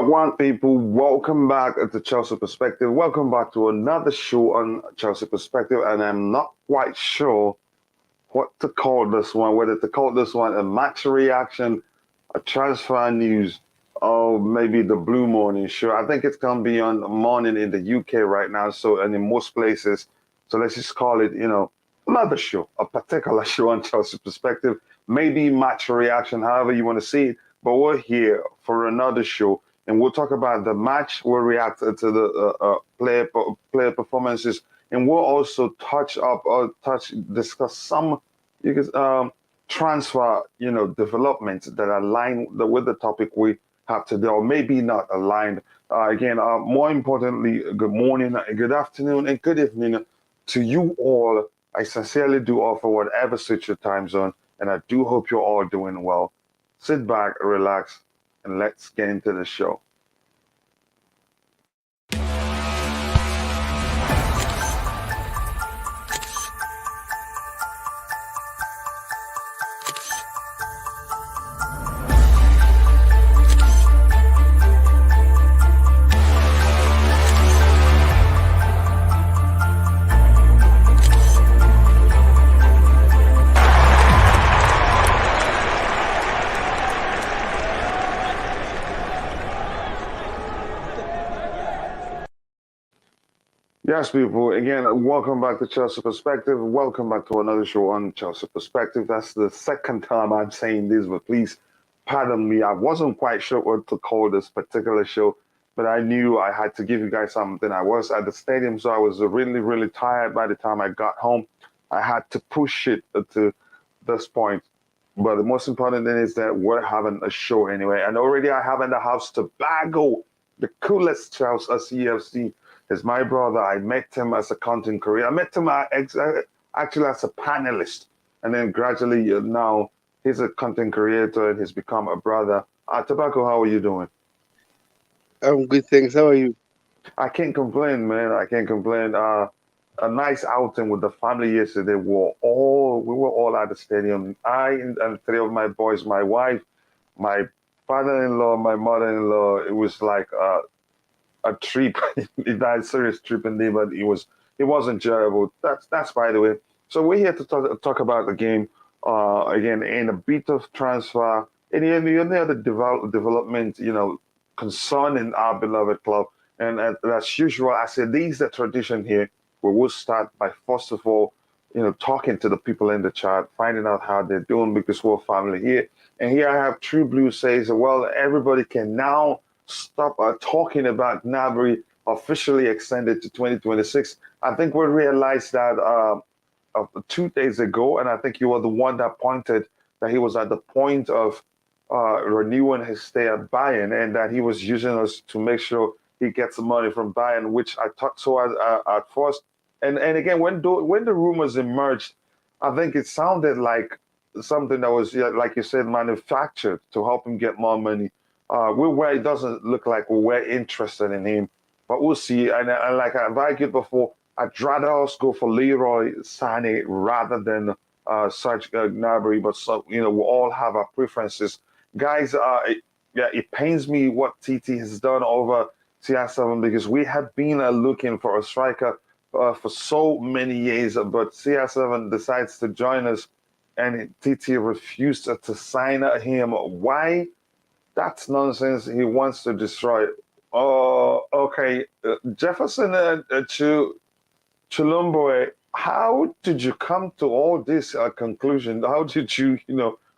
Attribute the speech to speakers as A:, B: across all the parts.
A: Wagwan people, welcome back to Chelsea Perspective. Welcome back to another show on Chelsea Perspective. And I'm not quite sure what to call this one, whether to call this one a match reaction, a transfer news, or maybe the Blue Morning show. I think it's going to be on morning in the UK right now, so and in most places. So let's just call it, another show, a particular show on Chelsea Perspective, maybe match reaction, however you want to see it. But we're here for another show, and we'll talk about the match. We'll react to the player performances, and we'll also discuss some transfer, developments that align with the topic we have today, or maybe not aligned. Again, more importantly, good morning, good afternoon, and good evening to you all. I sincerely do offer whatever suits your time zone, and I do hope you're all doing well. Sit back, relax, and let's get into the show. Yes, people, again, welcome back to Chelsea Perspective. Welcome back to another show on Chelsea Perspective. That's the second time I'm saying this, but please pardon me. I wasn't quite sure what to call this particular show, but I knew I had to give you guys something. I was at the stadium, so I was really, really tired by the time I got home. I had to push it to this point. But the most important thing is that we're having a show anyway. And already I have in the house Tobago, the coolest Chelsea CFC. Is my brother. I met him as a content creator. I met him actually as a panelist. And then gradually now he's a content creator and he's become a brother. Tobacco, how are you doing?
B: I'm good, thanks. How are you?
A: I can't complain, man. I can't complain. A nice outing with the family yesterday. We were all at the stadium. I and three of my boys, my wife, my father-in-law, my mother-in-law. It was like a trip, not a serious trip indeed, but it was enjoyable. That's by the way. So we're here to talk about the game again in a bit of transfer, any other development, concerning our beloved club. And as usual, I said these the tradition here. We will start by first of all, talking to the people in the chat, finding out how they're doing because we're family here. And here I have True Blue says, well, everybody can now stop talking about Gnabry officially extended to 2026. I think we realized that 2 days ago, and I think you were the one that pointed that he was at the point of renewing his stay at Bayern and that he was using us to make sure he gets the money from Bayern, which I thought so at first. And again, when the rumors emerged, I think it sounded like something that was, like you said, manufactured to help him get more money. It doesn't look like we're interested in him, but we'll see. And like I've argued before, I'd rather us go for Leroy Sané rather than Serge Gnabry. But we all have our preferences, guys. It pains me what TT has done over CR7 because we have been looking for a striker for so many years, but CR7 decides to join us, and TT refused to sign him. Why? That's nonsense. He wants to destroy it. Oh, okay. Jefferson Chalobah, how did you come to all this conclusion? How did you,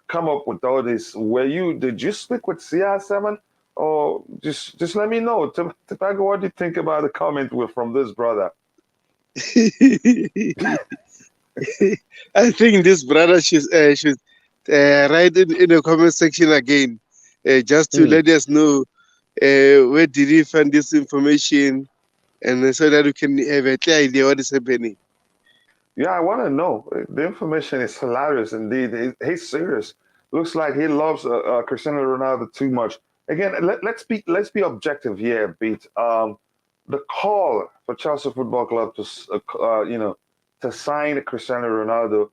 A: come up with all this? Did you speak with CR7? Or just let me know. Tobago, what do you think about the comment from this brother?
B: I think this brother should write in the comment section again, just to let us know where did he find this information, and so that we can have a clear idea what is happening.
A: Yeah, I want to know. The information is hilarious indeed. He's serious. Looks like he loves Cristiano Ronaldo too much. Again, let's be objective here, Beat. The call for Chelsea Football Club to sign Cristiano Ronaldo,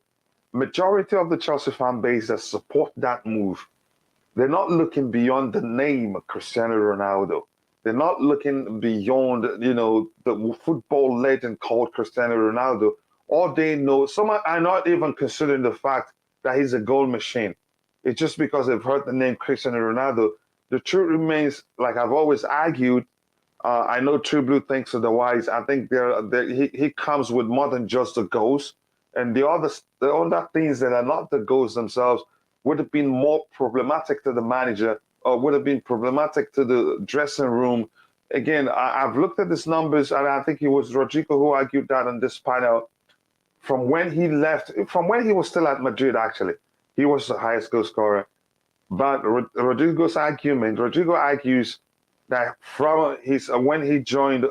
A: majority of the Chelsea fan base that support that move, they're not looking beyond the name Cristiano Ronaldo. They're not looking beyond, the football legend called Cristiano Ronaldo. All they know, some are not even considering the fact that he's a goal machine. It's just because they've heard the name Cristiano Ronaldo. The truth remains, like I've always argued, I know True Blue thinks otherwise. I think he comes with more than just the goals, and the other things that are not the goals themselves would have been more problematic to the manager or would have been problematic to the dressing room. Again, I've looked at his numbers, and I think it was Rodrigo who argued that on this panel. From when he left, from when he was still at Madrid, actually, he was the highest goal scorer. But Rodrigo argues that from his when he joined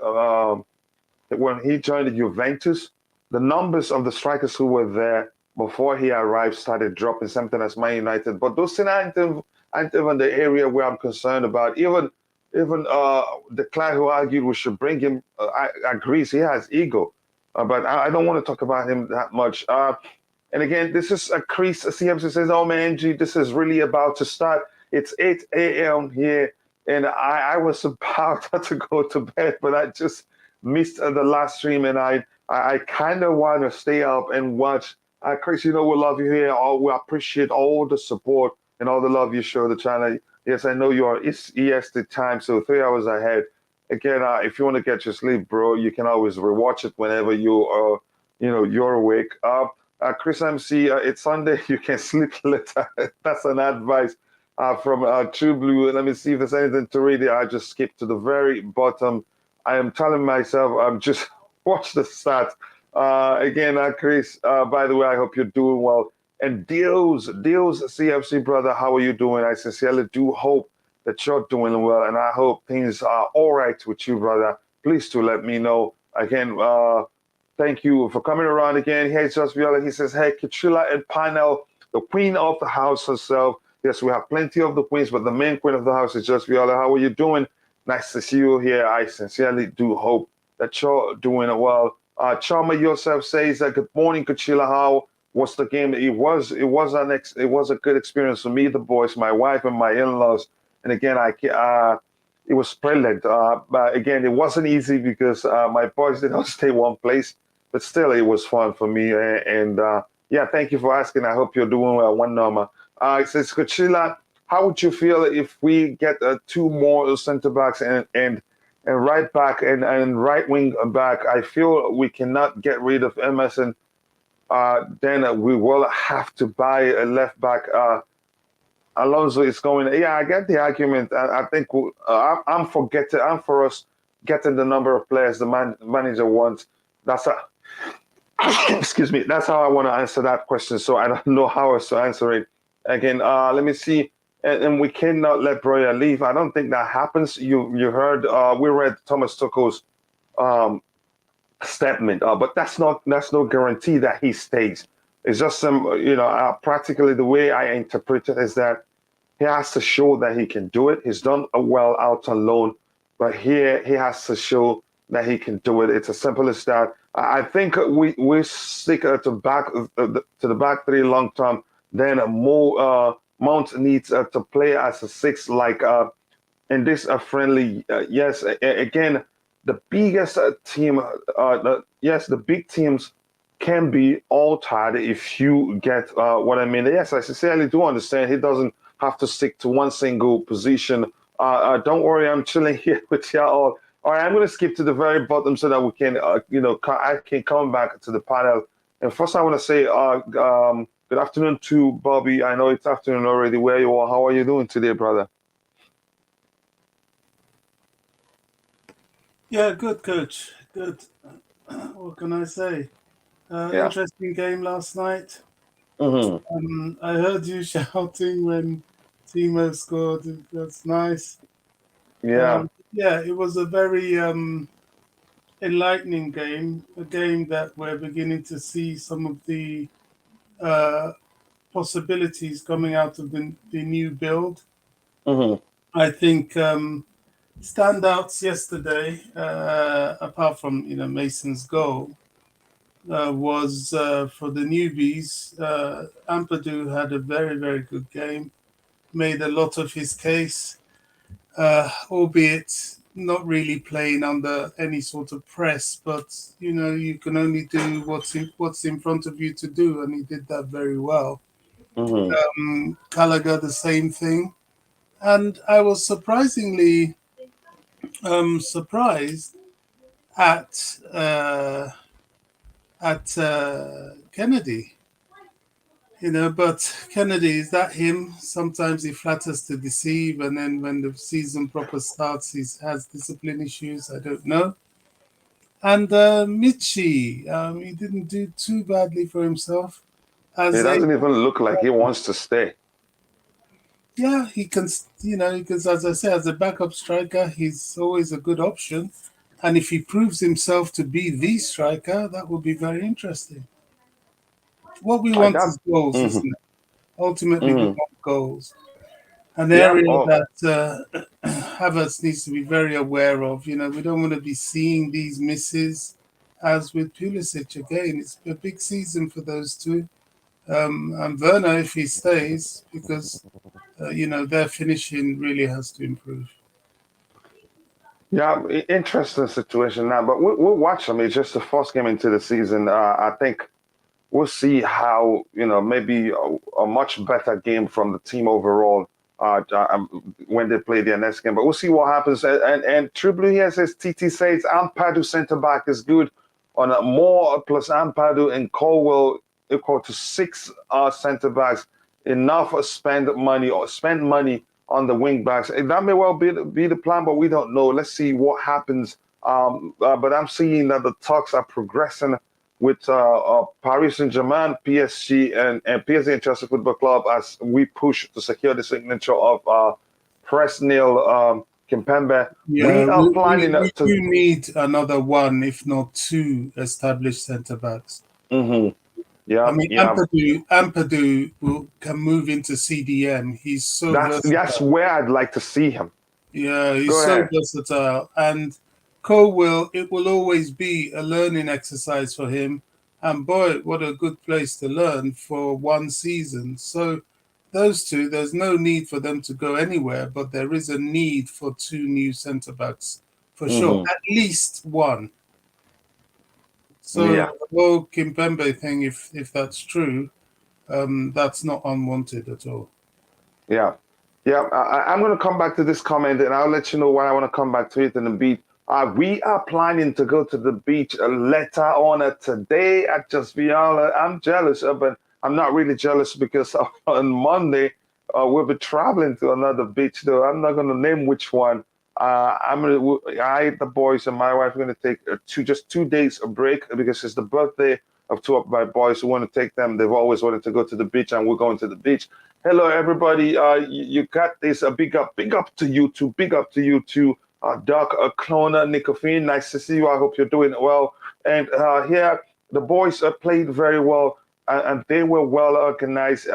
A: Juventus, the numbers of the strikers who were there before he arrived started dropping, something as Man United. But those things aren't even the area where I'm concerned about. Even the client who argued we should bring him agrees he has ego. But I don't want to talk about him that much. And again, this is a crease. CMC says, "Oh man, G, this is really about to start. It's 8 a.m. here, and I was about to go to bed, but I just missed the last stream, and I kind of want to stay up and watch. Chris, we love you here. We appreciate all the support and all the love you show the channel. Yes, I know it's EST time, so 3 hours ahead. Again, if you want to get your sleep, bro, you can always rewatch it whenever you're awake. Chris MC, it's Sunday. You can sleep later. That's an advice from True Blue. Let me see if there's anything to read. I just skipped to the very bottom. I am telling myself, I'm just watch the stats. Again, Chris, by the way, I hope you're doing well. And Deals CFC brother, how are you doing? I sincerely do hope that you're doing well, and I hope things are all right with you, brother. Please do let me know. Again, thank you for coming around again. Hey, Just Viola. He says, hey, Coachila and Panel, the queen of the house herself. Yes, we have plenty of the queens, but the main queen of the house is Just Viola. How are you doing? Nice to see you here. I sincerely do hope that you're doing well. Charma yourself says, good morning, Coachila. How was the game? It was a good experience for me, the boys, my wife, and my in-laws. And again, it was brilliant. But again, it wasn't easy because my boys did not stay one place. But still, it was fun for me. And yeah, thank you for asking. I hope you're doing well. One number. It says, Coachila, how would you feel if we get two more center backs and right back and right wing back? I feel we cannot get rid of Emerson. Then we will have to buy a left back. Alonso is going. Yeah, I get the argument. I think I'm for us getting the number of players the manager wants. That's a excuse me. That's how I want to answer that question. So I don't know how else to answer it. Again, let me see. And we cannot let Broya leave. I don't think that happens. You heard. We read Thomas Tuchel's um, statement, but that's no guarantee that he stays. It's just practically the way I interpret it is that he has to show that he can do it. He's done well out on loan, but here he has to show that he can do it. It's as simple as that. I think we stick to the back three long term. Then Mount needs to play as a six, like in this friendly. Yes, again, the biggest team. The big teams can be altered if you get what I mean. Yes, I sincerely do understand. He doesn't have to stick to one single position. Don't worry, I'm chilling here with y'all all. All right, I'm going to skip to the very bottom so that we can, I can come back to the panel. And first, I want to say good afternoon to Bobby. I know it's afternoon already. Where you are? How are you doing today, brother?
C: Yeah, good, coach. Good. What can I say?
A: Yeah.
C: Interesting game last night.
A: Mm-hmm.
C: I heard you shouting when Timo scored. That's nice.
A: Yeah.
C: Yeah, it was a very enlightening game. A game that we're beginning to see some of the uh, possibilities coming out of the new build.
A: Mm-hmm.
C: I think standouts yesterday, apart from Mason's goal, was for the newbies. Ampadu had a very, very good game. made a lot of his case, albeit not really playing under any sort of press. But you can only do what's in front of you to do, and he did that very well. Gallagher, the same thing, and I was surprisingly surprised at Kennedy. But Kennedy, is that him? Sometimes he flatters to deceive, and then when the season proper starts, he has discipline issues. I don't know. And Michi, he didn't do too badly for himself.
A: It doesn't even look like he wants to stay.
C: Yeah, he can, because as I say, as a backup striker, he's always a good option. And if he proves himself to be the striker, that would be very interesting. What we want is goals, isn't it? Ultimately, we want goals. An area that Havertz needs to be very aware of. We don't want to be seeing these misses as with Pulisic again. It's a big season for those two. And Werner, if he stays, because, their finishing really has to improve.
A: Yeah, interesting situation now, but we'll watch them. It's just the first game into the season. I think we'll see how, maybe a much better game from the team overall when they play their next game. But we'll see what happens. And Triblu here says, TT says, Ampadu centre-back is good on a more plus Ampadu and Colwell equal to 6 centre-backs. Enough spend money on the wing backs. That may well be the plan, but we don't know. Let's see what happens. But I'm seeing that the talks are progressing with Paris Saint-Germain, PSG, and PSG and Chelsea Football Club as we push to secure the signature of Presnil Kimpembe.
C: Yeah, we are planning we need another one, if not 2, established centre-backs.
A: Yeah,
C: I mean, Ampadu can move into CDM. He's so versatile.
A: That's where I'd like to see him.
C: Yeah, he's so versatile. And Colwell, it will always be a learning exercise for him. And boy, what a good place to learn for one season. So those two, there's no need for them to go anywhere, but there is a need for 2 new centre-backs, for sure. At least one. So the whole Kimpembe thing, if that's true, that's not unwanted at all.
A: Yeah. I'm going to come back to this comment, and I'll let you know why I want to come back to it in the beat. We are planning to go to the beach later on today at Just Viala. I'm jealous, but I'm not really jealous because on Monday we'll be traveling to another beach. Though I'm not going to name which one. The boys and my wife are going to take just 2 days of break because it's the birthday of 2 of my boys who want to take them. They've always wanted to go to the beach, and we're going to the beach. Hello, everybody. You got this. A big up to you too. Big up to you too. Doc, Clona, Nicofine, nice to see you. I hope you're doing well. And here, the boys played very well, and they were well organized.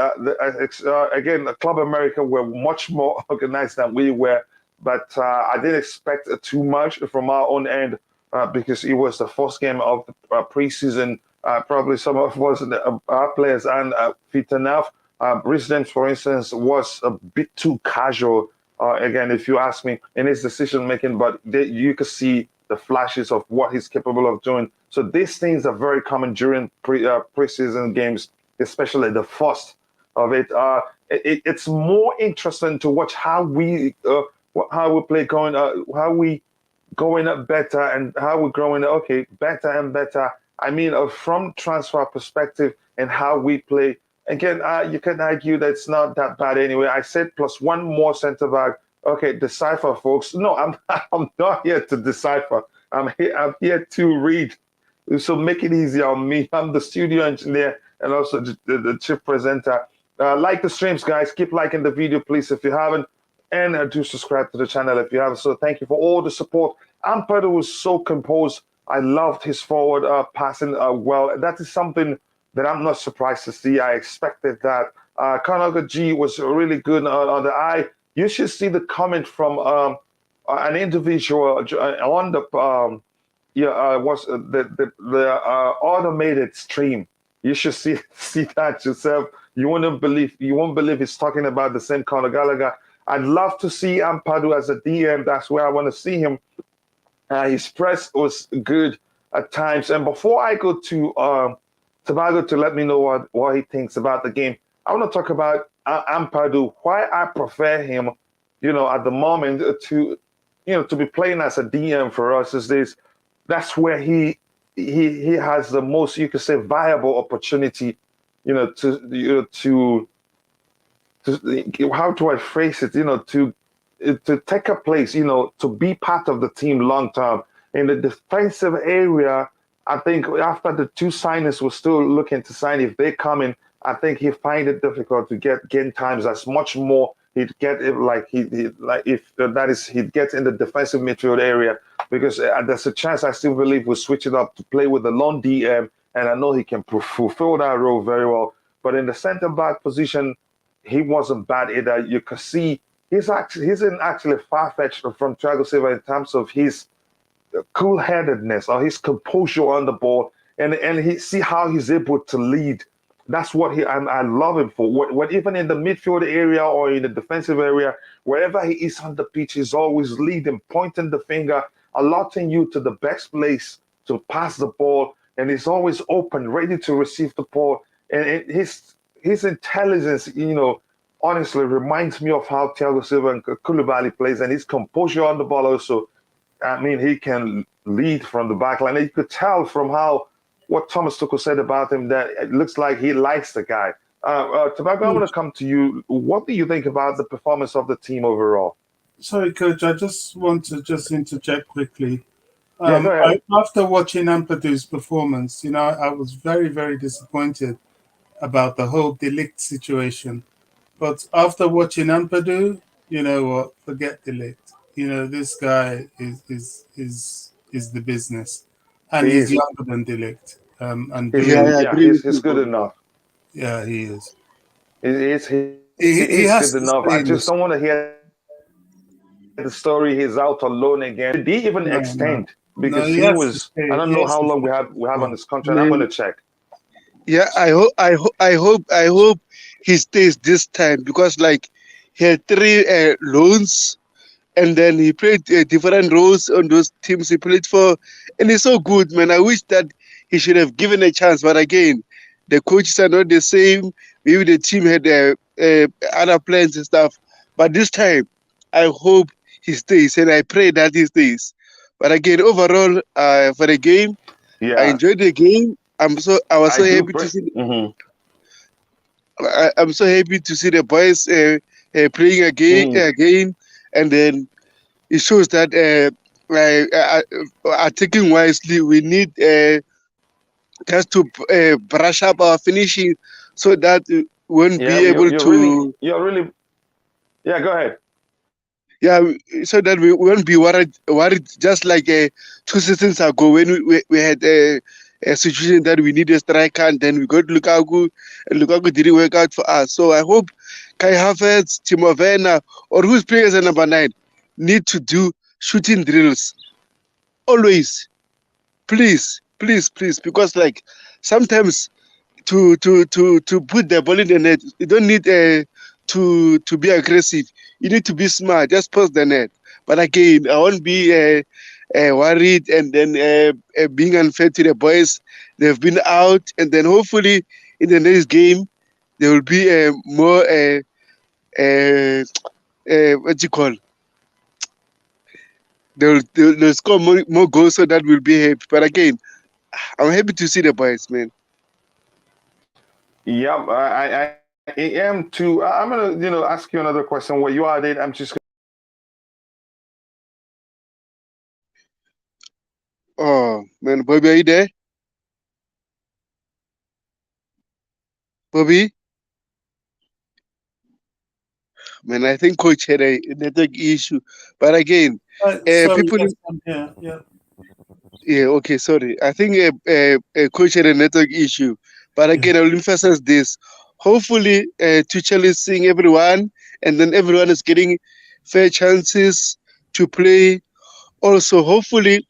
A: Again, Club America were much more organized than we were. But I didn't expect too much from our own end because it was the first game of the preseason. Probably some of us, our players, and fit enough. Residence, for instance, was a bit too casual. Again, if you ask me, in his decision making, but you could see the flashes of what he's capable of doing. So these things are very common during preseason games, especially the first of it. It's more interesting to watch how we play going, how we going up better and how we're growing. Okay, better and better. I mean, from transfer perspective and how we play. Again, you can argue that it's not that bad anyway. I said plus 1 more centre back. Okay, decipher, folks. No, I'm not here to decipher. I'm here to read. So make it easy on me. I'm the studio engineer and also the chief presenter. Like the streams, guys. Keep liking the video, please, if you haven't. And do subscribe to the channel if you haven't. So thank you for all the support. Ampadu was so composed. I loved his forward passing well. That is something that I'm not surprised to see. I expected that. Kounde G was really good on the eye. You should see the comment from an individual on the was the automated stream. You should see that yourself. You won't believe he's talking about the same Conor Gallagher. I'd love to see Ampadu as a DM. That's where I want to see him. His press was good at times. And before I go to Tobago to let me know what he thinks about the game, I want to talk about Ampadu. Why I prefer him, at the moment to be playing as a DM for us is this. That's where he has the most, you could say, viable opportunity, to how do I phrase it, to take a place, to be part of the team long term. In the defensive area, I think after the two signings we're still looking to sign, if they come in, I think he find it difficult to get game times as much more he'd get it like he like if that is he'd get in the defensive midfield area because there's a chance I still believe we'll switch it up to play with the lone DM, and I know he can fulfill that role very well. But in the centre back position, he wasn't bad either. You can see he's in actually far fetched from Thiago Silva in terms of his cool headedness or his composure on the ball, and he see how he's able to lead. That's what I love him for. What even in the midfield area or in the defensive area, wherever he is on the pitch, he's always leading, pointing the finger, allotting you to the best place to pass the ball, and he's always open, ready to receive the ball. And his intelligence, honestly reminds me of how Thiago Silva and Koulibaly plays, and his composure on the ball also. I mean, he can lead from the back line. You could tell from what Thomas Tuchel said about him that it looks like he likes the guy. Tobago, I want to come to you. What do you think about the performance of the team overall?
C: Sorry, Coach, I just want to interject quickly.
A: Yeah, go ahead.
C: After watching Ampadu's performance, I was very, very disappointed about the whole De Ligt situation. But after watching Ampadu, you know what? Forget De Ligt. This guy is the business, and he's younger than De Ligt. And
A: he's good enough.
C: Yeah, he is.
A: He's
C: has
A: good enough. I just don't want to hear the story. He's out alone again. Did he even extend? Because he was. I don't know how long we have on this contract. I'm going to check.
B: Yeah, I hope he stays this time because he had 3 loans, and then he played different roles on those teams he played for, and he's so good, man. I wish that he should have given a chance, but again, the coaches are not the same. Maybe the team had other plans and stuff, but this time, I hope he stays, and I pray that he stays. But again, overall, for the game, I enjoyed the game. I was so happy to see. I'm so happy to see the boys playing again, and then it shows that attacking wisely. We need just to brush up our finishing so that we won't be able to.
A: You're really. Yeah, go ahead.
B: Yeah, so that we won't be worried just like 2 seasons ago when we had a situation that we need a striker, and then we got Lukaku, and Lukaku didn't work out for us. So I hope Kai Havertz, Timo Werner, or who's playing as a number 9 need to do shooting drills. Always. Please, because sometimes to put the ball in the net, you don't need to be aggressive. You need to be smart. Just post the net. But again, I won't be worried and then being unfair to the boys. They've been out, and then hopefully in the next game there will be more what you call. They'll score more goals, so that will be happy. But again, I'm happy to see the boys, man.
A: Yeah, I am too. I'm gonna ask you another question. What you are, I'm just.
B: Oh man, Bobby, are you there? Bobby? Man, I think Coach had a network issue. But again,
C: sorry,
B: people.
C: Yeah.
B: Yeah, okay, sorry. I think Coach had a network issue. But again, I will emphasize this. Hopefully, Tuchel is seeing everyone, and then everyone is getting fair chances to play. Also, hopefully,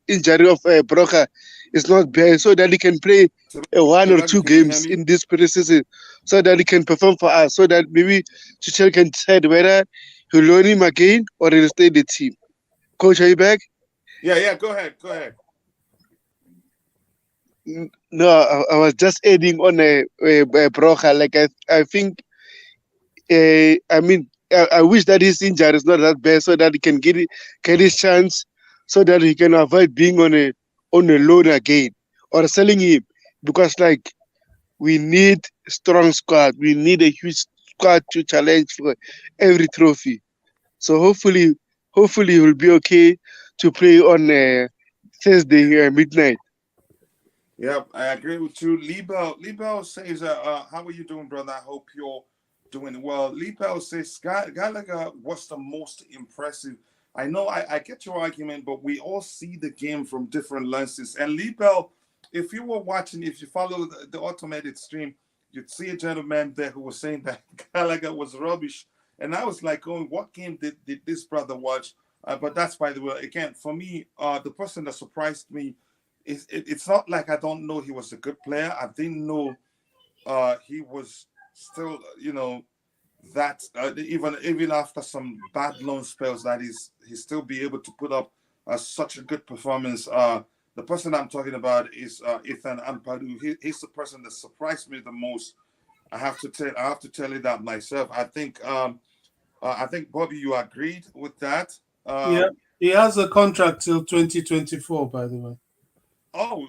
B: injury of Broca is not bad, so that he can play one or two
C: Tobago, can you hear
B: games
C: me?
B: in this preseason, so that he can perform for us, so that maybe Tuchel can decide whether he'll loan him again or he'll stay in the team. Coach, are you back?
C: Yeah, go ahead.
B: No, I was just adding on a Brocha. Like I think, I mean, I wish that his injury is not that bad, so that he can get his chance, so that he can avoid being on a loan again or selling him, because like we need strong squad. We need a huge squad to challenge for every trophy. So hopefully he will be okay to play on Thursday midnight.
C: Yeah, I agree with you. Liebel says, how are you doing, brother? I hope you're doing well. Liebel says, Gallagher was the most impressive. I know I get your argument, but we all see the game from different lenses. And Liebel, if you were watching, if you follow the automated stream, you'd see a gentleman there who was saying that Gallagher was rubbish. And I was like, going, what game did this brother watch? But that's, by the way, again, for me, the person that surprised me, it's not like I don't know he was a good player. I didn't know he was still, that even after some bad loan spells, that he still be able to put up such a good performance. The person I'm talking about is Ethan Ampadu. He's the person that surprised me the most. I have to tell you that myself. I think Bobby, you agreed with that.
B: Um,
C: Um, he has a contract till 2024, by the way.
B: Oh,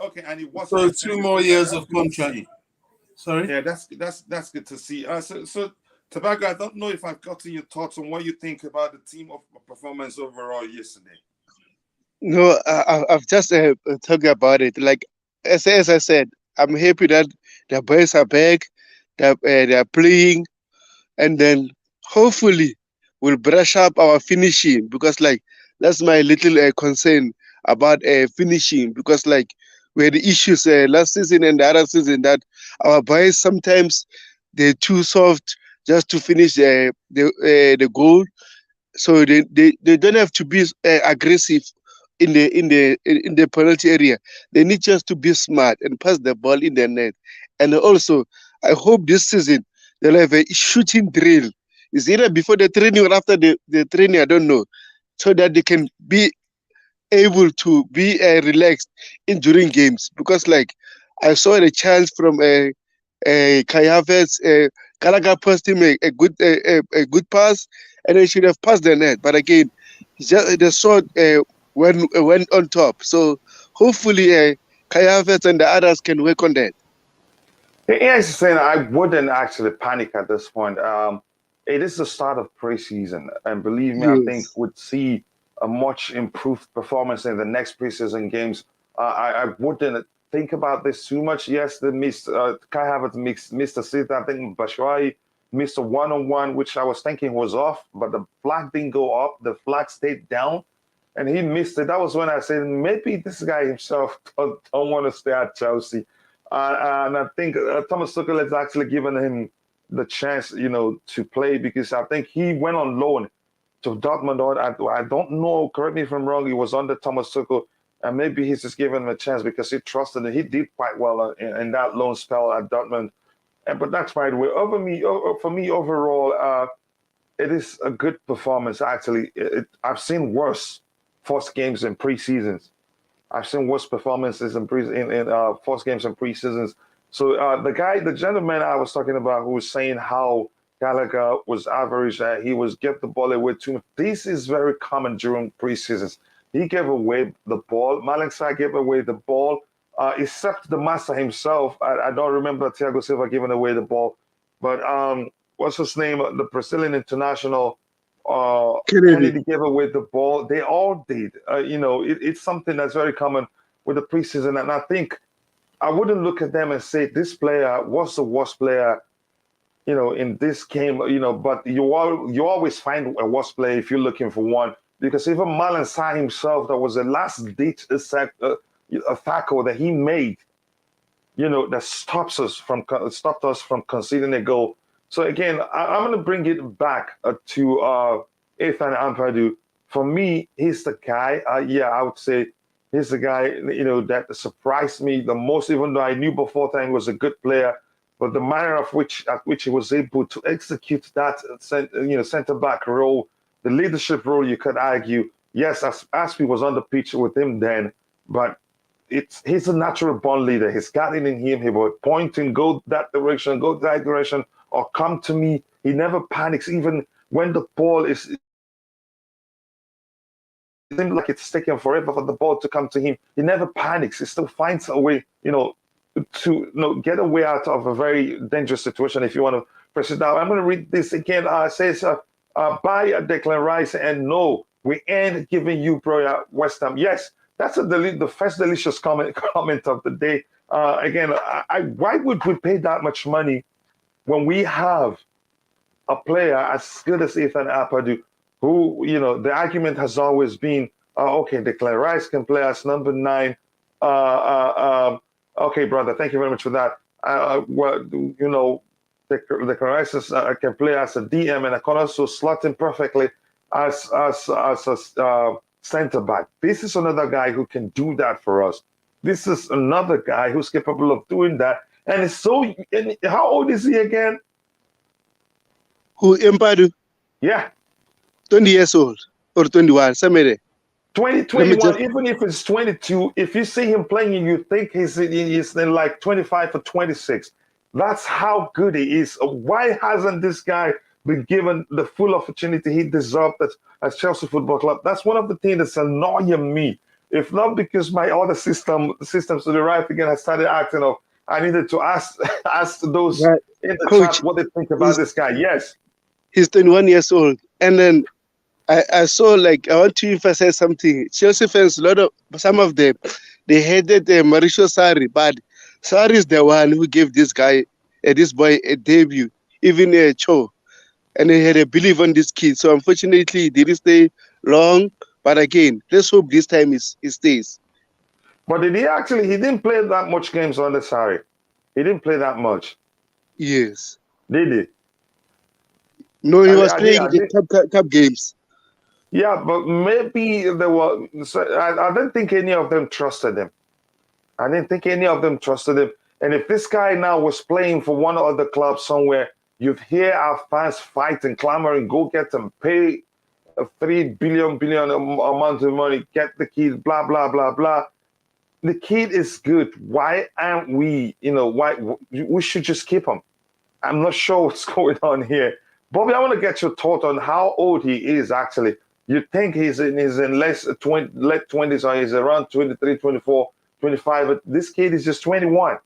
B: okay, and it wasn't
C: So 2 more
B: extended.
C: years
B: That's
C: of
B: good to
C: contract.
B: see.
C: Sorry.
B: Yeah, that's good to see. So Tobago, I don't know if I've gotten your thoughts on what you think about the team of performance overall yesterday. No, I've just talked about it. Like as I said, I'm happy that the boys are back, that they're playing, and then hopefully we'll brush up our finishing, because like that's my little concern about finishing, because like we had issues last season and the other season that our boys sometimes they're too soft just to finish the goal, so they don't have to be aggressive in the penalty area. They need just to be smart and pass the ball in the net. And also, I hope this season they'll have a shooting drill. Is either before the training or after the training, I don't know, so that they can be able to be relaxed in during games. Because like I saw the chance from Kai Havertz, Gallagher passed him a good pass, and he should have passed the net. But again, the sword went on top. So hopefully, Kai Havertz and the others can work on that.
A: Here's the thing, I wouldn't actually panic at this point. It is the start of preseason, and believe me, I think
B: Yes.
A: we'd see a much improved performance in the next preseason games. I wouldn't think about this too much. Yes, the missed Kai Havertz missed a sit. I think Batshuayi missed a one-on-one, which I was thinking was off, but the flag didn't go up. The flag stayed down, and he missed it. That was when I said maybe this guy himself don't want to stay at Chelsea. And I think Thomas Tuchel has actually given him the chance, to play, because I think he went on loan to Dortmund. I don't know. Correct me if I'm wrong. He was under Thomas Tuchel, and maybe he's just giving him a chance because he trusted him. He did quite well in that loan spell at Dortmund. But that's by the way. For me overall, it is a good performance. Actually, I've seen worse first games in preseasons. I've seen worse performances in first games and preseasons. So the gentleman I was talking about, who was saying how Gallagher was average, he was give the ball away too much. This is very common during preseasons. He gave away the ball. Malensai gave away the ball, except the master himself. I don't remember Thiago Silva giving away the ball, but what's his name? The Brazilian international
B: Kennedy.
A: Kennedy gave away the ball. They all did. It's something that's very common with the preseason. And I think I wouldn't look at them and say this player was the worst player, in this game. But you always find a worst player if you're looking for one. Because even Marlon Sa himself, that was the last ditch a tackle that he made, that stopped us from conceding a goal. So again, I'm going to bring it back to Ethan Ampadu. For me, he's the guy. Yeah, I would say He's the guy, that surprised me the most, even though I knew before time he was a good player. But the manner at which he was able to execute that, center back role, the leadership role, you could argue, yes, Aspi was on the pitch with him then, but he's a natural born leader. He's got it in him. He will point and go that direction, go that direction, or come to me. He never panics, even when the ball is. It seems like it's taking forever for the ball to come to him. He never panics. He still finds a way, to get a way out of a very dangerous situation. If you want to press it down, I'm going to read this again. It says, buy a Declan Rice, and no, we ain't giving you bro West Ham. Yes, that's the first delicious comment of the day. Again, why would we pay that much money when we have a player as good as Ethan Ampadu, who, the argument has always been, okay, Declan Rice can play as number 9. Okay, brother, thank you very much for that. Declan Rice can play as a DM, and I can also slot him perfectly as a center back. This is another guy who can do that for us. This is another guy who's capable of doing that. And how old is he again?
B: Who, Ampadu?
A: Yeah.
B: 20 years old or 21, somewhere.
A: 2021, even if it's 22, if you see him playing, you think he's in like 25 or 26. That's how good he is. Why hasn't this guy been given the full opportunity he deserved at Chelsea Football Club? That's one of the things that's annoying me. If not because my other systems to the right again, I started acting up. I needed to ask those in the chat what they think about this guy. Yes.
B: He's 21 years old. And then I saw, I want to emphasize something. Chelsea fans, some of them, they hated Mauricio Sarri, but Sarri is the one who gave this boy a debut, even a Cho. And he had a belief on this kid. So unfortunately, he didn't stay long. But again, let's hope this time he stays.
A: But he didn't play that much games under Sarri. He didn't play that much.
B: Yes.
A: Did he?
B: No, he was playing the cup games.
A: Yeah, but maybe there were. I don't think any of them trusted him. And if this guy now was playing for one other club somewhere, you'd hear our fans fighting, clamoring, go get him, pay a $3 billion amount of money, get the kid, blah, blah, blah, blah. The kid is good. Why aren't we, why we should just keep him? I'm not sure what's going on here. Bobby, I want to get your thought on how old he is actually. You think he's in late 20s, or he's around 23, 24, 25. But this kid is just 21.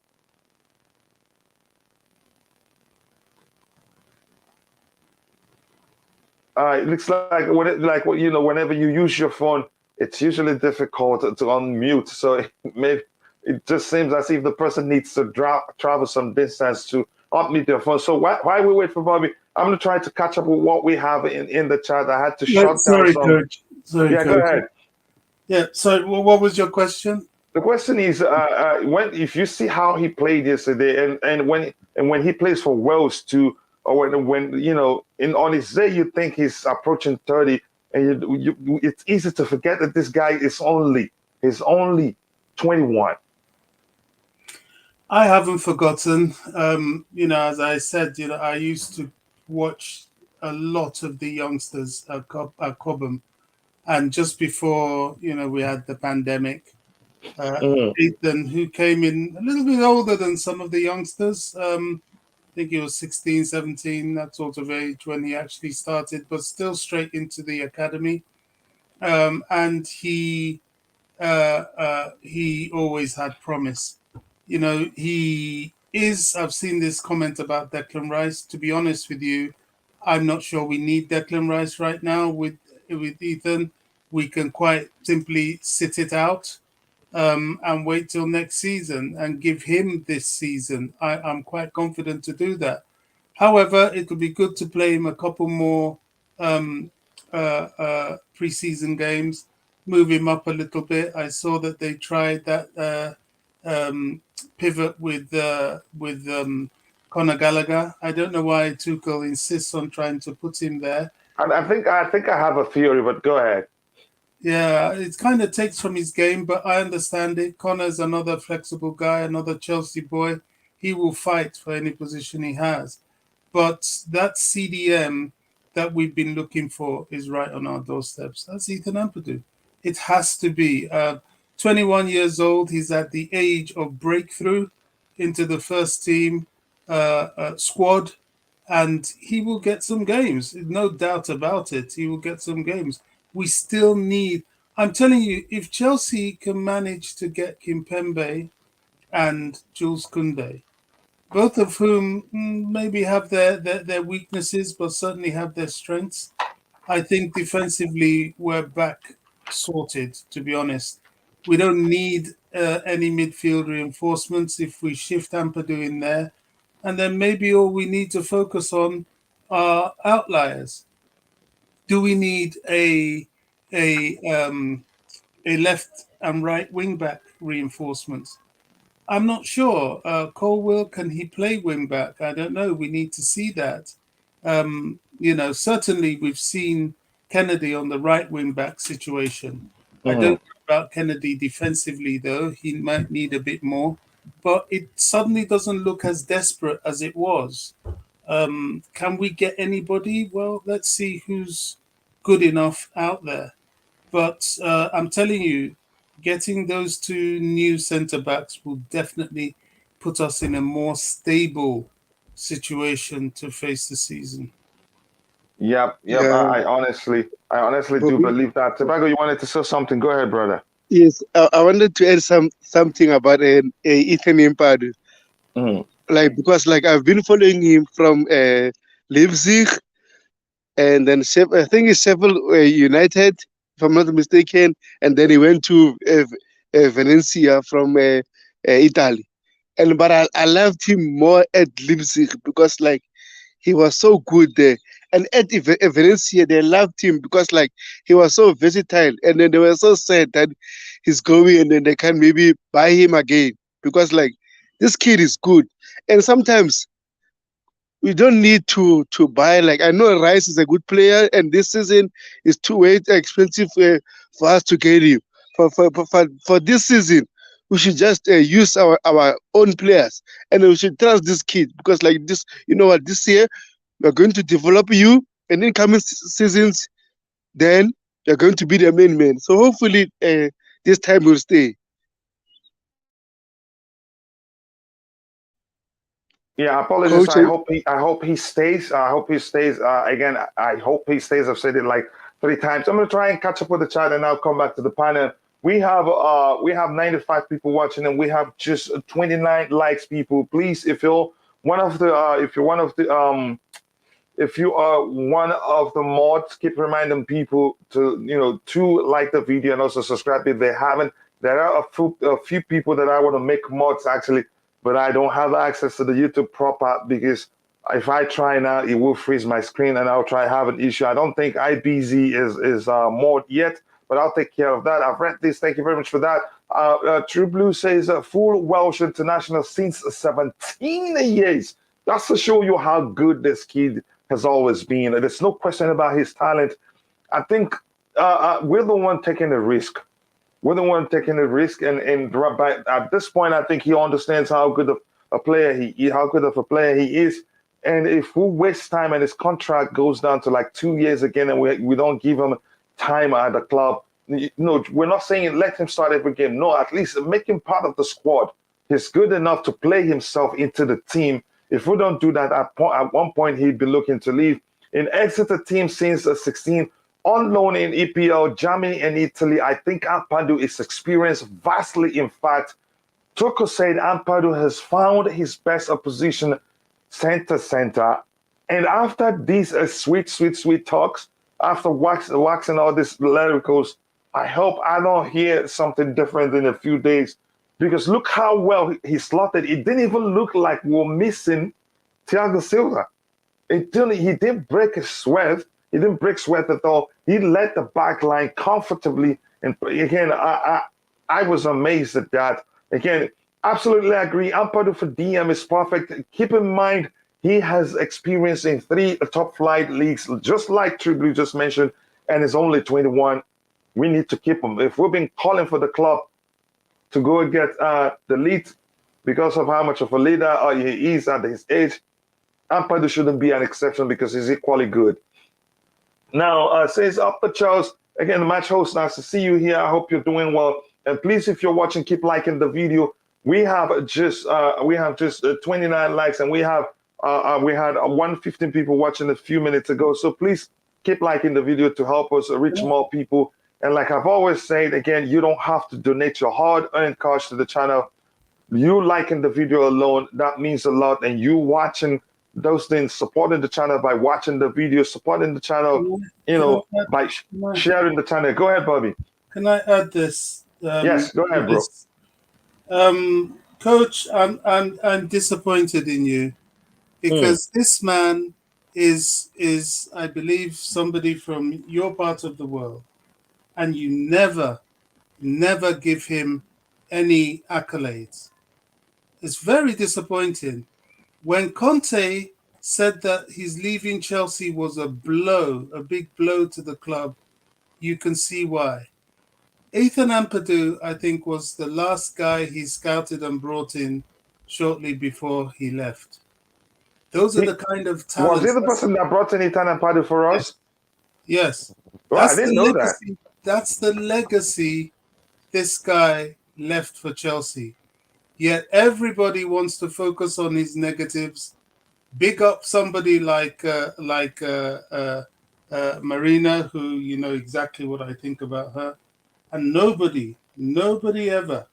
A: It looks like whenever you use your phone, it's usually difficult to unmute. So it just seems as if the person needs to travel some distance to unmute their phone. So while we wait for Bobby, I'm going to try to catch up with what we have in the chat. I had to shut down some.
C: Coach. Sorry,
A: yeah,
C: Coach.
A: Go ahead.
C: Yeah, so what was your question?
A: The question is, if you see how he played yesterday, and when he plays for Wales too, or when on his day you think he's approaching 30, and it's easy to forget that this guy is only 21.
C: I haven't forgotten. As I said, I used to watch a lot of the youngsters at Cobham, and just before we had the pandemic, Ethan, who came in a little bit older than some of the youngsters. I think he was 16, 17, that sort of age when he actually started, but still straight into the academy. And he always had promise. He is. I've seen this comment about Declan Rice. To be honest with you, I'm not sure we need Declan Rice right now with Ethan. We can quite simply sit it out and wait till next season and give him this season. I'm quite confident to do that. However, it would be good to play him a couple more preseason games, move him up a little bit. I saw that they tried that pivot with Conor Gallagher. I don't know why Tuchel insists on trying to put him there.
A: And I think I have a theory, but go ahead.
C: Yeah, it kind of takes from his game, but I understand it. Connor's another flexible guy, another Chelsea boy. He will fight for any position he has. But that CDM that we've been looking for is right on our doorsteps. That's Ethan Ampadu. It has to be. 21 years old. He's at the age of breakthrough into the first team squad, and he will get some games. No doubt about it. He will get some games. We still need. I'm telling you, if Chelsea can manage to get Kimpembe and Jules Kounde, both of whom maybe have their weaknesses, but certainly have their strengths. I think defensively we're back sorted, to be honest. We don't need any midfield reinforcements if we shift Ampadu in there. And then maybe all we need to focus on are outliers. Do we need a left and right wing back reinforcements? I'm not sure. Colwill, can he play wing back? I don't know. We need to see that. Certainly we've seen Kennedy on the right wing back situation. I don't know about Kennedy defensively, though. He might need a bit more. But it suddenly doesn't look as desperate as it was. Can we get anybody? Well, let's see who's good enough out there. But I'm telling you, getting those two new centre backs will definitely put us in a more stable situation to face the season.
A: Yep.
B: Yeah,
A: I honestly do
B: Bobby.
A: believe that. Tobago, you wanted to say something? Go ahead, brother.
B: Yes, I wanted to add something about Ethan Ampadu.
A: Mm.
B: Like because like I've been following him from Leipzig, and then I think it's Sheffield United, if I'm not mistaken, and then he went to Valencia from Italy. And but I loved him more at Leipzig because like he was so good there. And at Valencia, they loved him because like he was so versatile, and then they were so sad that he's going, and then they can maybe buy him again because like this kid is good. And sometimes we don't need to buy. Like I know Rice is a good player, and this season is too way expensive for us to get him. For this season, we should just use our own players, and we should trust this kid because like this, you know what? This year we're going to develop you, and in coming seasons, then you're going to be the main man. So hopefully, this time will stay.
A: Yeah, apologies.
B: Coach,
A: I hope he stays. I hope he stays. Again, I hope he stays. I've said it like 3 times. I'm gonna try and catch up with the chat and now come back to the panel. We have 95 people watching and we have just 29 likes. People, please, if you're one of the if you are one of the mods, keep reminding people to like the video and also subscribe if they haven't. There are a few people that I want to make mods actually, but I don't have access to the YouTube proper because if I try now, it will freeze my screen and I'll try have an issue. I don't think IBZ is mod yet, but I'll take care of that. I've read this. Thank you very much for that. True Blue says full Welsh international since 17 years. That's to show you how good this kid has always been. There's no question about his talent. I think we're the one taking the risk. We're the one taking the risk, and at this point, I think he understands how good of a player he is. And if we waste time and his contract goes down to like 2 years again, and we don't give him time at the club, we're not saying let him start every game. No, at least make him part of the squad. He's good enough to play himself into the team. If we don't do that, at one point he'd be looking to leave. In Exeter team since 16, on loan in EPL, Germany and Italy, I think Ampadu is experienced vastly. In fact, Toko said Ampadu has found his best position center. And after these sweet talks, after waxing all these lyricals, I hope I don't hear something different in a few days. Because look how well he slotted. It didn't even look like we're missing Thiago Silva. He didn't break a sweat. He didn't break sweat at all. He led the back line comfortably. And again, I was amazed at that. Again, absolutely agree. Ampadu for DM is perfect. Keep in mind, he has experience in 3 top flight leagues, just like Tribute just mentioned, and is only 21. We need to keep him. If we've been calling for the club to go and get the lead because of how much of a leader he is at his age, Ampadu shouldn't be an exception because he's equally good. Now, says Upper Charles, again, the match host, nice to see you here. I hope you're doing well. And please, if you're watching, keep liking the video. We have just 29 likes, and we had 115 people watching a few minutes ago. So please keep liking the video to help us reach more people. And like I've always said, again, you don't have to donate your hard-earned cash to the channel. You liking the video alone, that means a lot. And you watching those things, supporting the channel by watching the video, supporting the channel, by sharing the channel. Go ahead, Bobby.
C: Can I add this?
A: Yes, go ahead, bro.
C: Coach, I'm disappointed in you because this man is I believe somebody from your part of the world, and you never give him any accolades. It's very disappointing. When Conte said that his leaving Chelsea was a big blow to the club, you can see why. Ethan Ampadu, I think, was the last guy he scouted and brought in shortly before he left. Those are the kind of talents.
A: Was he the person that brought in Ethan Ampadu for us?
C: Yes.
A: Well, I didn't know that.
C: That's the legacy this guy left for Chelsea. Yet everybody wants to focus on his negatives. Big up somebody like Marina, who you know exactly what I think about her. And nobody ever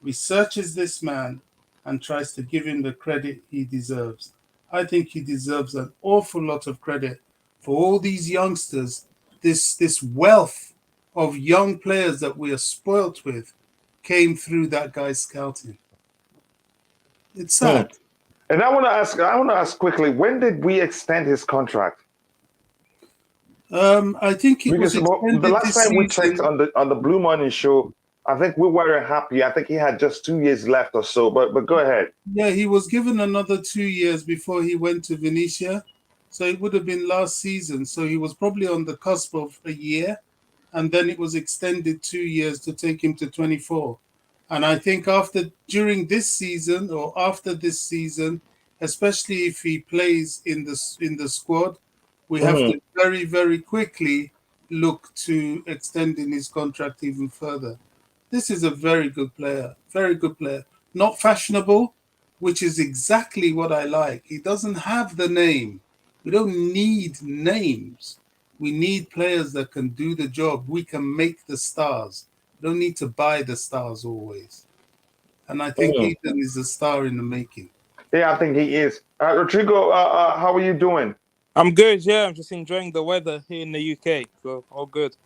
C: researches this man and tries to give him the credit he deserves. I think he deserves an awful lot of credit for all these youngsters, this wealth of young players that we are spoilt with came through that guy's scouting. It's sad.
A: And I want to ask quickly, when did we extend his contract?
C: I think it was extended
A: the last time we
C: season.
A: checked on the Blue Morning show, I think we weren't happy. I think he had just 2 years left or so. But go ahead.
C: Yeah, he was given another 2 years before he went to Venezia, so it would have been last season. So he was probably on the cusp of a year, and then it was extended 2 years to take him to 24. And I think during this season or after this season, especially if he plays in the squad, we have to very, very quickly look to extending his contract even further. This is a very good player, not fashionable, which is exactly what I like. He doesn't have the name. We don't need names. We need players that can do the job. We can make the stars. We don't need to buy the stars always. And I think Ethan is a star in the making.
A: Yeah, I think he is. Rodrigo, how are you doing?
D: I'm good, yeah. I'm just enjoying the weather here in the UK. So all good.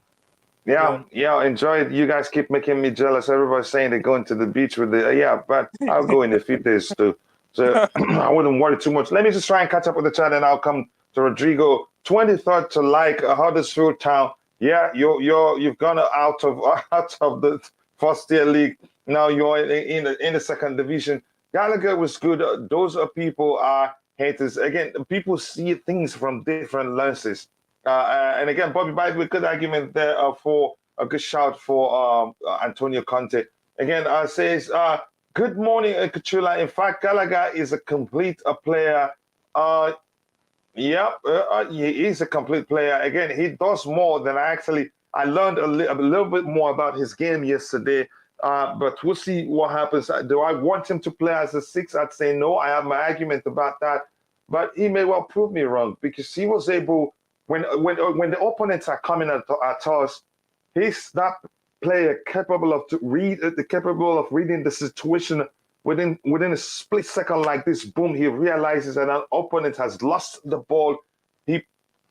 A: Yeah, enjoy it. You guys keep making me jealous. Everybody's saying they're going to the beach with but I'll go in a few days too. So I wouldn't worry too much. Let me just try and catch up with the chat, and I'll come to Rodrigo. 23rd to Huddersfield Town. Yeah, you've gone out of the first tier league. Now you're in the second division. Gallagher was good. Those are people are haters. Again, people see things from different lenses. And again, Bobby, by the way, good argument there for a good shout for Antonio Conte. Again, says, good morning, Coachila. In fact, Gallagher is a complete player. He is a complete player. Again, he does more than I learned a little bit more about his game yesterday. But we'll see what happens. Do I want him to play as a 6? I'd say no. I have my argument about that. But he may well prove me wrong because he was able, when the opponents are coming at us, he's that player capable of reading the situation within a split second like this. Boom, he realizes that an opponent has lost the ball. He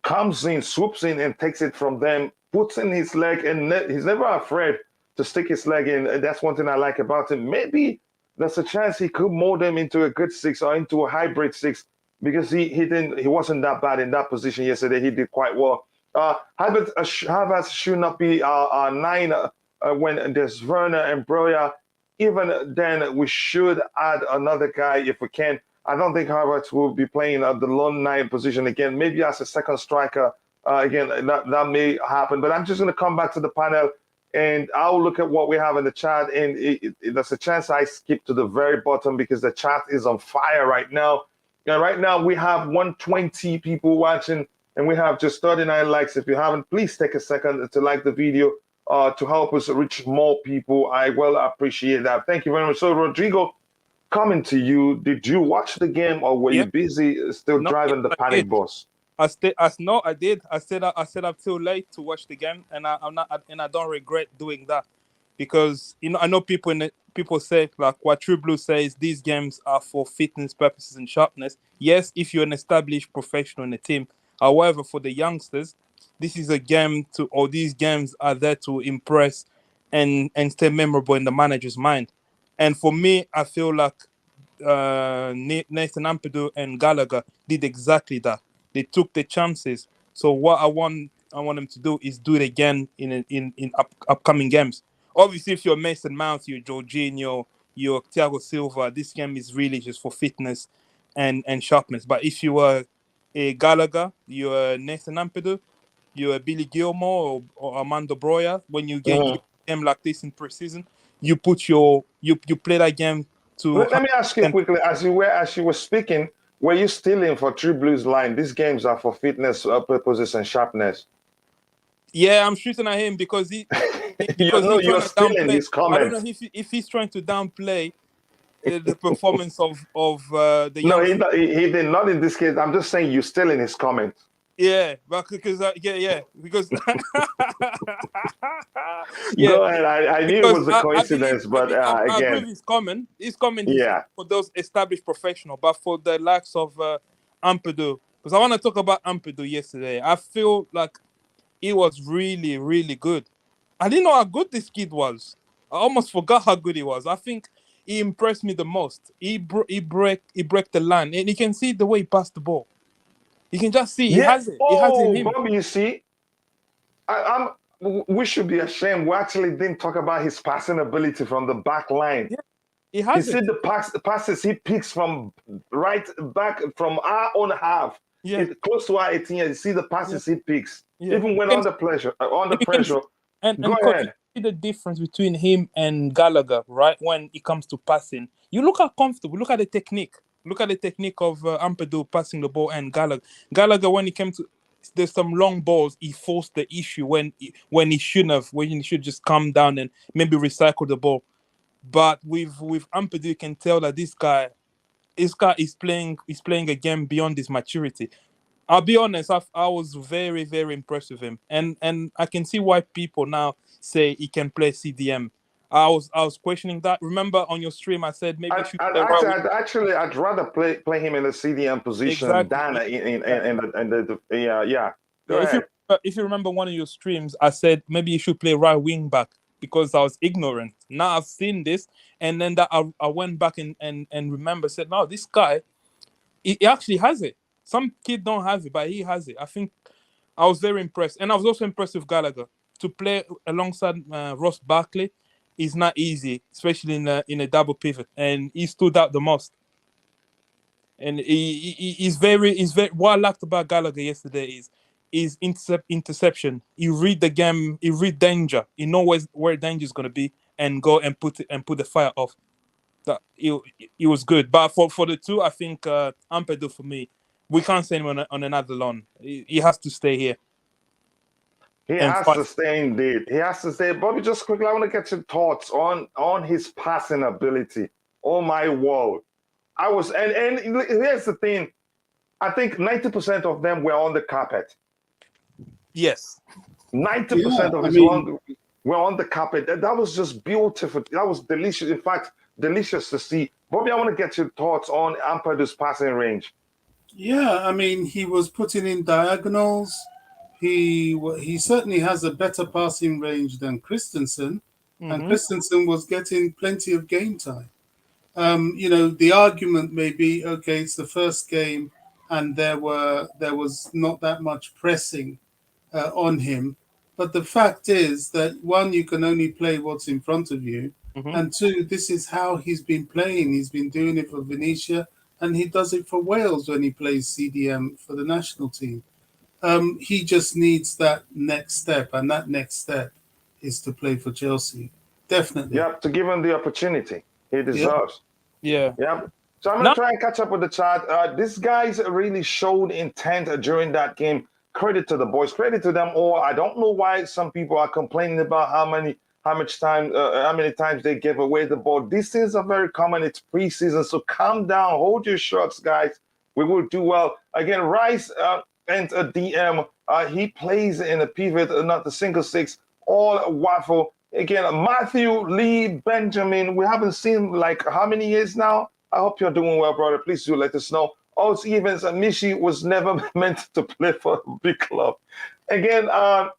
A: comes in, swoops in, and takes it from them, puts in his leg, and he's never afraid to stick his leg in. And that's one thing I like about him. Maybe there's a chance he could mold him into a good 6 or into a hybrid 6 because he wasn't that bad in that position yesterday. He did quite well. Havertz should not be our 9 when there's Werner and Broja. Even then, we should add another guy if we can. I don't think Havertz will be playing the lone 9 position again. Maybe as a second striker again. That may happen. But I'm just going to come back to the panel. And I'll look at what we have in the chat, and there's a chance I skip to the very bottom because the chat is on fire right now. And right now we have 120 people watching, and we have just 39 likes. If you haven't, please take a second to like the video to help us reach more people. I well appreciate that. Thank you very much. So, Rodrigo, coming to you, did you watch the game, or were you busy still driving the panic bus?
D: I did. I stayed up too late to watch the game, and I don't regret doing that, because I know people say, like what True Blue says, these games are for fitness purposes and sharpness. Yes, if you're an established professional in the team. However, for the youngsters, this is a game or these games are there to impress and stay memorable in the manager's mind. And for me, I feel like Nathan Ampadu and Gallagher did exactly that. They took the chances. So what I want them to do is do it again in upcoming games. Obviously, if you're Mason Mount, you're Jorginho, you're Thiago Silva, this game is really just for fitness and sharpness. But if you are a Gallagher, you're Nathan Ampadu, you're Billy Gilmore or Armando Broya, when you get a game like this in preseason, you play that game to.
A: Let me ask you quickly, as you were speaking, were you stealing for True Blue's line? These games are for fitness purposes and sharpness.
D: Yeah, I'm shooting at him because
A: you're stealing his comment.
D: I don't know if he's trying to downplay the performance of the young.
A: No, he did not in this case. I'm just saying you're stealing his comment.
D: Yeah, but because because
A: Go ahead. I knew it was a coincidence, but
D: I
A: again,
D: agree with his comment is for those established professionals, but for the likes of Ampadu, because I want to talk about Ampadu yesterday. I feel like he was really, really good. I didn't know how good this kid was. I almost forgot how good he was. I think he impressed me the most. He broke the line, and you can see the way he passed the ball. You can just see he has it. He has it in him.
A: Bobby, you see, we should be ashamed. We actually didn't talk about his passing ability from the back line.
D: Yeah, he has it.
A: You see the passes he picks from right back from our own half.
D: Yeah,
A: close to our 18 years. You see the passes he picks.
D: Yeah.
A: Even when under pressure.
D: And
A: Go ahead.
D: See the difference between him and Gallagher, right? When it comes to passing, you look how comfortable. Look at the technique. Look at the technique of Ampadu passing the ball, and Gallagher, when he came to, there's some long balls. He forced the issue when he shouldn't have. When he should just calm down and maybe recycle the ball. But with Ampadu, you can tell that this guy is playing a game beyond his maturity. I'll be honest, I was very, very impressed with him, and I can see why people now say he can play CDM. I was questioning that. Remember on your stream, I said maybe
A: I'd rather play him in the CDM position than
D: If you remember one of your streams, I said maybe you should play right wing back because I was ignorant. Now I've seen this, and then that I went back and remember, said, no, this guy, he actually has it. Some kid don't have it, but he has it. I think I was very impressed, and I was also impressed with Gallagher. To play alongside Ross Barkley is not easy, especially in a double pivot, and he stood out the most. And he's very. What I liked about Gallagher yesterday is interception. He read the game. He read danger. He knows where danger is going to be, and go and put the fire off. That he was good. But for the two, I think Ampadu, for me, we can't send him on another loan. He has to stay here.
A: He has to stay indeed. He has to stay. Bobby, just quickly, I want to get your thoughts on his passing ability. Oh my word. And here's the thing. I think 90% of them were on the carpet.
D: Yes.
A: 90% of them were on the carpet. That was just beautiful. That was delicious. In fact, delicious to see. Bobby, I want to get your thoughts on Ampadu's passing range.
C: Yeah, I mean, he was putting in diagonals. He certainly has a better passing range than Christensen, and Christensen was getting plenty of game time. The argument may be, okay, it's the first game, and there was not that much pressing on him. But the fact is that, one, you can only play what's in front of you, and two, this is how he's been playing. He's been doing it for Venetia, and he does it for Wales when he plays CDM for the national team. He just needs that next step, and that next step is to play for Chelsea. Definitely.
A: Yeah, to give him the opportunity he deserves.
D: Yeah.
A: Yeah. So I'm going to try and catch up with the chat. These guys really showed intent during that game. Credit to the boys. Credit to them all. I don't know why some people are complaining about how many times they give away the ball. These things are very common. It's preseason, so calm down. Hold your shots, guys. We will do well. Again, Rice and a DM. He plays in a pivot, not the single six. All waffle. Again, Matthew, Lee, Benjamin. We haven't seen like how many years now? I hope you're doing well, brother. Please do let us know. Also, Evans and Mishi was never meant to play for a big club. Again, I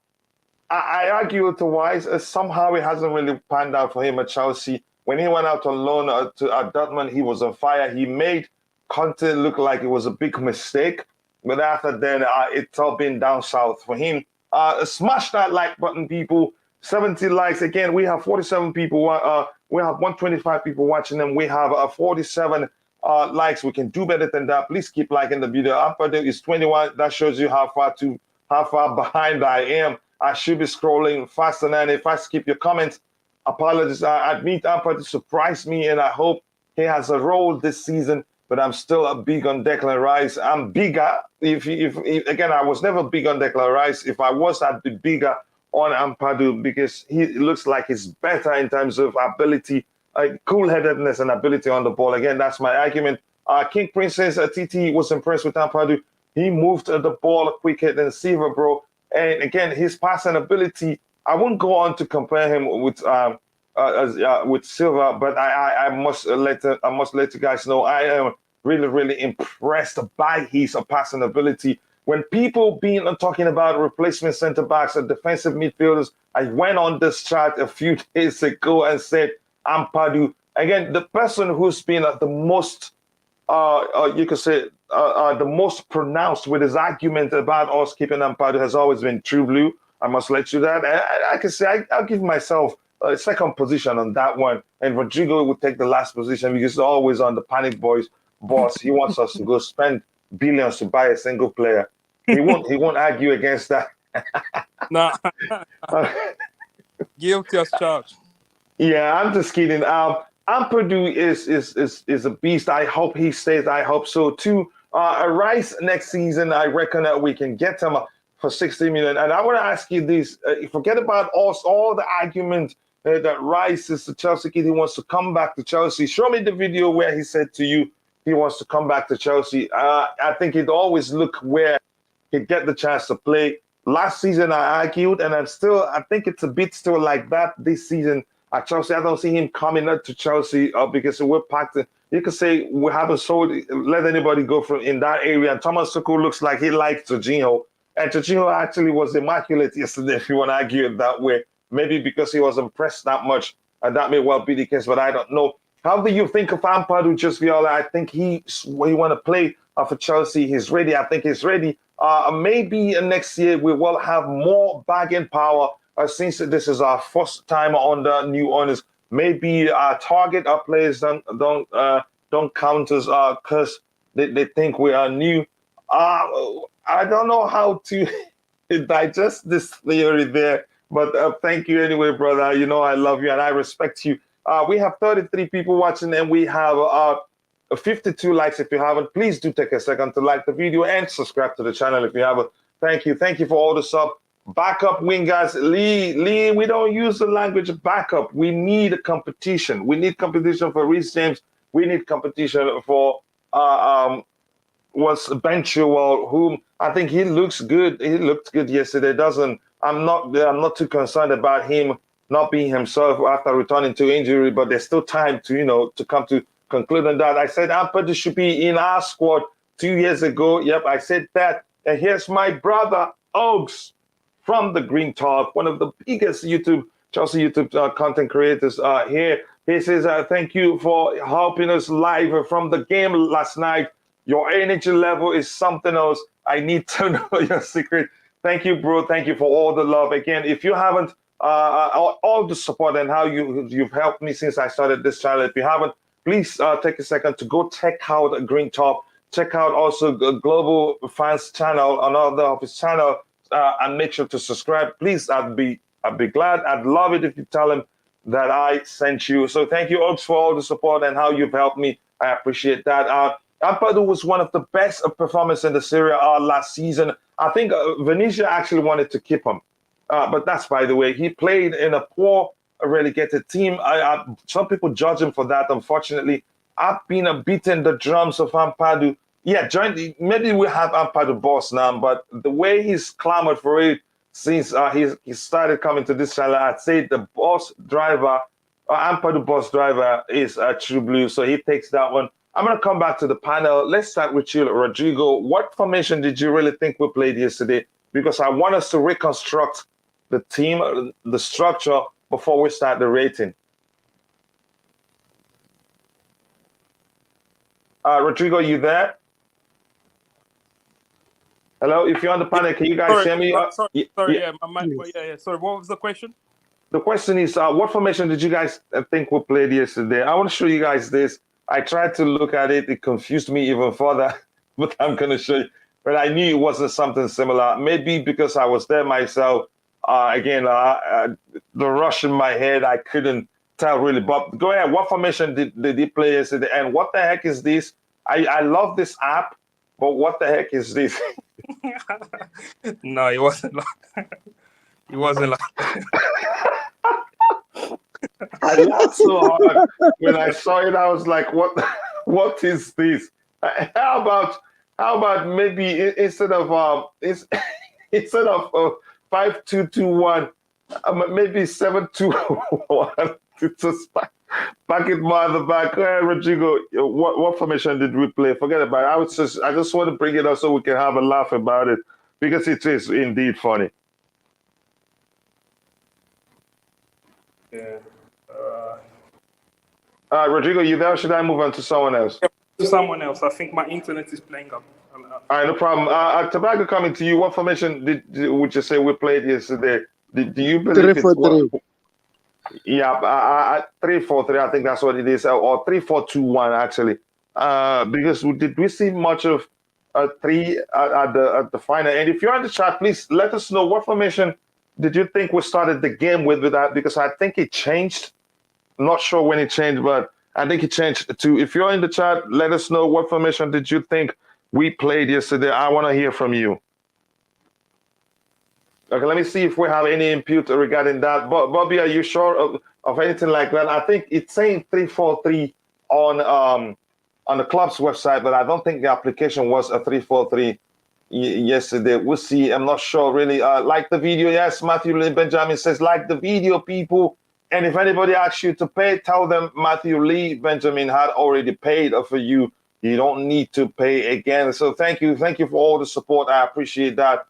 A: argue with the Wise. Somehow it hasn't really panned out for him at Chelsea. When he went out on loan to Dortmund, he was on fire. He made Conte look like it was a big mistake. But after then, it's all been down south for him. Smash that like button, people. 70 likes. Again, we have 47 people. We have 125 people watching them. We have 47 likes. We can do better than that. Please keep liking the video. Ampadu is 21. That shows you how far behind I am. I should be scrolling faster than if I skip your comments. Apologies. I admit Ampadu surprised me, and I hope he has a role this season. But I'm still big on Declan Rice. I'm bigger. If again, I was never big on Declan Rice. If I was, I'd be bigger on Ampadu because he looks like he's better in terms of ability, cool-headedness and ability on the ball. Again, that's my argument. King Princess TT was impressed with Ampadu. He moved the ball quicker than Silva, bro. And again, his passing ability, I won't go on to compare him with Silva, but I must let you guys know I am really, really impressed by his passing ability. When people been talking about replacement center backs and defensive midfielders, I went on this chart a few days ago and said Ampadu. Again, the person who's been the most, you could say, the most pronounced with his argument about us keeping Ampadu has always been True Blue. I must let you that. I can say I'll give myself a second position on that one, and Rodrigo would take the last position because he's always on the Panic Boys boss. He wants us to go spend billions to buy a single player. He won't argue against that.
D: Nah. Guilty as charged.
A: Yeah, I'm just kidding. Ampadu is a beast. I hope he stays. I hope so too. Rice next season, I reckon that we can get him for 60 million. And I want to ask you this: forget about all the argument that Rice is the Chelsea kid. He wants to come back to Chelsea. Show me the video where he said to you he wants to come back to Chelsea. I think he'd always look where he'd get the chance to play. Last season, I argued, and I think it's a bit still like that this season at Chelsea. I don't see him coming up to Chelsea because we're packed. You could say we haven't let anybody go from in that area. And Thomas Tuchel looks like he likes Jorginho. And Jorginho actually was immaculate yesterday, if you want to argue it that way. Maybe because he was impressed that much, and that may well be the case, but I don't know. How do you think of Ampadu, just Viola? I think he want to play for Chelsea. He's ready. I think he's ready. Maybe next year we will have more bargain power since this is our first time under new owners. Maybe target our players don't count us because they think we are new. I don't know how to digest this theory there, but thank you anyway, brother. You know I love you and I respect you. We have 33 people watching and we have 52 likes. If you haven't, please do take a second to like the video and subscribe to the channel if you haven't. Thank you for all the sub. Backup wingers, Lee, we don't use the language of backup. We need a competition. We need competition for Reece James. We need competition for was Benchua, whom I think he looks good. He looked good yesterday. I'm not too concerned about him not being himself after returning to injury, but there's still time to come to conclude on that. I said Ampadu should be in our squad 2 years ago. Yep, I said that. And here's my brother Oaks from the Green Talk, one of the biggest Chelsea YouTube content creators here. He says, thank you for helping us live from the game last night. Your energy level is something else. I need to know your secret. Thank you, bro. Thank you for all the love. Again, if you haven't, all the support and how you've helped me since I started this channel. If you haven't, please take a second to go check out Green Talk. Check out also Global Fans channel, another of his channel, and make sure to subscribe. Please, I'd be I'd be glad. I'd love it if you tell him that I sent you. So thank you, Oaks, for all the support and how you've helped me. I appreciate that. Ampadu was one of the best performers in the Serie A last season. I think Venezia actually wanted to keep him. But that's by the way. He played in a poor relegated team. Some people judge him for that, unfortunately. I've been beating the drums of Ampadu. Yeah, maybe we have Ampadu boss now, but the way he's clamored for it since he started coming to this channel, I'd say the boss driver, Ampadu boss driver is True Blue, so he takes that one. I'm going to come back to the panel. Let's start with you, Rodrigo. What formation did you really think we played yesterday? Because I want us to reconstruct the team, the structure, before we start the rating. Rodrigo, you there? Hello, if you're on the panel, can you guys hear me?
D: Sorry, yeah, my mic. Yeah. Sorry, what was the question?
A: The question is, what formation did you guys think we played yesterday? I want to show you guys this. I tried to look at it. It confused me even further, but I'm going to show you. But I knew it wasn't something similar. Maybe because I was there myself. The rush in my head, I couldn't tell really. But go ahead. What formation did he play yesterday? And what the heck is this? I love this app, but what the heck is this?
D: No, it wasn't like it wasn't like
A: I laughed so hard when I saw it. I was like, what is this? How about maybe instead of 5-2-2-1, maybe 7-2-1 to just back it more at the back. Rodrigo, what formation did we play? Forget about it. I just want to bring it up so we can have a laugh about it, because it is indeed funny.
D: Yeah.
A: Rodrigo, you there? Or should I move on to someone else?
D: To someone else. I think my internet is playing up.
A: All right, no problem. Tobacco, coming to you. What formation would you say we played yesterday? Do you believe
B: 3-4-3?
A: Yeah, 3-4-3. I think that's what it is, or 3-4-2-1 actually. Because did we see much of 3 at the final? And if you're on the chat, please let us know what formation did you think we started the game with that, because I think it changed. Not sure when it changed, but I think it changed too. If you're in the chat, let us know what formation did you think we played yesterday. I want to hear from you. Okay, let me see if we have any input regarding that. Bobby, are you sure of anything like that? I think it's saying 3-4-3 on the club's website, but I don't think the application was a 3-4-3 yesterday. We'll see. I'm not sure really. Like the video. Yes, Matthew Lee Benjamin says like the video, people. And if anybody asks you to pay, tell them Matthew Lee Benjamin had already paid for you. You don't need to pay again. So thank you for all the support. I appreciate that.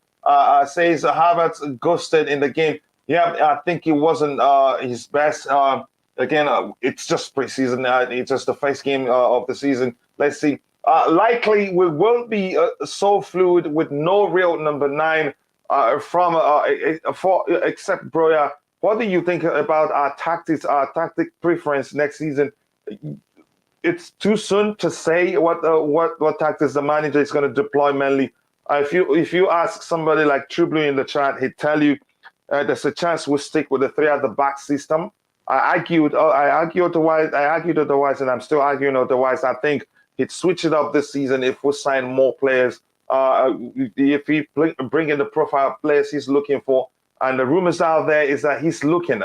A: Says Havertz ghosted in the game. Yeah, I think it wasn't his best. Again, it's just preseason. It's just the first game of the season. Let's see. Likely we will be so fluid with no real number 9 except Broya. What do you think about our tactics, our tactic preference next season? It's too soon to say what tactics the manager is going to deploy mainly. If you ask somebody like True Blue in the chat, he'd tell you there's a chance we'll stick with the 3 at the back system. I argued otherwise, and I'm still arguing otherwise. I think he'd switch it up this season if we sign more players. If he bring in the profile of players he's looking for. And the rumors out there is that he's looking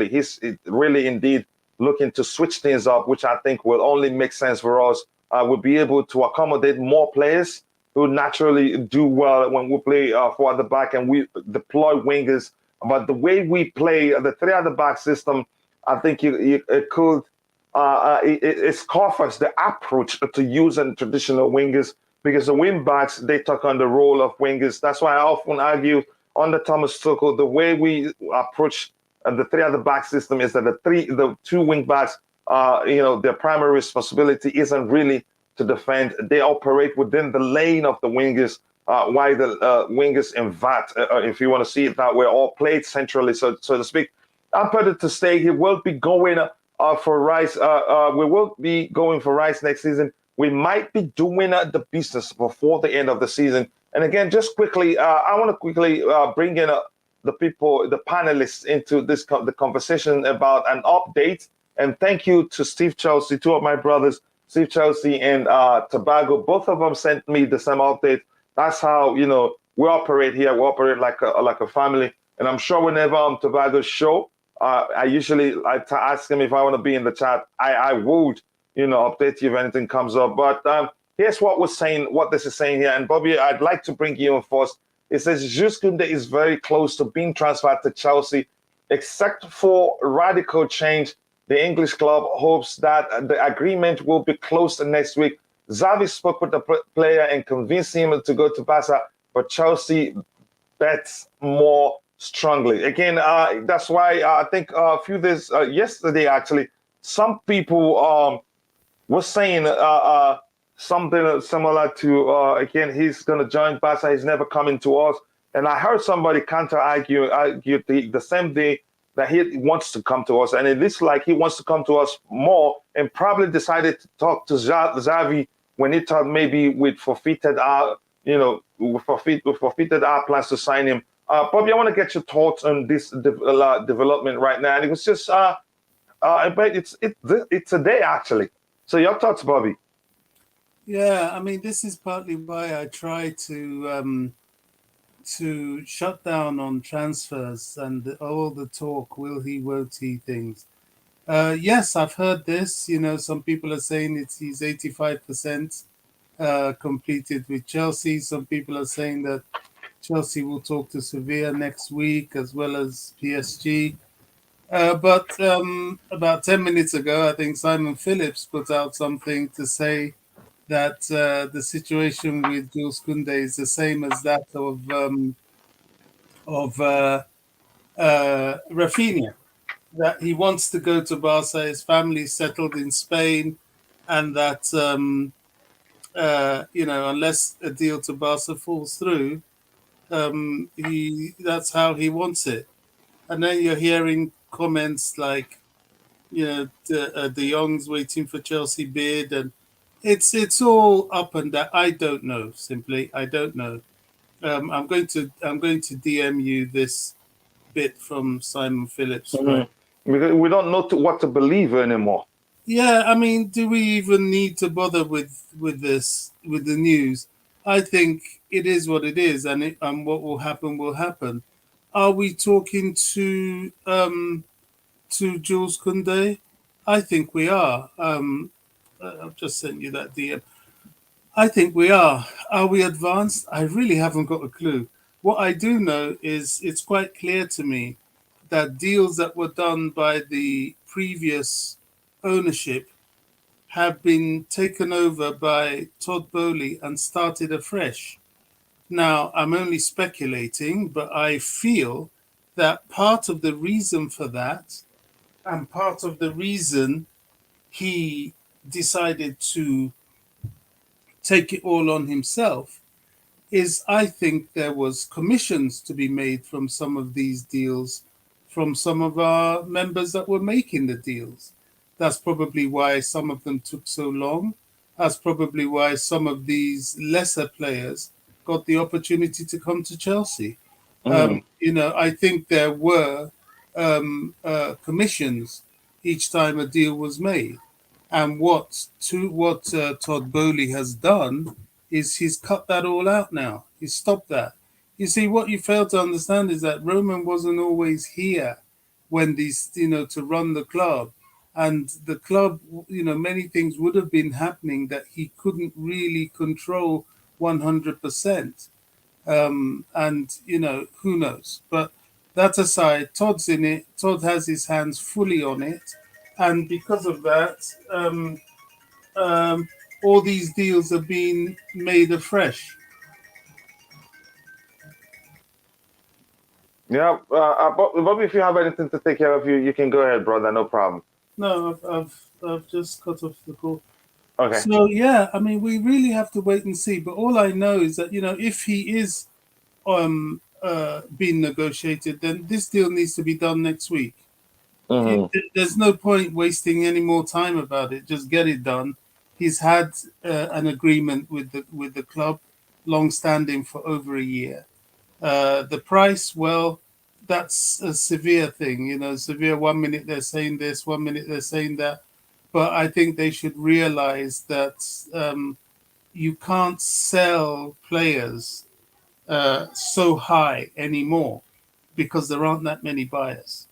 A: he's really indeed looking to switch things up, which I think will only make sense for us. We'll be able to accommodate more players who naturally do well when we play 4 at the back and we deploy wingers. But the way we play the 3 at the back system, I think it scoffers the approach to using traditional wingers, because the wing backs, they took on the role of wingers. That's why I often argue under Thomas Tuchel, the way we approach the 3 at the back system is that the 2 wing backs, their primary responsibility isn't really to defend. They operate within the lane of the wingers, while the wingers invert, if you want to see it that way, or played centrally, so to speak. Ampadu to stay. He will be going for Rice. We will be going for Rice next season. We might be doing the business before the end of the season. And again, just quickly, I want to quickly bring in the people, the panelists, into the conversation about an update. And thank you to Steve Chelsea, two of my brothers, Steve Chelsea and Tobago. Both of them sent me the same update. That's how we operate here. We operate like a family. And I'm sure whenever I'm Tobago's show, I usually like to ask him if I want to be in the chat. I would, update you if anything comes up. But here's what this is saying here. And Bobby, I'd like to bring you in first. It says Jules Kounde is very close to being transferred to Chelsea, except for radical change. The English club hopes that the agreement will be closed next week. Xavi spoke with the player and convinced him to go to Barca, but Chelsea bets more strongly. Again, that's why I think a few days yesterday, actually, some people were saying something similar to, again, he's going to join Barca, he's never coming to us. And I heard somebody counter-argue the same day that he wants to come to us. And it looks like he wants to come to us more, and probably decided to talk to Xavi when he thought maybe we'd forfeited our, forfeited our plans to sign him. Bobby, I want to get your thoughts on this development right now. And it was just, it's a day, actually. So your thoughts, Bobby?
C: Yeah, I mean, this is partly why I try to shut down on transfers and all the talk, will he, won't he things. Yes, I've heard this. Some people are saying he's 85% completed with Chelsea. Some people are saying that Chelsea will talk to Sevilla next week as well as PSG. But about 10 minutes ago, I think Simon Phillips put out something to say that the situation with Jules Kounde is the same as that of Rafinha, that he wants to go to Barca, his family settled in Spain, and that unless a deal to Barca falls through, that's how he wants it. And then you're hearing comments like, De Jong's waiting for Chelsea bid, and it's all up and down. I don't know. Simply, I don't know. I'm going to DM you this bit from Simon Phillips. Right?
A: Because we don't know what to believe anymore.
C: Yeah, I mean, do we even need to bother with the news? I think it is what it is, and what will happen will happen. Are we talking to Jules Kounde? I think we are. I've just sent you that DM. I think we are. Are we advanced? I really haven't got a clue. What I do know is it's quite clear to me that deals that were done by the previous ownership have been taken over by Todd Boehly and started afresh. Now, I'm only speculating, but I feel that part of the reason for that, and part of the reason he decided to take it all on himself, is I think there was commissions to be made from some of these deals, from some of our members that were making the deals. That's probably why some of them took so long. That's probably why some of these lesser players got the opportunity to come to Chelsea. I think there were commissions each time a deal was made. And what Todd Boehly has done is he's cut that all out now. He's stopped that. You see, what you fail to understand is that Roman wasn't always here when these, to run the club. And the club, many things would have been happening that he couldn't really control 100%. And, who knows? But that aside, Todd's in it. Todd has his hands fully on it. And because of that, all these deals are being made afresh.
A: Yeah, Bobby, if you have anything to take care of, you can go ahead, brother. No problem.
C: No, I've just cut off the call.
A: Okay.
C: So yeah, I mean, we really have to wait and see. But all I know is that if he is being negotiated, then this deal needs to be done next week. There's no point wasting any more time about it. Just get it done. He's had an agreement with the club, long-standing for over a year. The price, well, that's a severe thing. You know, severe. 1 minute they're saying this, 1 minute they're saying that. But I think they should realize that you can't sell players so high anymore because there aren't that many buyers.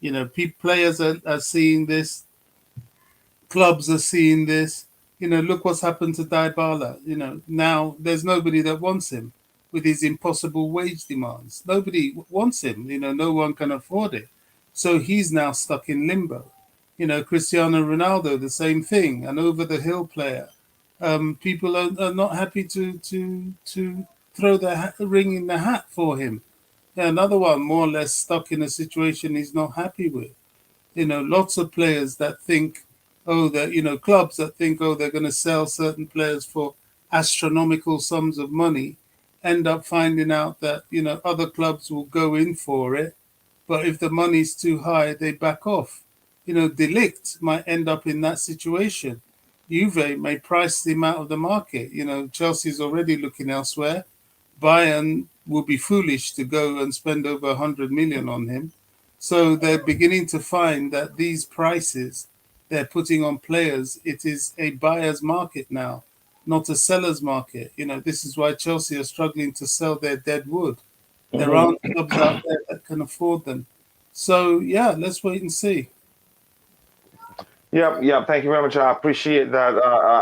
C: You know, players are seeing this, clubs are seeing this. You know, look what's happened to Dybala. You know, now there's nobody that wants him with his impossible wage demands. Nobody wants him. You know, no one can afford it. So he's now stuck in limbo. You know, Cristiano Ronaldo, the same thing, an over the hill player. People are not happy to throw their ring in the hat for him. Yeah, another one more or less stuck in a situation he's not happy with. You know, lots of players that think, oh, that, you know, clubs that think, oh, they're going to sell certain players for astronomical sums of money, end up finding out that, you know, other clubs will go in for it. But if the money's too high, they back off. You know, De Ligt might end up in that situation. Juve may price him out of the market. You know, Chelsea's already looking elsewhere. Bayern will be foolish to go and spend over 100 million on him. So they're beginning to find that these prices they're putting on players, it is a buyer's market now, not a seller's market. You know, this is why Chelsea are struggling to sell their dead wood. There aren't clubs out there that can afford them. So, yeah, let's wait and see.
A: Yeah. Thank you very much. I appreciate that.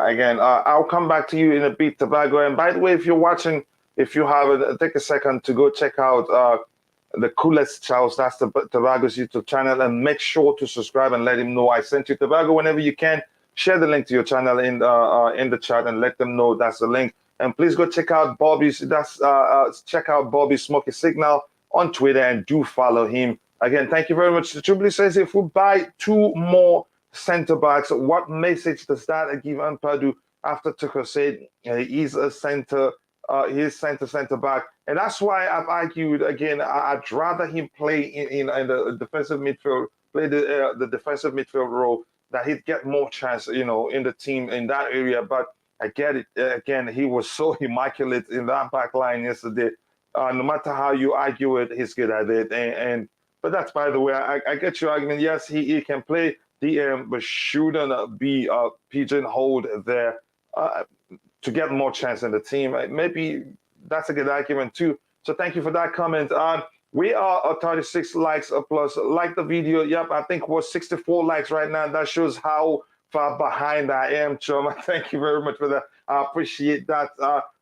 A: Again, I'll come back to you in a bit, Tobago. And by the way, if you're watching, if you have it, take a second to go check out the coolest Charles. That's the Tobago's YouTube channel, and make sure to subscribe and let him know I sent you. Tobago, whenever you can, share the link to your channel in the chat and let them know that's the link. And please go check out Bobby's. Check out Bobby's Smoky Signal on Twitter and do follow him. Again, thank you very much. Chubli says if we buy 2 more centre backs, what message does that give Ampadu after Tuchel said he's a centre, he's centre back, and that's why I've argued again. I'd rather him play in the defensive midfield, play the defensive midfield role, that he'd get more chance, you know, in the team in that area. But I get it. Again, he was so immaculate in that back line yesterday. No matter how you argue it, he's good at it. But that's, by the way, I get your argument. Yes, he can play DM, but shouldn't be pigeonholed there to get more chance in the team. Maybe that's a good argument too. So thank you for that comment. We are at 36 likes plus. Like the video. Yep, I think we're 64 likes right now. That shows how far behind I am, Chum. Thank you very much for that. I appreciate that.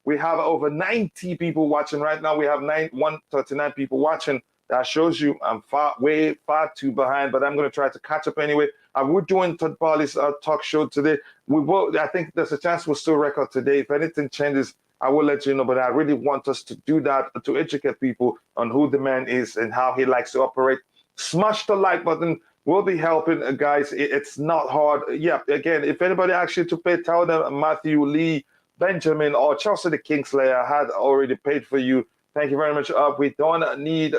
A: We have over 90 people watching right now. We have 139 people watching. That shows you I'm way far too behind, but I'm going to try to catch up anyway. We're doing Todd Barley's talk show today. I think there's a chance we'll still record today. If anything changes, I will let you know, but I really want us to do that, to educate people on who the man is and how he likes to operate. Smash the like button. We'll be helping, guys. It's not hard. Yeah, again, if anybody asks you to pay, tell them Matthew, Lee, Benjamin, or Chelsea the Kingslayer had already paid for you. Thank you very much. We don't need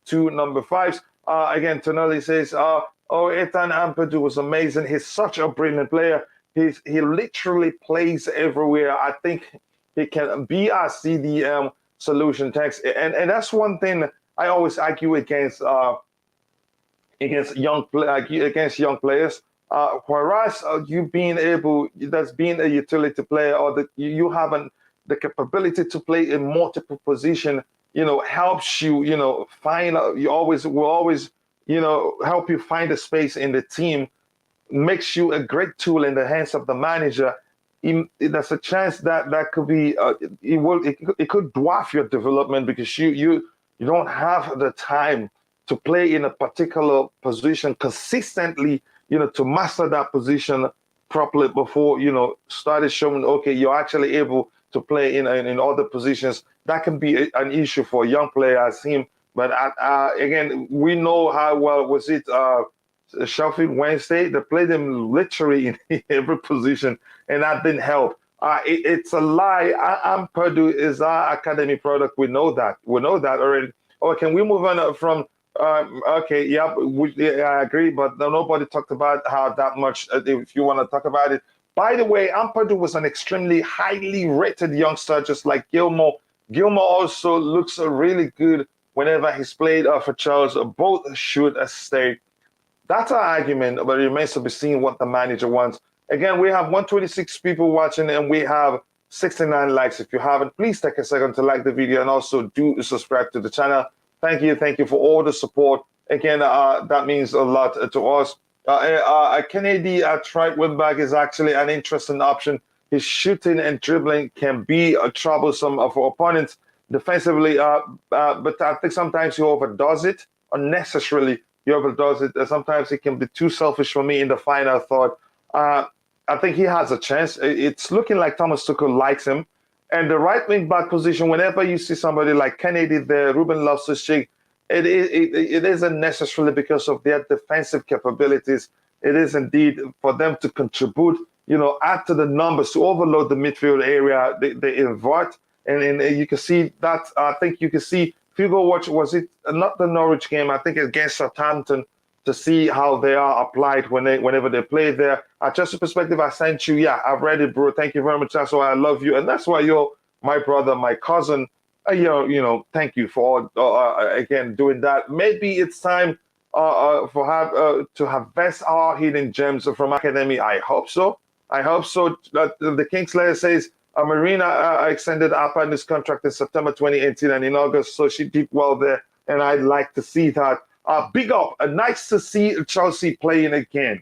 A: 2 number 5s. Again, Tonelli says, Ethan Ampadu was amazing. He's such a brilliant player. He literally plays everywhere. I think he can be our CDM solution text. And that's one thing I always argue against young players. Whereas you being able, that's being a utility player, or that you have the capability to play in multiple position, you know, helps you, you know, will always, you know, help you find a space in the team, makes you a great tool in the hands of the manager. There's a chance that could be, it could dwarf your development because you don't have the time to play in a particular position consistently, you know, to master that position properly before, you know, started showing, okay, you're actually able to play in other positions. That can be an issue for a young player as him. But again, we know how well was it Sheffield Wednesday. They played him literally in every position, and that didn't help. It's a lie. Ampadu is our academy product. We know that. We know that already. Oh, can we move on from? Okay, yeah, I agree, but nobody talked about how that much. If you want to talk about it. By the way, Ampadu was an extremely highly rated youngster, just like Gilmore. Gilmore also looks really good whenever he's played for Chelsea, both should stay. That's our argument, but it remains to be seen what the manager wants. Again, we have 126 people watching and we have 69 likes. If you haven't, please take a second to like the video and also do subscribe to the channel. Thank you for all the support. Again, that means a lot to us. Kennedy at right wing back is actually an interesting option. His shooting and dribbling can be troublesome for opponents defensively, but I think sometimes he overdoes it unnecessarily. He overdoes it. Sometimes it can be too selfish for me in the final third. I think he has a chance. It's looking like Thomas Tuchel likes him. And the right wing back position, whenever you see somebody like Kennedy there, Ruben Loftus-Cheek, it isn't necessarily because of their defensive capabilities. It is indeed for them to contribute, add to the numbers, to overload the midfield area. They invert. And you can see that. I think you can see, if you go watch, was it not the Norwich game? I think against Southampton, to see how they are applied whenever they play there. Just a perspective, I sent you. Yeah, I've read it, bro. Thank you very much. That's why I love you, and that's why you're my brother, my cousin. Thank you for again doing that. Maybe it's time to harvest our hidden gems from academy. I hope so. The Kingslayer says. Marina extended Ampadu's contract in September 2018 and in August, so she did well there, and I'd like to see that. Big up. Nice to see Chelsea playing again.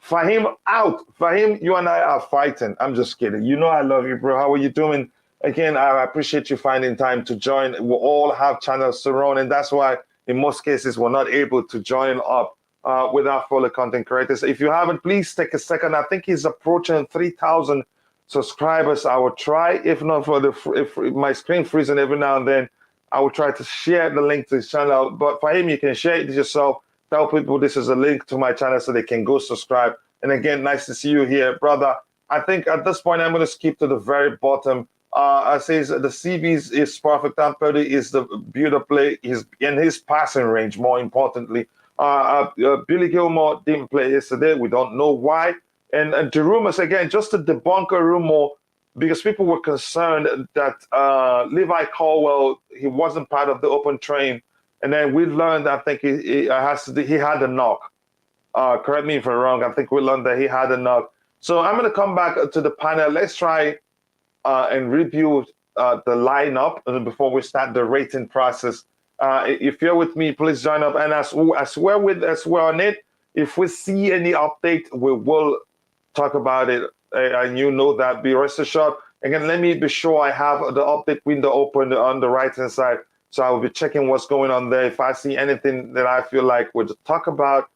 A: Fahim out. Fahim, you and I are fighting. I'm just kidding. I love you, bro. How are you doing? Again, I appreciate you finding time to join. We all have channels to run, and that's why in most cases we're not able to join up with our fellow content creators. If you haven't, please take a second. I think he's approaching 3,000 subscribers. I will try, if not if my screen freezing every now and then, I will try to share the link to his channel. But for him, you can share it yourself. Tell people this is a link to my channel so they can go subscribe. And again, nice to see you here, brother. I think at this point, I'm going to skip to the very bottom. I says the CBs is perfect. Ampadu is the beautiful play. He's in his passing range, more importantly. Billy Gilmore didn't play yesterday. We don't know why. And the rumors, again, just to debunk a rumor, because people were concerned that Levi Colwell, he wasn't part of the open train. And then we learned, I think he had a knock. Correct me if I'm wrong. I think we learned that he had a knock. So I'm going to come back to the panel. Let's try and review the lineup before we start the rating process. If you're with me, please join up. And as we're on it, if we see any update, we will talk about it. And that, be rest assured. Again, let me be sure I have the update window open on the right-hand side. So I will be checking what's going on there. If I see anything that I feel like we'll talk about,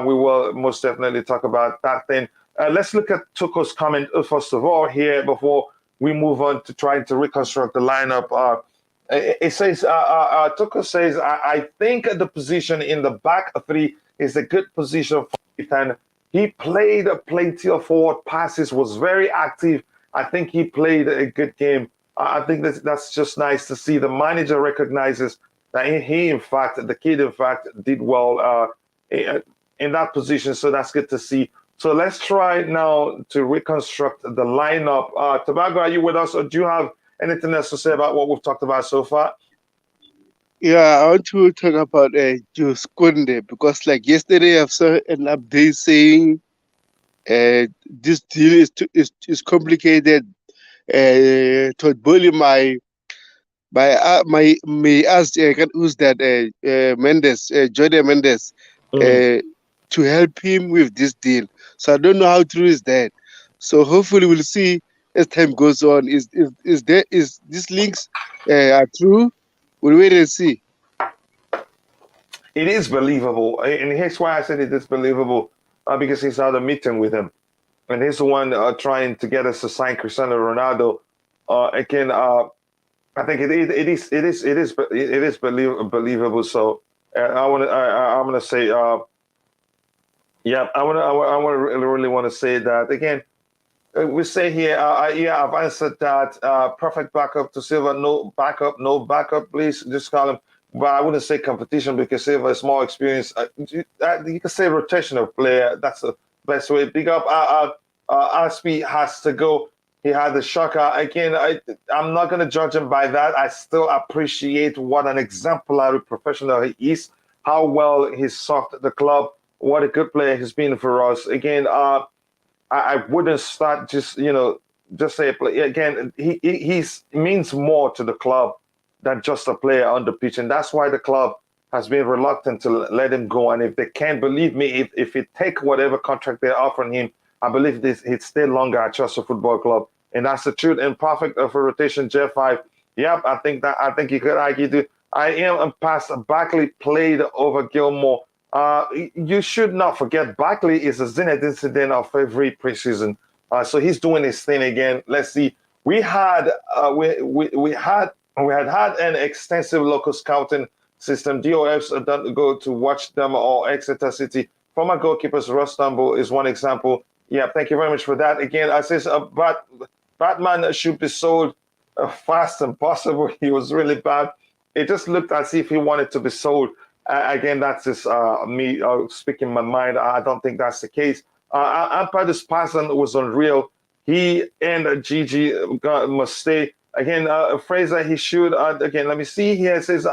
A: we will most definitely talk about that thing. Let's look at Tuchel's comment first of all here before we move on to trying to reconstruct the lineup. It says, Tuchel says, I think the position in the back three is a good position for Ethan. He played plenty of forward passes, was very active. I think he played a good game. I think that's just nice to see. The manager recognizes that he, in fact, the kid, in fact, did well in that position. So that's good to see. So let's try now to reconstruct the lineup. Tobago, are you with us, or do you have anything else to say about what we've talked about so far?
B: Yeah, I want to talk about Kounde, because like yesterday I saw an update saying this deal is complicated. Todd Bowley may ask who's that Mendes, Jordan Mendes, to help him with this deal. So I don't know how true is that. So hopefully we'll see as time goes on. Is these links are true? We'll wait and see.
A: It is believable, and here's why I said it is believable, because he's had a meeting with him, and he's the one trying to get us to sign Cristiano Ronaldo. Again, I think it is believable. So I'm gonna say, yeah, I really want to say that again. We say here, yeah, I've answered that. Perfect backup to Silva. No backup, please. Just call him. But I wouldn't say competition because Silva is more experienced. You can say rotational player. That's the best way. Big up. Aspi has to go. he had the shocker. Again, I'm not going to judge him by that. I still appreciate what an exemplary professional he is, how well he's served the club, what a good player he's been for us. Again, I wouldn't start just say play. Again, he means more to the club than just a player on the pitch, and that's why the club has been reluctant to let him go. And if they can't, believe me, if he take whatever contract they're offering him, I believe he'd stay longer at Chelsea Football Club. And that's the truth. And perfect for rotation, J5. Yep, I think you could argue too. I am past Barkley played over Gilmore. You should not forget Barkley is a Zinedine Zidane of every preseason. So he's doing his thing again. Let's see. We had an extensive local scouting system. DOFs don't go to watch them or Exeter City. Former goalkeepers Ross Stumble is one example. Yeah, thank you very much for that. Again, I say Batman should be sold fast and possible. He was really bad. It just looked as if he wanted to be sold. Again, that's just me speaking my mind. I don't think that's the case. Ampadu's passing was unreal. He and Gigi must stay. Again, Fraser, he should. Again, let me see here. It says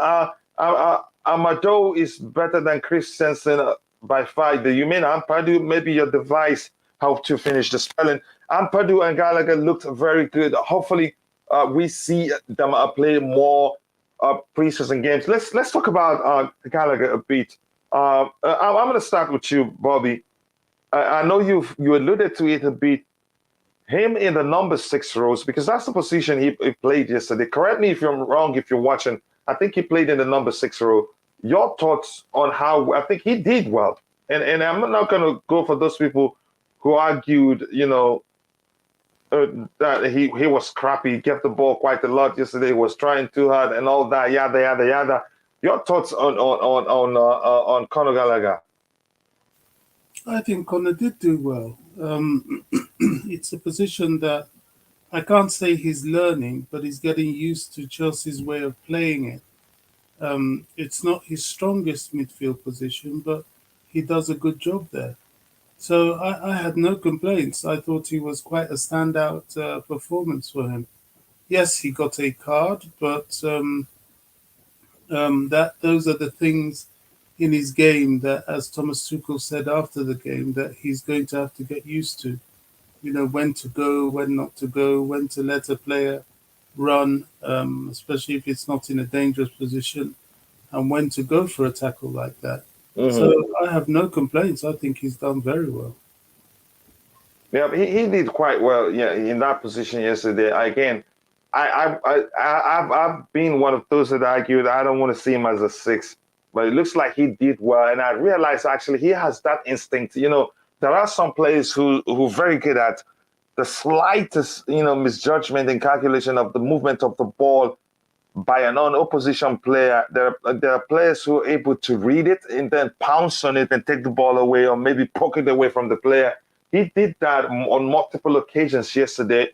A: Amado is better than Christensen by far. Do you mean Ampadu? Maybe your device helped to finish the spelling. Ampadu and Gallagher looked very good. Hopefully, we see them play more preseason games. Let's talk about Gallagher a bit. I'm going to start with you, Bobby. I know you alluded to it a bit. Him in the number 6 rows, because that's the position he played yesterday. Correct me if I'm wrong if you're watching. I think he played in the number 6 row. Your thoughts on how I think he did well. And I'm not going to go for those people who argued, that he was crappy. He kept the ball quite a lot yesterday. He was trying too hard and all that, yada, yada, yada. Your thoughts on Conor Gallagher?
C: I think Conor did do well. It's a position that I can't say he's learning, but he's getting used to Chelsea's way of playing it. It's not his strongest midfield position, but he does a good job there. So I had no complaints. I thought he was quite a standout performance for him. Yes, he got a card, but those are the things in his game that, as Thomas Tuchel said after the game, that he's going to have to get used to. When to go, when not to go, when to let a player run, especially if it's not in a dangerous position, and when to go for a tackle like that. Mm-hmm. So I have no complaints. I think he's done very well.
A: Yeah, he did quite well. Yeah, in that position yesterday. Again, I've been one of those that argued I don't want to see him as a 6, but it looks like he did well. And I realized actually he has that instinct. There are some players who are very good at the slightest, misjudgment and calculation of the movement of the ball by an opposition player. There are players who are able to read it and then pounce on it and take the ball away or maybe poke it away from the player. He did that on multiple occasions yesterday.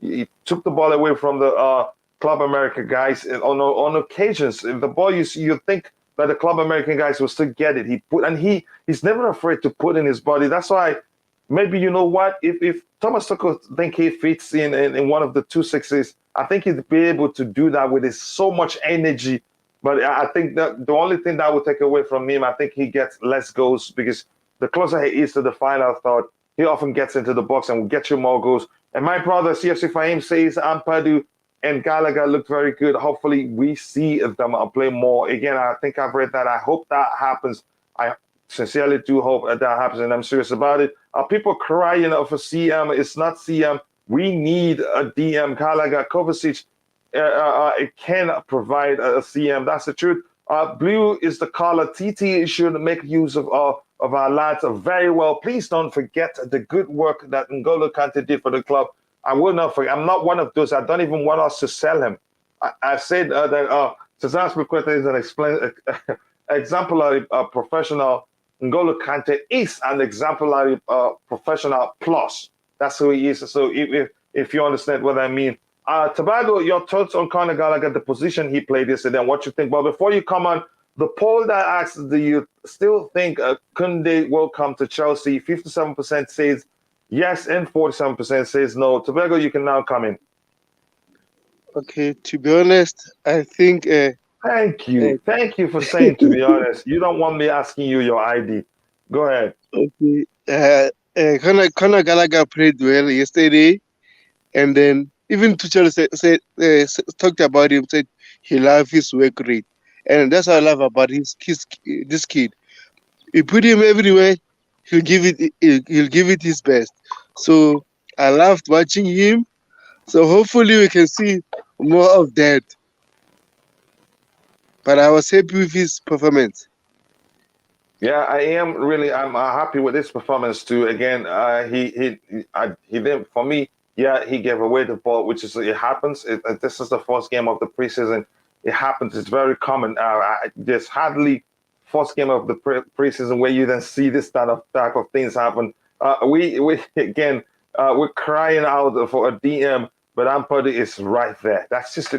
A: He took the ball away from the Club America guys on occasions. The ball you think that the Club American guys will still get it. He's never afraid to put in his body. That's why maybe if Thomas Tuchel think he fits in one of the 2 6s, I think he'd be able to do that with his so much energy. But I think that the only thing that would take away from him, I think he gets less goals because the closer he is to the final third, he often gets into the box and will get you more goals. And my brother, CFC Fahim, says Ampadu and Gallagher looked very good. Hopefully we see them play more. Again, I think I've read that. I hope that happens. I sincerely do hope that happens, and I'm serious about it. People crying for CM. It's not CM. We need a DM. Gallagher, Kovacic can provide a CM. That's the truth. Blue is the color. TT should make use of our lads very well. Please don't forget the good work that N'Golo Kante did for the club. I will not forget. I'm not one of those. I don't even want us to sell him. I said that Cesar Spilicueta is an exemplary professional. N'Golo Kante is an exemplary professional plus. That's who he is. So if you understand what I mean. Tobago, your thoughts on Conor Gallagher, the position he played yesterday, and what you think. But before you come on, the poll that asks, do you still think Kounde will come to Chelsea? 57% says yes, and 47% says no. Tobago, you can now come in.
B: Okay, to be honest, I think
A: Thank you. Thank you for saying to be honest. You don't want me asking you your ID. Go ahead.
B: okay, Conor Gallagher played well yesterday, and then even Tuchel talked about him, said he loved his work rate, and that's what I love about this kid. You put him everywhere, he'll give it his best. So I loved watching him. So hopefully we can see more of that. But I was happy with his performance.
A: Yeah, I am really. I'm happy with his performance too. Again, he did for me. Yeah, he gave away the ball, which is it happens. This is the first game of the preseason. It happens. It's very common. There's hardly first game of the preseason where you then see this type of things happen. We again, we're crying out for a DM, but Ampadu is right there. That's just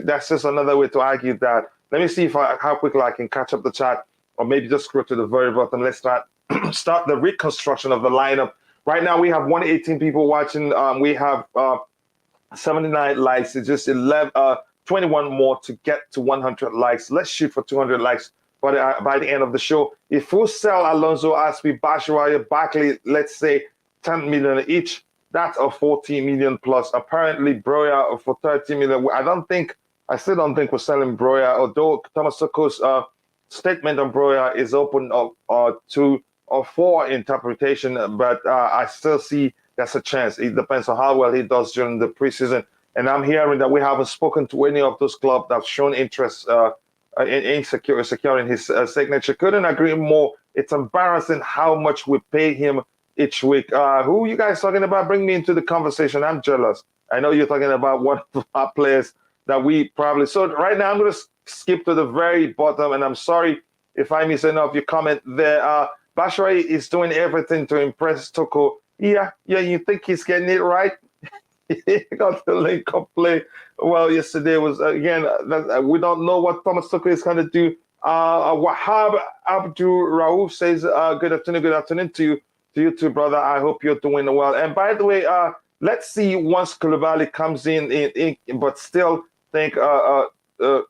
A: another way to argue that. Let me see if how quickly I can catch up the chat, or maybe just scroll to the very bottom. Let's start the reconstruction of the lineup. Right now, we have 118 people watching. We have 79 likes. It's just 21 more to get to 100 likes. Let's shoot for 200 likes by the end of the show. If we sell Alonso, Aspi, Bashiraya, Barkley, let's say 10 million each, that's a 40 million plus. Apparently, Broya for 30 million. I still don't think we're selling Broya, although Thomas Tuchel's statement on Broya is open to or for interpretation, but I still see that's a chance. It depends on how well he does during the preseason. And I'm hearing that we haven't spoken to any of those clubs that have shown interest in securing his signature. Couldn't agree more. It's embarrassing how much we pay him each week. Who are you guys talking about? Bring me into the conversation. I'm jealous. I know you're talking about one of our players that we probably. So right now I'm going to skip to the very bottom, and I'm sorry if I miss enough your comment there. Bashrai is doing everything to impress Toko. Yeah, you think he's getting it right? He got the link up play. Well, yesterday was, again, we don't know what Thomas Tuchel is going to do. Wahab Abdul Rauf says, good afternoon to you too, brother. I hope you're doing well. And by the way, let's see once Koulibaly comes in, but still think 3-4,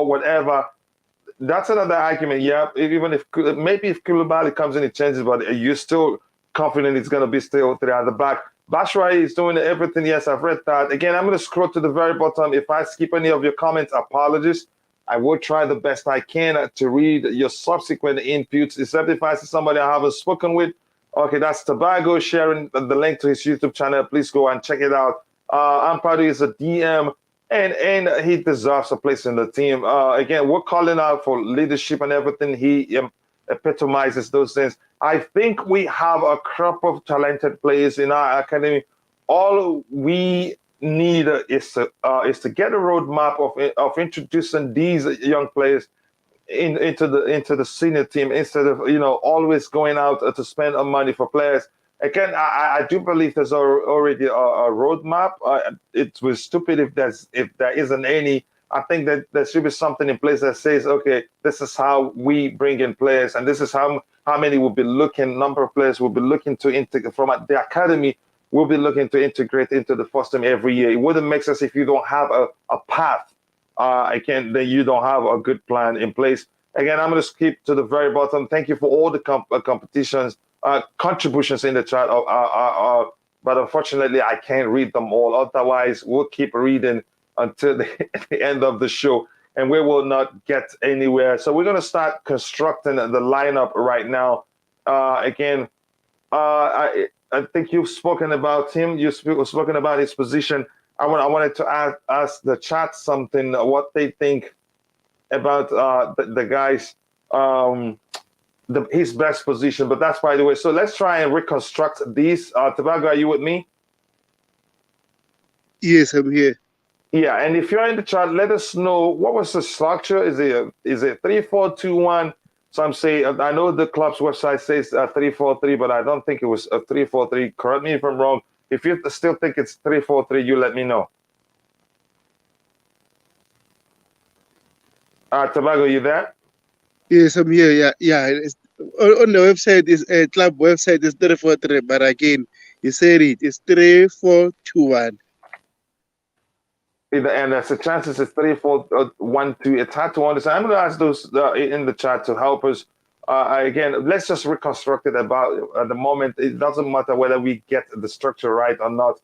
A: whatever. That's another argument. Yeah, even if maybe if Koulibaly comes in, it changes, but you're still confident it's going to be still three at the back. Bashrai is doing everything. Yes, I've read that. Again, I'm going to scroll to the very bottom. If I skip any of your comments, apologies. I will try the best I can to read your subsequent inputs, except if I see somebody I haven't spoken with. Okay, that's Tobago sharing the link to his YouTube channel. Please go and check it out. Ampadu is a DM, and he deserves a place in the team. Again, we're calling out for leadership and everything. He epitomizes those things. I think we have a crop of talented players in our academy. All we need is to get a roadmap of introducing these young players into the senior team instead of always going out to spend money for players. Again, I do believe there's already a roadmap. It was stupid if there isn't any. I think that there should be something in place that says, okay, this is how we bring in players, and this is how many will be looking, number of players will be looking to integrate from the academy. We'll be looking to integrate into the first team every year. It wouldn't make sense if you don't have a path. Then you don't have a good plan in place. Again, I'm going to skip to the very bottom. Thank you for all the competitions, contributions in the chat. But unfortunately, I can't read them all. Otherwise, we'll keep reading until the end of the show, and we will not get anywhere. So we're going to start constructing the lineup right now. Again, I think you've spoken about him. You've spoken about his position. I wanted to ask the chat something, what they think about the guys, his best position. But that's by the way. So let's try and reconstruct these. Tobago, are you with me?
B: Yes, I'm here.
A: Yeah, and if you're in the chat, let us know what was the structure. Is it 3-4-2-1? Some say, I know the club's website says 3-4-3, but I don't think it was a 3-4-3. Correct me if I'm wrong. If you still think it's 3-4-3, you let me know. Tobago, you there?
B: Yes, I'm here. Yeah. on the website is a club website is 343, but again, you said it's 3421.
A: And there's a chances it's 3, 4, 1, 2. It's hard to understand. I'm going to ask those in the chat to help us. Again, let's just reconstruct it about at the moment. It doesn't matter whether we get the structure right or not.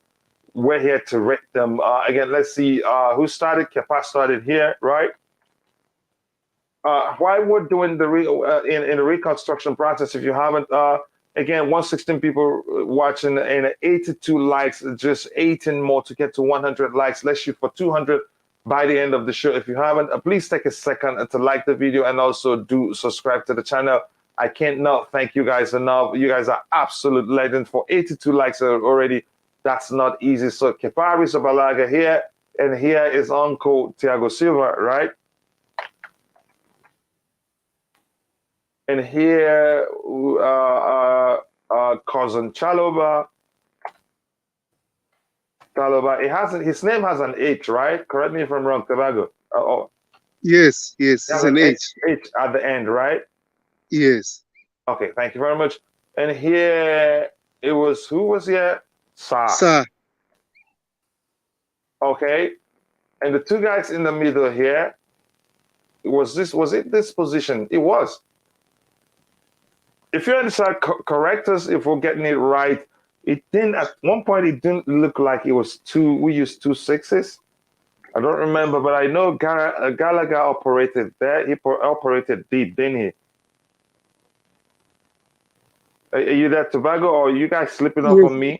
A: We're here to rate them. Again, let's see who started. Kepa started here, right? While we're doing the in the reconstruction process, if you haven't, again, 116 people watching and 82 likes, just 18 more to get to 100 likes. Let's shoot for 200 by the end of the show. If you haven't, please take a second to like the video and also do subscribe to the channel. I can't not thank you guys enough. You guys are absolute legends. For 82 likes already, that's not easy. So Kepa Arrizabalaga here, and here is Uncle Thiago Silva, right? And here, cousin Chalobah. Chalobah. His name has an H, right? Correct me if I'm wrong, Tobago.
B: Yes, it's an H.
A: H at the end, right?
B: Yes.
A: Okay, thank you very much. And here it was, who was here? Sa. Okay. And the two guys in the middle here, was it this position? It was. If you're inside, correct us if we're getting it right. It didn't, at one point, it didn't look like it was we used 2 6s. I don't remember, but I know Gallagher operated there. He operated deep, didn't he? Are you there, Tobago, or are you guys slipping off on me?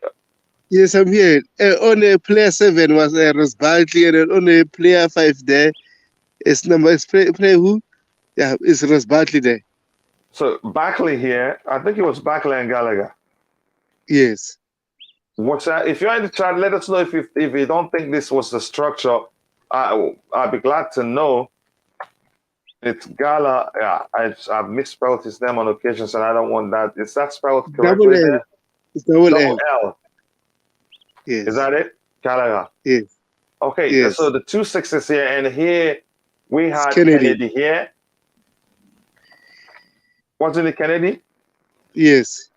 B: Yes, I'm here. On player 7 was Ross Barkley, and then on player 5 there, player who? Yeah, it's Ross Barkley there.
A: So Barkley here, I think it was Barkley and Gallagher.
B: Yes.
A: What's that? If you're in the chat, let us know if you don't think this was the structure. I'll be glad to know. It's Gala. Yeah, I've misspelled his name on occasions, and I don't want that. Is that spelled correctly?
B: Double L. It's double L.
A: Yes. Is that it? Gallagher.
B: Yes.
A: Okay.
B: Yes.
A: So the 2 6s here, and here we had Kennedy here. Wasn't it Kennedy?
B: Yes.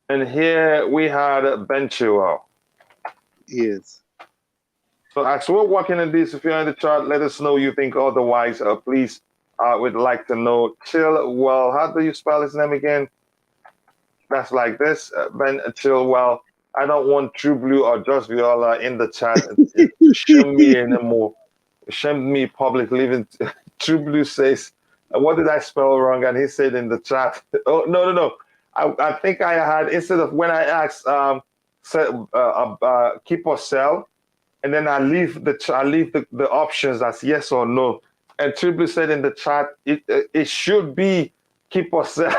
A: And here we had Ben Chilwell.
B: Yes.
A: So as we're working on this, if you're in the chat, let us know you think otherwise. Please, we'd like to know. Chilwell, how do you spell his name again? That's like this, Ben Chilwell. I don't want True Blue or Just Viola in the chat. Shame me anymore. Shame me publicly. Even True Blue says, what did I spell wrong? And he said in the chat, oh, no. I think I had, instead of when I asked keep or sell, and then I leave the options as yes or no. And True Blue said in the chat, it should be keep or sell,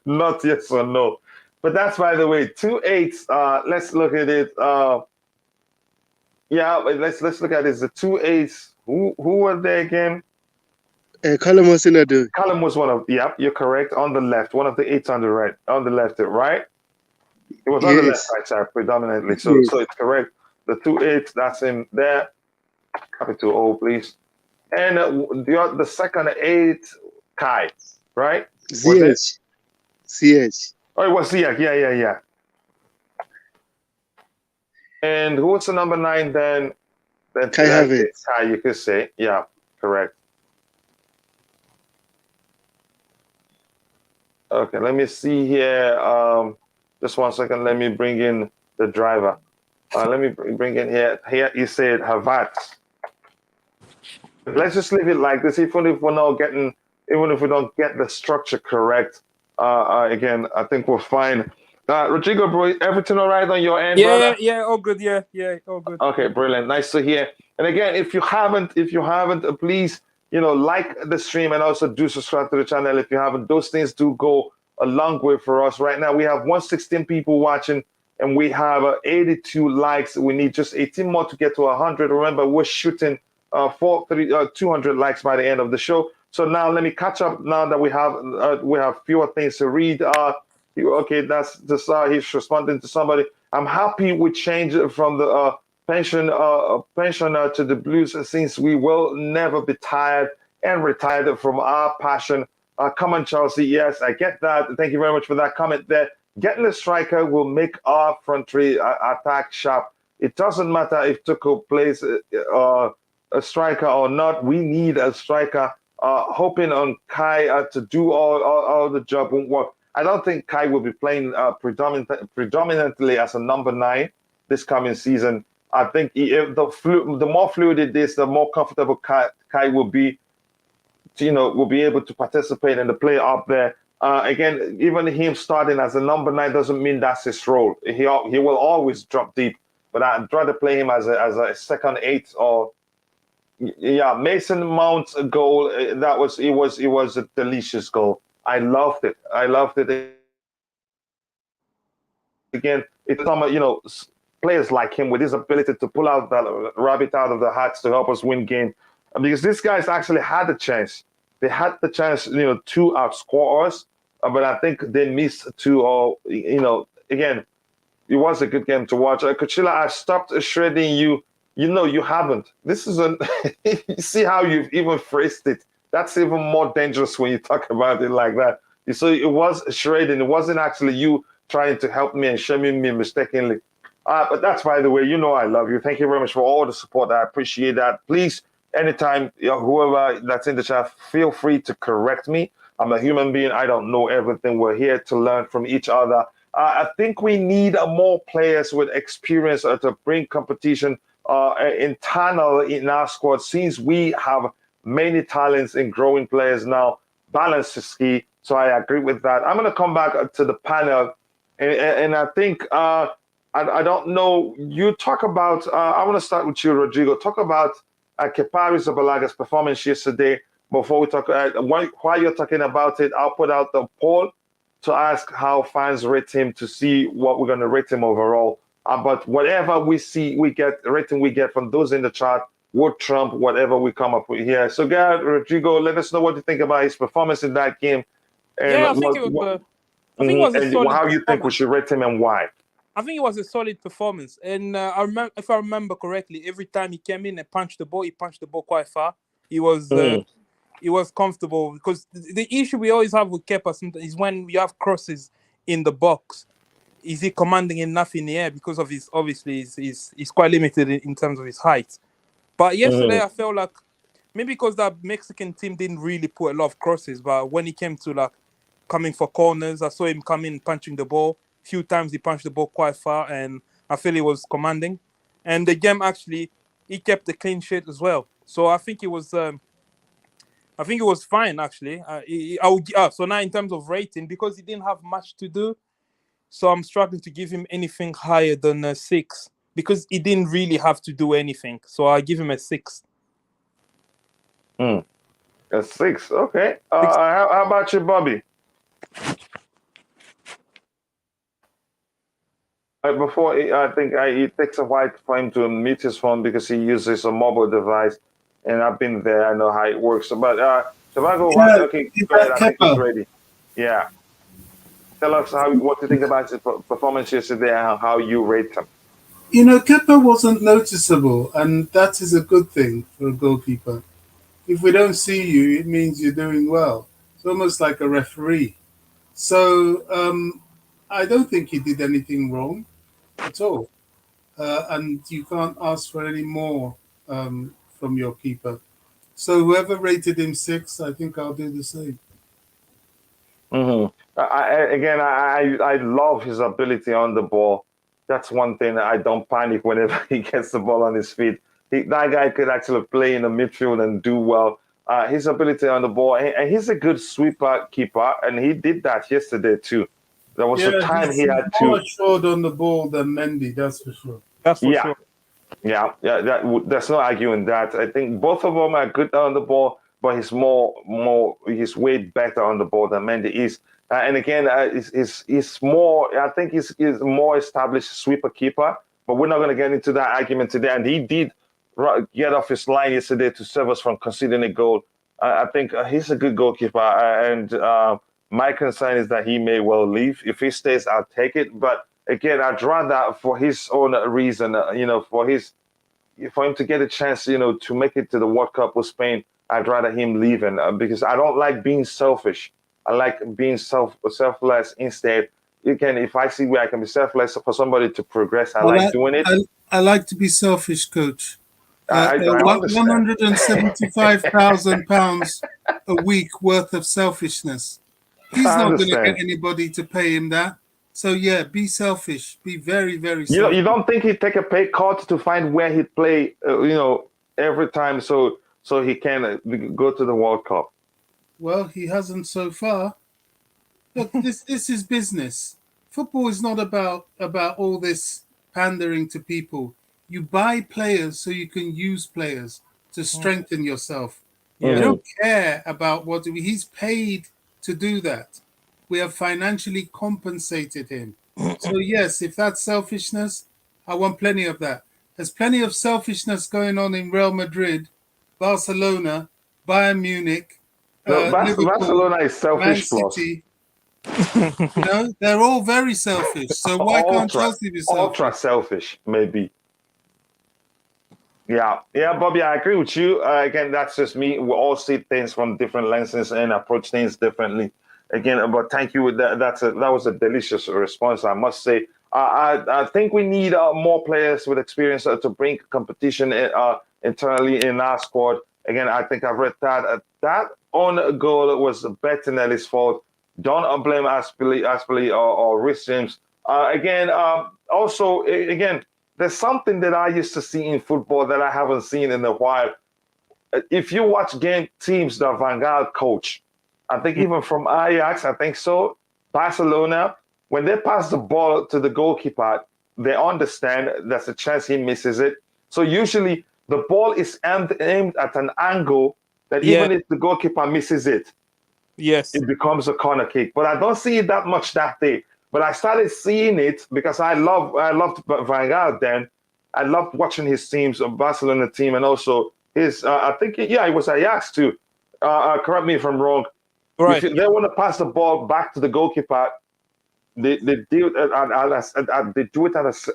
A: not yes or no. But that's, by the way, 2 8s. Let's look at it. Yeah, let's look at it. The 2 8s. Who were they again?
B: Callum was in a do.
A: Callum was one of. Yep, you're correct. On the left, one of the 8s on the right. On the left, right? It was on the left side, sorry, predominantly. So it's correct. The 2 8s. That's in there. Capital O, please. And the second 8, Kai, right?
B: CH.
A: Oh, it was Ziyech. Yeah. And who was the number 9 then?
B: Kai Havertz.
A: Kai, you could say. Yeah, correct. Okay, let me see here. Just 1 second. Let me bring in the driver. Let me bring in here. Here you said Havertz. Let's just leave it like this. Even if we don't get the structure correct, again, I think we're fine. Rodrigo, bro, everything all right on your end, brother?
D: Yeah, all good. Yeah, all good.
A: Okay, brilliant. Nice to hear. And again, if you haven't, please, like the stream and also do subscribe to the channel. If you haven't, those things do go a long way for us. Right now, we have 116 people watching, and we have 82 likes. We need just 18 more to get to 100. Remember, we're shooting 200 likes by the end of the show. So now let me catch up. Now that we have fewer things to read. Okay, that's just he's responding to somebody. I'm happy we changed from the pensioner to the Blues, since we will never be tired and retired from our passion. Come on, Chelsea. Yes, I get that. Thank you very much for that comment there. Getting a striker will make our front three attack sharp. It doesn't matter if Tuchel plays a striker or not. We need a striker. Hoping on Kai to do all the job won't work. I don't think Kai will be playing predominantly as a number 9 this coming season. I think the more fluid it is, the more comfortable Kai will be. Will be able to participate in the play up there. Again, even him starting as a number 9 doesn't mean that's his role. He will always drop deep, but I'd rather play him as a second 8 or. Yeah, Mason Mount's goal. It was a delicious goal. I loved it. Again, it's some players like him with his ability to pull out that rabbit out of the hat to help us win game, because these guys actually had a chance. They had the chance, to outscore us, but I think they missed two. Or again, it was a good game to watch. Coachila, I stopped shredding you. You haven't. This is you see how you've even phrased it. That's even more dangerous when you talk about it like that. So it was shredding. It wasn't actually you trying to help me and shaming me mistakenly. But that's, by the way, I love you. Thank you very much for all the support. I appreciate that. Please, anytime, whoever that's in the chat, feel free to correct me. I'm a human being. I don't know everything. We're here to learn from each other. I think we need more players with experience to bring competition internal in our squad, since we have many talents and growing players now. Balance is key, so I agree with that. I'm going to come back to the panel, and I think I don't know. You talk about. I want to start with you, Rodrigo. Talk about Kepa Arrizabalaga's performance yesterday. Before we talk, while you're talking about it, I'll put out the poll to ask how fans rate him, to see what we're going to rate him overall. But whatever we get from those in the chart would trump whatever we come up with here. So, Gareth, Rodrigo, let us know what you think about his performance in that game. And
D: I think it was a solid.
A: How you think we should rate him and why?
D: I think it was a solid performance. And if I remember correctly, every time he came in and punched the ball, he punched the ball quite far. He was comfortable, because the issue we always have with Kepa is when we have crosses in the box. Is he commanding enough in the air, because of his, obviously he's quite limited in terms of his height. But yesterday I felt like maybe because that Mexican team didn't really put a lot of crosses, but when he came to coming for corners, I saw him come in punching the ball. A few times he punched the ball quite far, and I feel he was commanding. And the game, actually, he kept the clean sheet as well. So I think it was fine, actually. So now in terms of rating, because he didn't have much to do, so I'm struggling to give him anything higher than a 6, because he didn't really have to do anything. So I give him a 6.
A: A 6, okay. How about you, Bobby? Before, I think it takes a while for him to mute his phone, because he uses a mobile device, and I've been there. I know how it works. But Tobago, okay, go ahead. I think he's ready. Yeah. Tell us what you think about his performance yesterday and how you rate him.
C: Kepa wasn't noticeable, and that is a good thing for a goalkeeper. If we don't see you, it means you're doing well. It's almost like a referee. So I don't think he did anything wrong at all. And you can't ask for any more from your keeper. So whoever rated him 6, I think I'll do the same.
A: I love his ability on the ball. That's one thing that I don't panic whenever he gets the ball on his feet. That guy could actually play in the midfield and do well. His ability on the ball, and he's a good sweeper keeper, and he did that yesterday too. There was a time he had to.
C: More assured on the ball than Mendy, that's for sure.
D: That's for sure.
A: Yeah. There's no arguing that. I think both of them are good on the ball, but he's way better on the ball than Mendy is. And again, he's more. I think he's more established sweeper keeper. But we're not going to get into that argument today. And he did get off his line yesterday to save us from conceding a goal. I think he's a good goalkeeper. And my concern is that he may well leave. If he stays, I'll take it. But again, I'd rather, for his own reason, for his for him to get a chance, to make it to the World Cup with Spain, I'd rather him leaving because I don't like being selfish. I like being selfless instead. If I see where I can be selfless for somebody to progress, I like doing it.
C: I like to be selfish, coach.
A: I understand.
C: £175,000 a week worth of selfishness. He's
A: I
C: not going to
A: understand.
C: get anybody to pay him that. So yeah, be selfish. Be very, very
A: You
C: selfish.
A: don't think he'd take a pay cut to find where he'd play, every time so he can go to the World Cup?
C: Well, he hasn't so far. Look, this is business. Football is not about all this pandering to people. You buy players so you can use players to strengthen yourself.
D: Yeah.
C: You don't care about what he's paid to do that. We have financially compensated him. So yes, if that's selfishness, I want plenty of that. There's plenty of selfishness going on in Real Madrid, Barcelona, Bayern Munich,
A: No,
C: Liverpool,
A: Barcelona is
C: Man
A: selfish plus.
C: City. They're all very selfish. So why can't Chelsea be selfish?
A: Ultra selfish, maybe. Yeah, Bobby, I agree with you. Again, that's just me. We all see things from different lenses and approach things differently. Again, but thank you. That was a delicious response, I must say. I think we need more players with experience to bring competition internally in our squad. Again, I think I've read that that on goal was Bettinelli's fault. Don't blame Aspili or Rhys James. Also, there's something that I used to see in football that I haven't seen in a while. If you watch teams that Van Gaal coach, I think even from Ajax, I think so, Barcelona, when they pass the ball to the goalkeeper, they understand there's a chance he misses it. So usually the ball is aimed at an angle that even if the goalkeeper misses it, it becomes a corner kick. But I don't see it that much that day. But I started seeing it because I loved Van Gaal then. I loved watching his teams, Barcelona team, and also his. I think it was Ajax too. Correct me if I'm wrong.
D: Right.
A: If they want to pass the ball back to the goalkeeper, they do it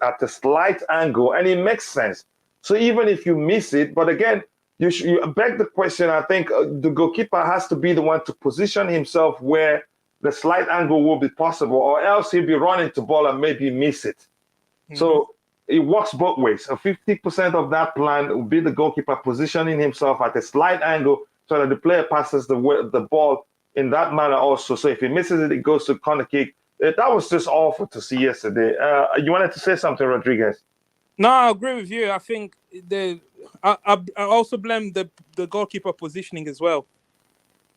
A: at a slight angle, and it makes sense. So even if you miss it, but again, you beg the question. I think the goalkeeper has to be the one to position himself where the slight angle will be possible, or else he'll be running to ball and maybe miss it. Mm-hmm. So it works both ways. So 50% of that plan will be the goalkeeper positioning himself at a slight angle so that the player passes the ball in that manner also. So if he misses it, it goes to corner kick. That was just awful to see yesterday. You wanted to say something, Rodriguez?
D: No, I agree with you. I think I also blame the goalkeeper positioning as well.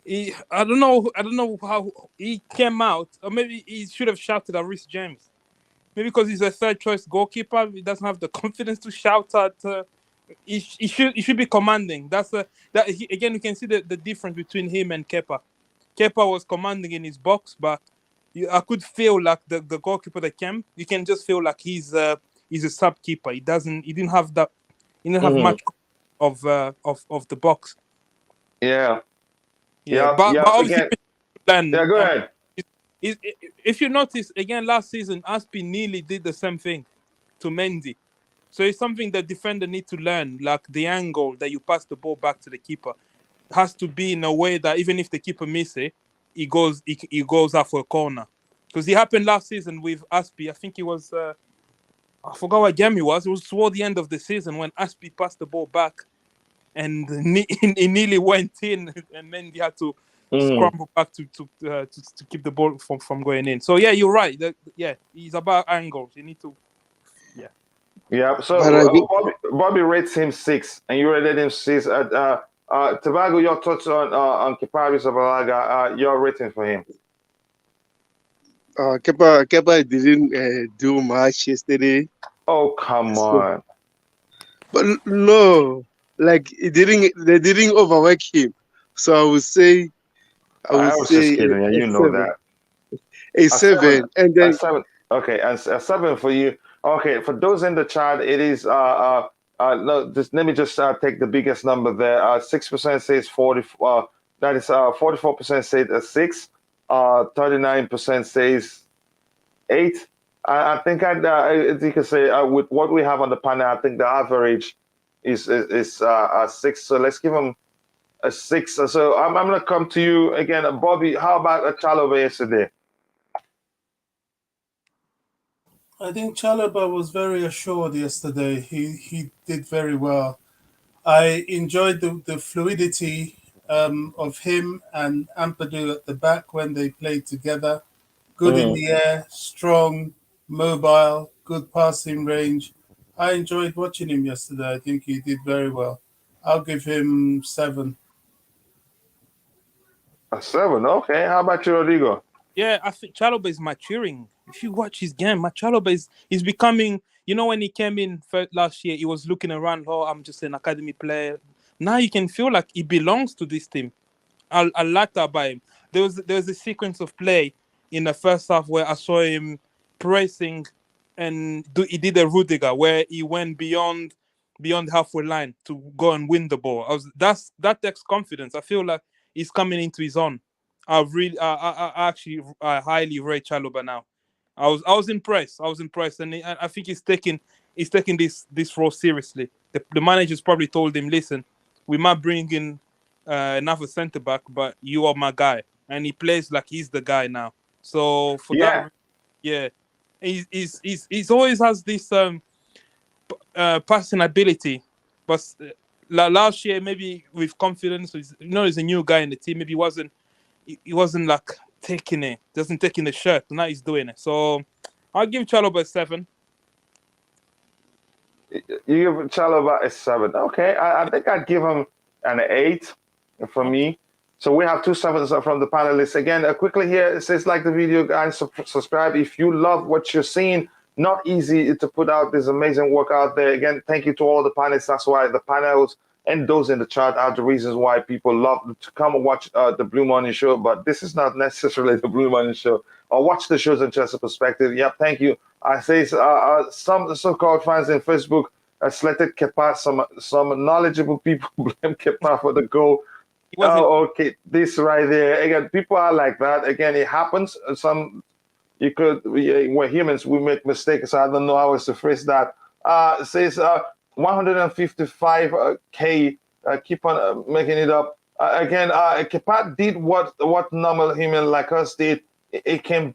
D: I don't know how he came out, or maybe he should have shouted at Rhys James. Maybe because he's a third choice goalkeeper, he doesn't have the confidence to shout at. He should be commanding. Again, you can see the difference between him and Kepa. Kepa was commanding in his box, but I could feel like the goalkeeper that came. You can just feel like he's a sub keeper. He didn't have that. He didn't have much of the box.
A: Yeah.
D: But obviously,
A: go ahead.
D: If you notice, again, last season, Aspi nearly did the same thing to Mendy. So it's something that defender need to learn, like the angle that you pass the ball back to the keeper has to be in a way that even if the keeper misses it, he goes out for a corner. Because it happened last season with Aspi. I think it was, I forgot what game it was. It was toward the end of the season when Aspi passed the ball back and he nearly went in, and Mendy had to scramble back to keep the ball from going in. So yeah, you're right. He's about angles. You need to,
A: Yeah. So Bobby rates him 6, and you rated him 6. Tobago, your thoughts on Kepa Arrizabalaga, your rating for him?
B: Kepa didn't do much yesterday.
A: Oh, come on!
B: But no, like they didn't overwork him. So I would say.
A: I was just kidding, and you know that.
B: A 7, and then
A: 7. Okay, a 7 for you. Okay, for those in the chat, it is no. Just let me just take the biggest number there. 6% says 40. That is 44% says a 6. 39% says 8. I think you can say with what we have on the panel, I think the average is a 6. So let's give him a 6. So I'm going to come to you again, Bobby. How about a Chalobah yesterday?
C: I think Chalobah was very assured yesterday. He did very well. I enjoyed the fluidity of him and Ampadu at the back when they played together. Good in the air, strong, mobile, good passing range. I enjoyed watching him yesterday. I think he did very well. I'll give him 7.
A: A 7. Okay. How about you, Rodrigo?
D: Yeah, I think Chalobah is maturing. If you watch his game, Chalobah is becoming. You know, when he came in last year, he was looking around. Oh, I'm just an academy player. Now you can feel like he belongs to this team. I like that by him. There was a sequence of play in the first half where I saw him pressing, and he did a Rudiger where he went beyond halfway line to go and win the ball. That takes confidence. I feel like he's coming into his own. I actually highly rate Chalobah now. I was impressed. And I think he's taking this role seriously. The managers probably told him, listen, we might bring in another centre back, but you are my guy, and he plays like he's the guy now. So for that, yeah, he's always has this passing ability, but last year maybe with confidence, he's a new guy in the team. Maybe he wasn't like doesn't taking the shirt. Now he's doing it. So I'll give Chalobah a 7.
A: You give Chalobah a 7. Okay. I think I'd give him an 8 for me. So we have 2 7s from the panelists. Again, quickly here, it says like the video, guys, subscribe if you love what you're seeing. Not easy to put out this amazing work out there. Again, thank you to all the panelists. That's why the panels and those in the chat are the reasons why people love to come and watch the Blue Morning Show. But this is not necessarily the Blue Morning Show. Or watch the shows in just a perspective. Yep, thank you. I say some so-called fans in Facebook selected Kepa. Some knowledgeable people blame Kepa for the goal. Oh, okay. This right there. Again, people are like that. Again, it happens. We're humans. We make mistakes. I don't know how else to phrase that. It says 155K. Keep on making it up. Again, Kepa did what normal human like us did. It can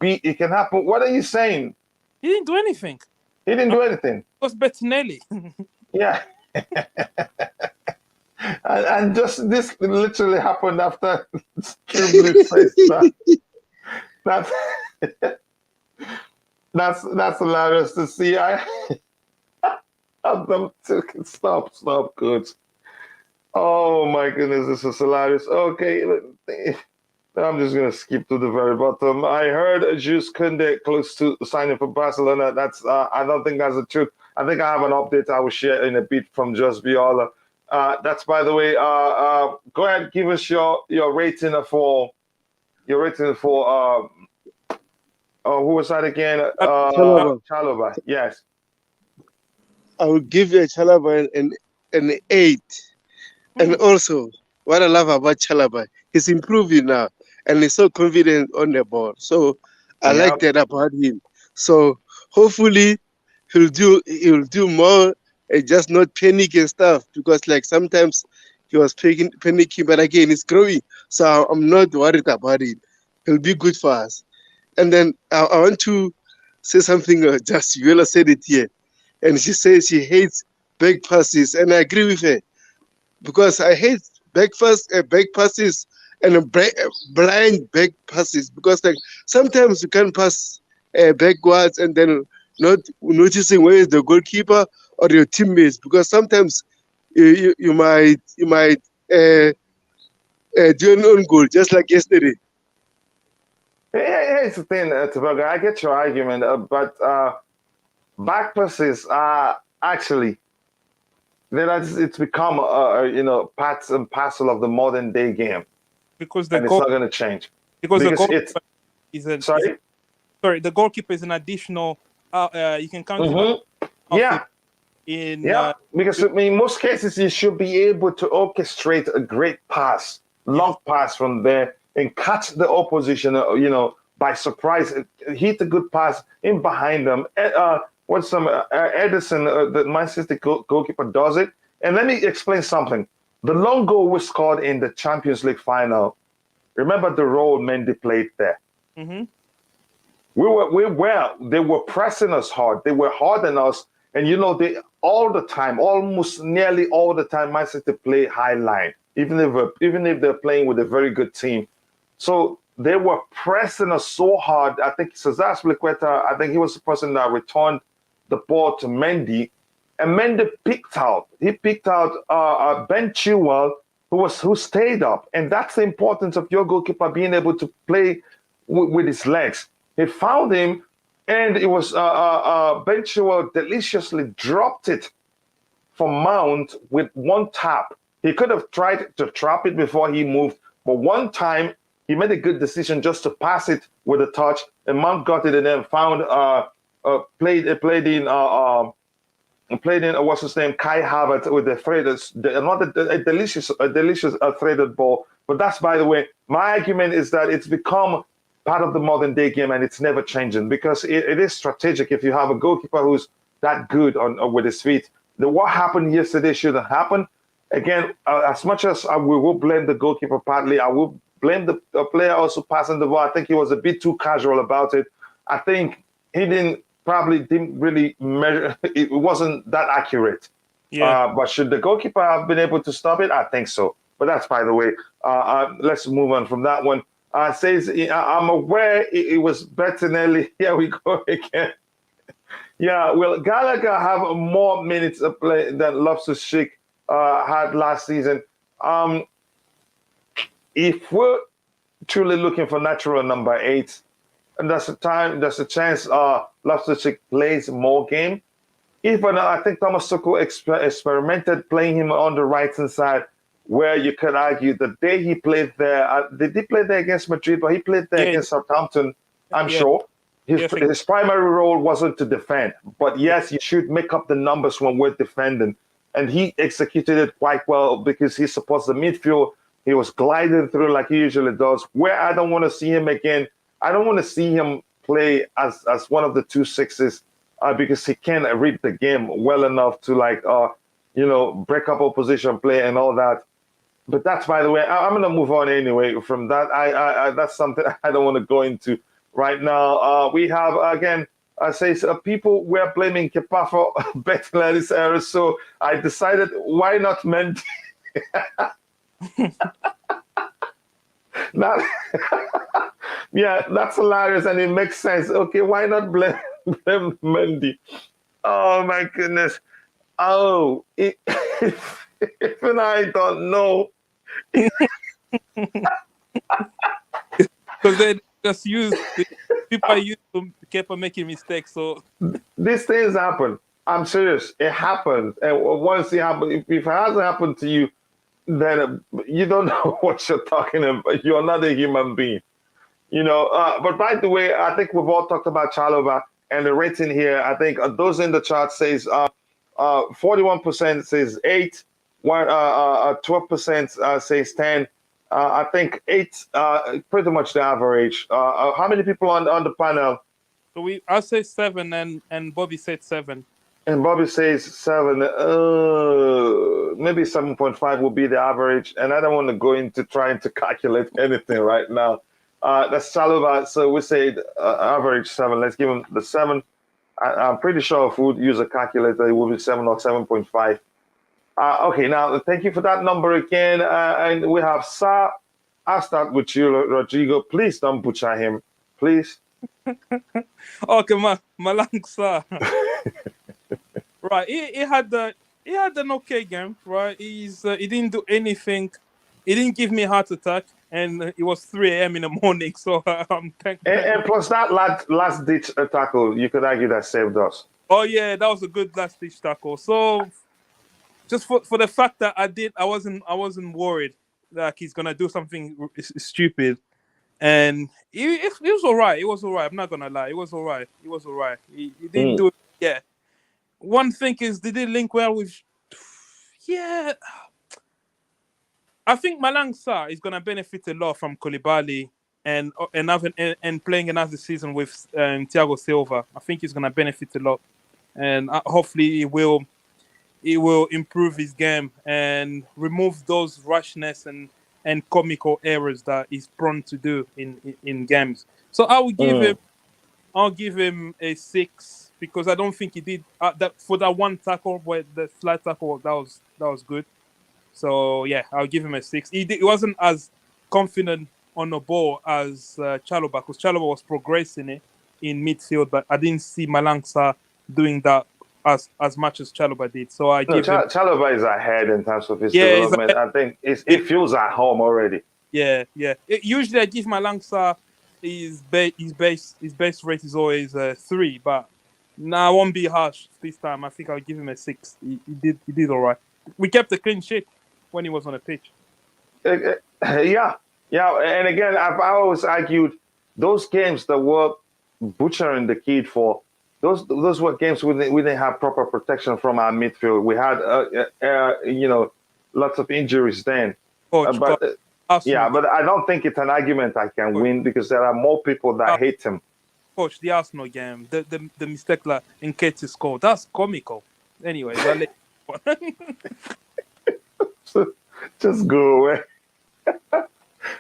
A: happen. What are you saying?
D: He didn't do anything.
A: He didn't do anything. It
D: was Bettinelli.
A: Yeah. and just this literally happened after that's hilarious to see. Stop, good. Oh my goodness, this is hilarious. Okay, I'm just gonna skip to the very bottom. I heard Kounde close to signing for Barcelona. That's I don't think that's the truth. I think I have an update I will share in a bit from Just Viola. That's by the way. Go ahead, give us your rating for who was that again? Chalobah. Yes.
B: I will give you a Chalobah an 8. And also, what I love about Chalobah, he's improving now, and he's so confident on the ball. So I like that about him. So hopefully he'll do more, and just not panic and stuff, because like sometimes he was panicking, but again he's growing. So I'm not worried about it. He'll be good for us. And then I want to say something. Just Viola said it here, and she says she hates back passes, and I agree with her, because I hate back passes and blind back passes, because like sometimes you can pass backwards and then not noticing where is the goalkeeper or your teammates, because sometimes you might do an own goal, just like yesterday.
A: Here's the thing, Tobago. I get your argument, but back passes are actually it's become part and parcel of the modern day game,
D: because
A: it's not going to change.
D: Because the goalkeeper the goalkeeper is an additional. You can count.
A: Because in most cases you should be able to orchestrate a great pass, long pass from there, and catch the opposition, by surprise, hit a good pass in behind them. Ederson, the Man City goalkeeper, does it. And let me explain something. The long goal we scored in the Champions League final, remember the role Mendy played there.
D: Mm-hmm.
A: They were pressing us hard. They were hard on us. And, they all the time, almost nearly all the time, Man City play high line, even if they're playing with a very good team. So they were pressing us so hard. I think Cesar Spilicueta, I think he was the person that returned the ball to Mendy, and Mendy picked out. He picked out Ben Chilwell, who stayed up, and that's the importance of your goalkeeper being able to play with his legs. He found him, and it was Ben Chilwell deliciously dropped it from Mount with one tap. He could have tried to trap it before he moved, but one time he made a good decision just to pass it with a touch, and Mount got it and then found played in what's his name, Kai Havertz with the threaded, a delicious threaded ball. But that's, by the way, my argument is that it's become part of the modern day game and it's never changing, because it is strategic. If you have a goalkeeper who's that good with his feet, what happened yesterday shouldn't happen. Again, as much as we will blame the goalkeeper partly, I will blame the player also passing the ball. I think he was a bit too casual about it. I think he didn't really measure. It wasn't that accurate.
D: Yeah.
A: But should the goalkeeper have been able to stop it? I think so. But that's, by the way. Let's move on from that one. Says, I'm aware it was Bettinelli. Here we go again. Yeah, will Gallagher have more minutes of play than Loftus-Cheek had last season? If we're truly looking for natural number 8, and there's a chance Loftus-Cheek plays more game. Even I think Thomas Tuchel experimented playing him on the right-hand side, where you could argue the day he played there, did he play there against Madrid? But he played there against Southampton, I'm sure. His primary role wasn't to defend. But yes, you should make up the numbers when we're defending. And he executed it quite well because he supports the midfield. He was gliding through like he usually does. Where I don't want to see him again, I don't want to see him play as one of the 2-6s because he can't read the game well enough to break up opposition play and all that. But that's, by the way, I'm going to move on anyway from that. I that's something I don't want to go into right now. We have, again, says people were blaming Kepa for Bettinelli's errors, so I decided, why not Mendy? Yeah, that's hilarious and it makes sense. Okay, why not blame Mendy? Oh my goodness. Oh, even I don't know.
D: Because they just people used to keep on making mistakes. So
A: these things happen. I'm serious. It happens. And once it happens, if it hasn't happened to you, then you don't know what you're talking about. You're not a human being. But by the way, I think we've all talked about Chalobah and the rating here. I think those in the chart says 41% says 8, 12% says 10. I think 8, pretty much the average. How many people on the panel?
D: So I say 7 and Bobby said 7.
A: And Bobby says 7. Maybe 7.5 will be the average. And I don't want to go into trying to calculate anything right now. That's Chalobah. So we say average 7. Let's give him the 7. I'm pretty sure if we would use a calculator, it would be 7 or 7.5. Okay, now thank you for that number again. And we have Sa. I'll start with you, Rodrigo. Please don't butcher him, please.
D: Okay, Malang Sa. Right, he had an okay game, right? He didn't do anything. He didn't give me a heart attack, and it was 3 a.m. in the morning. So I'm thankful.
A: And plus that last ditch tackle, you could argue that saved us.
D: Oh yeah, that was a good last ditch tackle. So just for the fact that I wasn't worried that he's gonna do something stupid, and it was all right. It was all right. I'm not gonna lie. It was all right. He didn't do it. Yeah. One thing is, did it link well with? Yeah. I think Malang Sarr is gonna benefit a lot from Koulibaly and playing another season with Thiago Silva. I think he's gonna benefit a lot, and hopefully he will he will improve his game and remove those rashness and comical errors that he's prone to do in games. So I'll give him a 6 because I don't think he did that for that one tackle, where the flat tackle that was good. So yeah, I'll give him a 6. He wasn't as confident on the ball as Chalobah, because Chalobah was progressing it in midfield, but I didn't see Malangsa doing that as much as Chalobah did. So I
A: No,
D: give him
A: Chalobah is ahead in terms of his
D: yeah,
A: development. I think it feels at home already.
D: yeah. Usually I give Malangsa his base rate is always 3, but now I won't be harsh this time. I think I'll give him a 6. He did all right. We kept a clean sheet when he was on the pitch.
A: Yeah, yeah. And again, I always argued those games that were butchering the kid for those were games we didn't have proper protection from our midfield. We had lots of injuries then.
D: Coach,
A: But
D: Arsenal,
A: yeah, but I don't think it's an argument I can win because there are more people that hate him.
D: Coach, the Arsenal game, the mistake that Nketiah scored, that's comical. Anyways, I'll let
A: Just go away.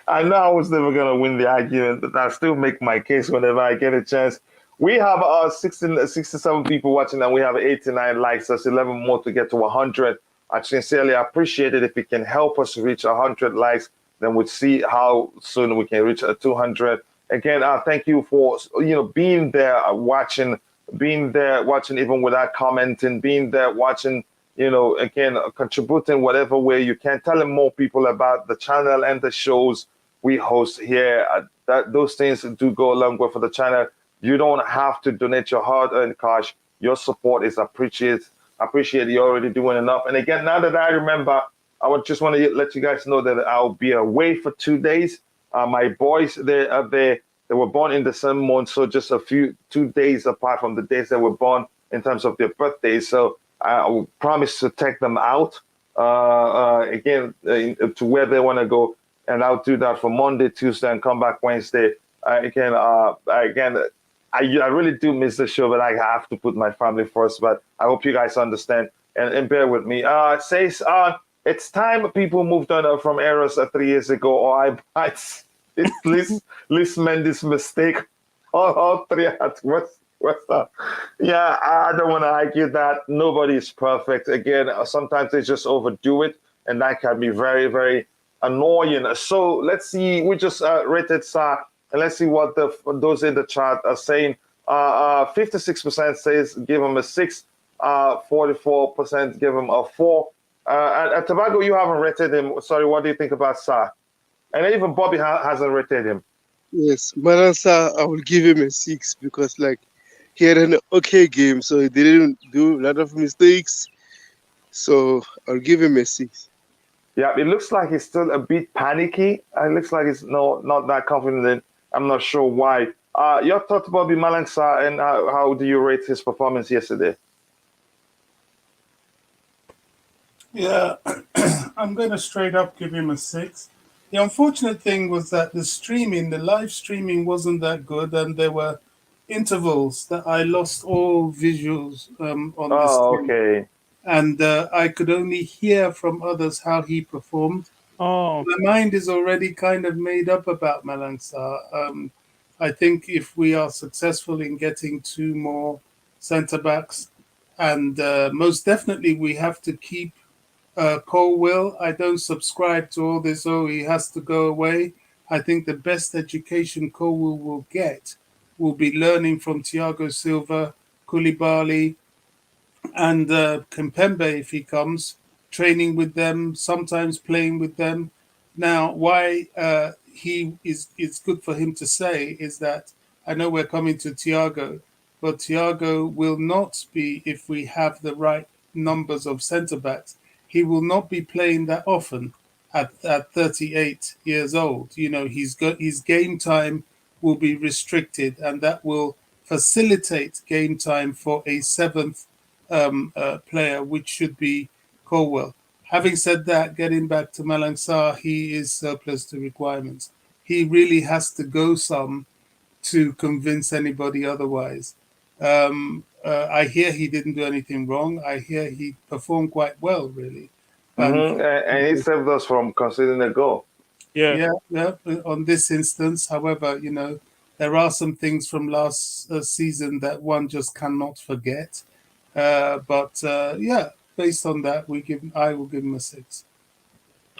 A: I know I was never going to win the argument, but I still make my case whenever I get a chance. We have 67 people watching, and we have 89 likes. That's 11 more to get to 100. I sincerely appreciate it. If it can help us reach 100 likes, then we'll see how soon we can reach 200. Again, thank you for being there, watching even without commenting, being there, watching. Again, contributing whatever way you can, telling more people about the channel and the shows we host here. Those things do go a long way for the channel. You don't have to donate your hard-earned cash. Your support is appreciated. You're already doing enough. And again, now that I remember, I would just want to let you guys know that I'll be away for 2 days. My boys, they were born in the same month, so just 2 days apart from the days they were born in terms of their birthdays. So I will promise to take them out again to where they want to go, and I'll do that for Monday, Tuesday, and come back Wednesday. I really do miss the show, but I have to put my family first. But I hope you guys understand and bear with me. Says it's time people moved on from errors 3 years ago, or it's let's mend this mistake. All three at once. Yeah, I don't want to argue that. Nobody is perfect. Again, sometimes they just overdo it, and that can be very, very annoying. So let's see. We just rated Sa, and let's see what those in the chat are saying. 56% says give him a 6. 44% give him a 4. At Tobago, you haven't rated him. Sorry, what do you think about Sa? And even Bobby hasn't rated him.
B: Yes, Manasa, I will give him a 6 because he had an okay game, so he didn't do a lot of mistakes. So I'll give him a 6.
A: Yeah, it looks like he's still a bit panicky. It looks like he's not that confident. I'm not sure why. Your thoughts about Malangsa, and how do you rate his performance yesterday?
C: Yeah, I'm going to straight up give him a 6. The unfortunate thing was that the live streaming wasn't that good, and there were intervals that I lost all visuals on the stream.
A: Okay.
C: And I could only hear from others how he performed.
D: Oh,
C: My mind is already kind of made up about Malangsa. I think if we are successful in getting 2 more centre backs, and most definitely we have to keep Colwill. I don't subscribe to all this. Oh, he has to go away. I think the best education Colwill will get will be learning from Thiago Silva, Koulibaly, and Kimpembe if he comes, training with them, sometimes playing with them. Now, why it's good for him to say is that I know we're coming to Thiago, but Thiago will not be, if we have the right numbers of centre backs, he will not be playing that often at 38 years old. His game time will be restricted, and that will facilitate game time for a seventh player, which should be Colwell. Having said that, getting back to Malang Sarr, he is surplus to requirements. He really has to go some to convince anybody otherwise. I hear he didn't do anything wrong. I hear he performed quite well, really.
A: And he saved us from conceding a goal.
D: Yeah.
C: Yeah. On this instance, however, there are some things from last season that one just cannot forget. Based on that, I will give him a 6.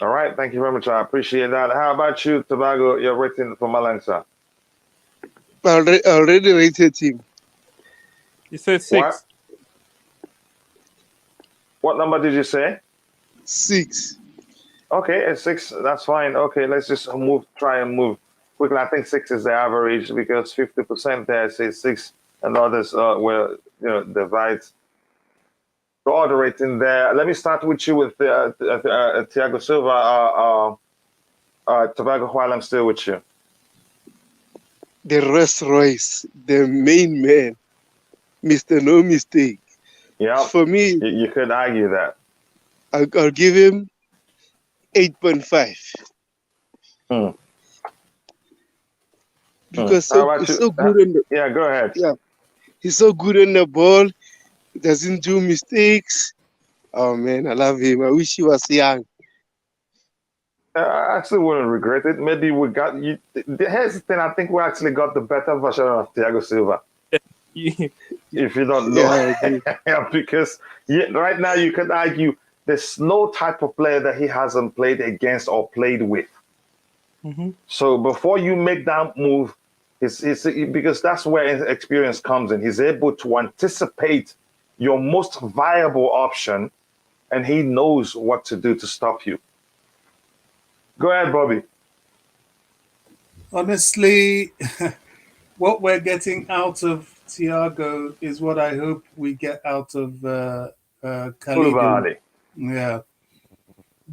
A: All right, thank you very much. I appreciate that. How about you, Tobago? Your rating for Malansa?
B: I already rated him.
D: You said 6.
A: What? What number did you say?
B: 6.
A: Okay, a 6. That's fine. Okay, let's just try and move quickly. I think 6 is the average because 50% there say 6, and others will divide. The order rating there. Let me start with you with Thiago Silva. Tobago, while I'm still with you.
B: The Rolls Royce, the main man, Mr. No Mistake.
A: Yeah.
B: For me,
A: you could argue that.
B: I'll give him 8.5. Because he's so good on the.
A: Yeah, go ahead.
B: Yeah, he's so good on the ball. He doesn't do mistakes. Oh man, I love him. I wish he was young.
A: I actually wouldn't regret it. Maybe we got you. Here's the thing. I think we actually got the better version of Thiago Silva. If you don't know, because right now you could argue there's no type of player that he hasn't played against or played with. So before you make that move, because that's where his experience comes in. He's able to anticipate your most viable option, and he knows what to do to stop you. Go ahead, Bobby.
C: Honestly, what we're getting out of Thiago is what I hope we get out of Khalid. Yeah.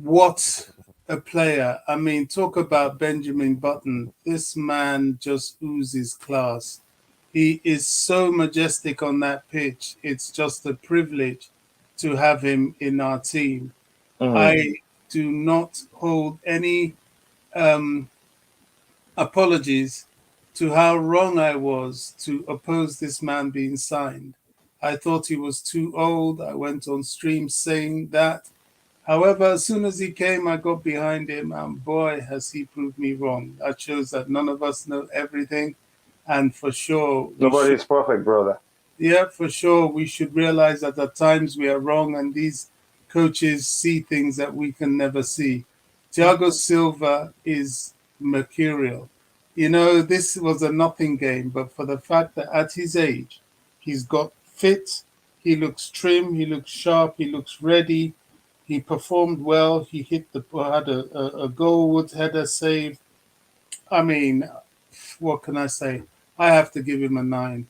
C: What a player. I mean, talk about Benjamin Button. This man just oozes class. He is so majestic on that pitch. It's just a privilege to have him in our team. I do not hold any apologies to how wrong I was to oppose this man being signed. I thought he was too old. I went on stream saying that. However, as soon as he came, I got behind him, and boy, has he proved me wrong. That shows that none of us know everything, and for sure...
A: Nobody's perfect, brother.
C: Yeah, for sure. We should realize that at times we are wrong, and these coaches see things that we can never see. Thiago Silva is mercurial. This was a nothing game, but for the fact that at his age, he's got fit, he looks trim, he looks sharp, he looks ready, he performed well, he had a goalwood header save. I mean, what can I say? I have to give him a 9.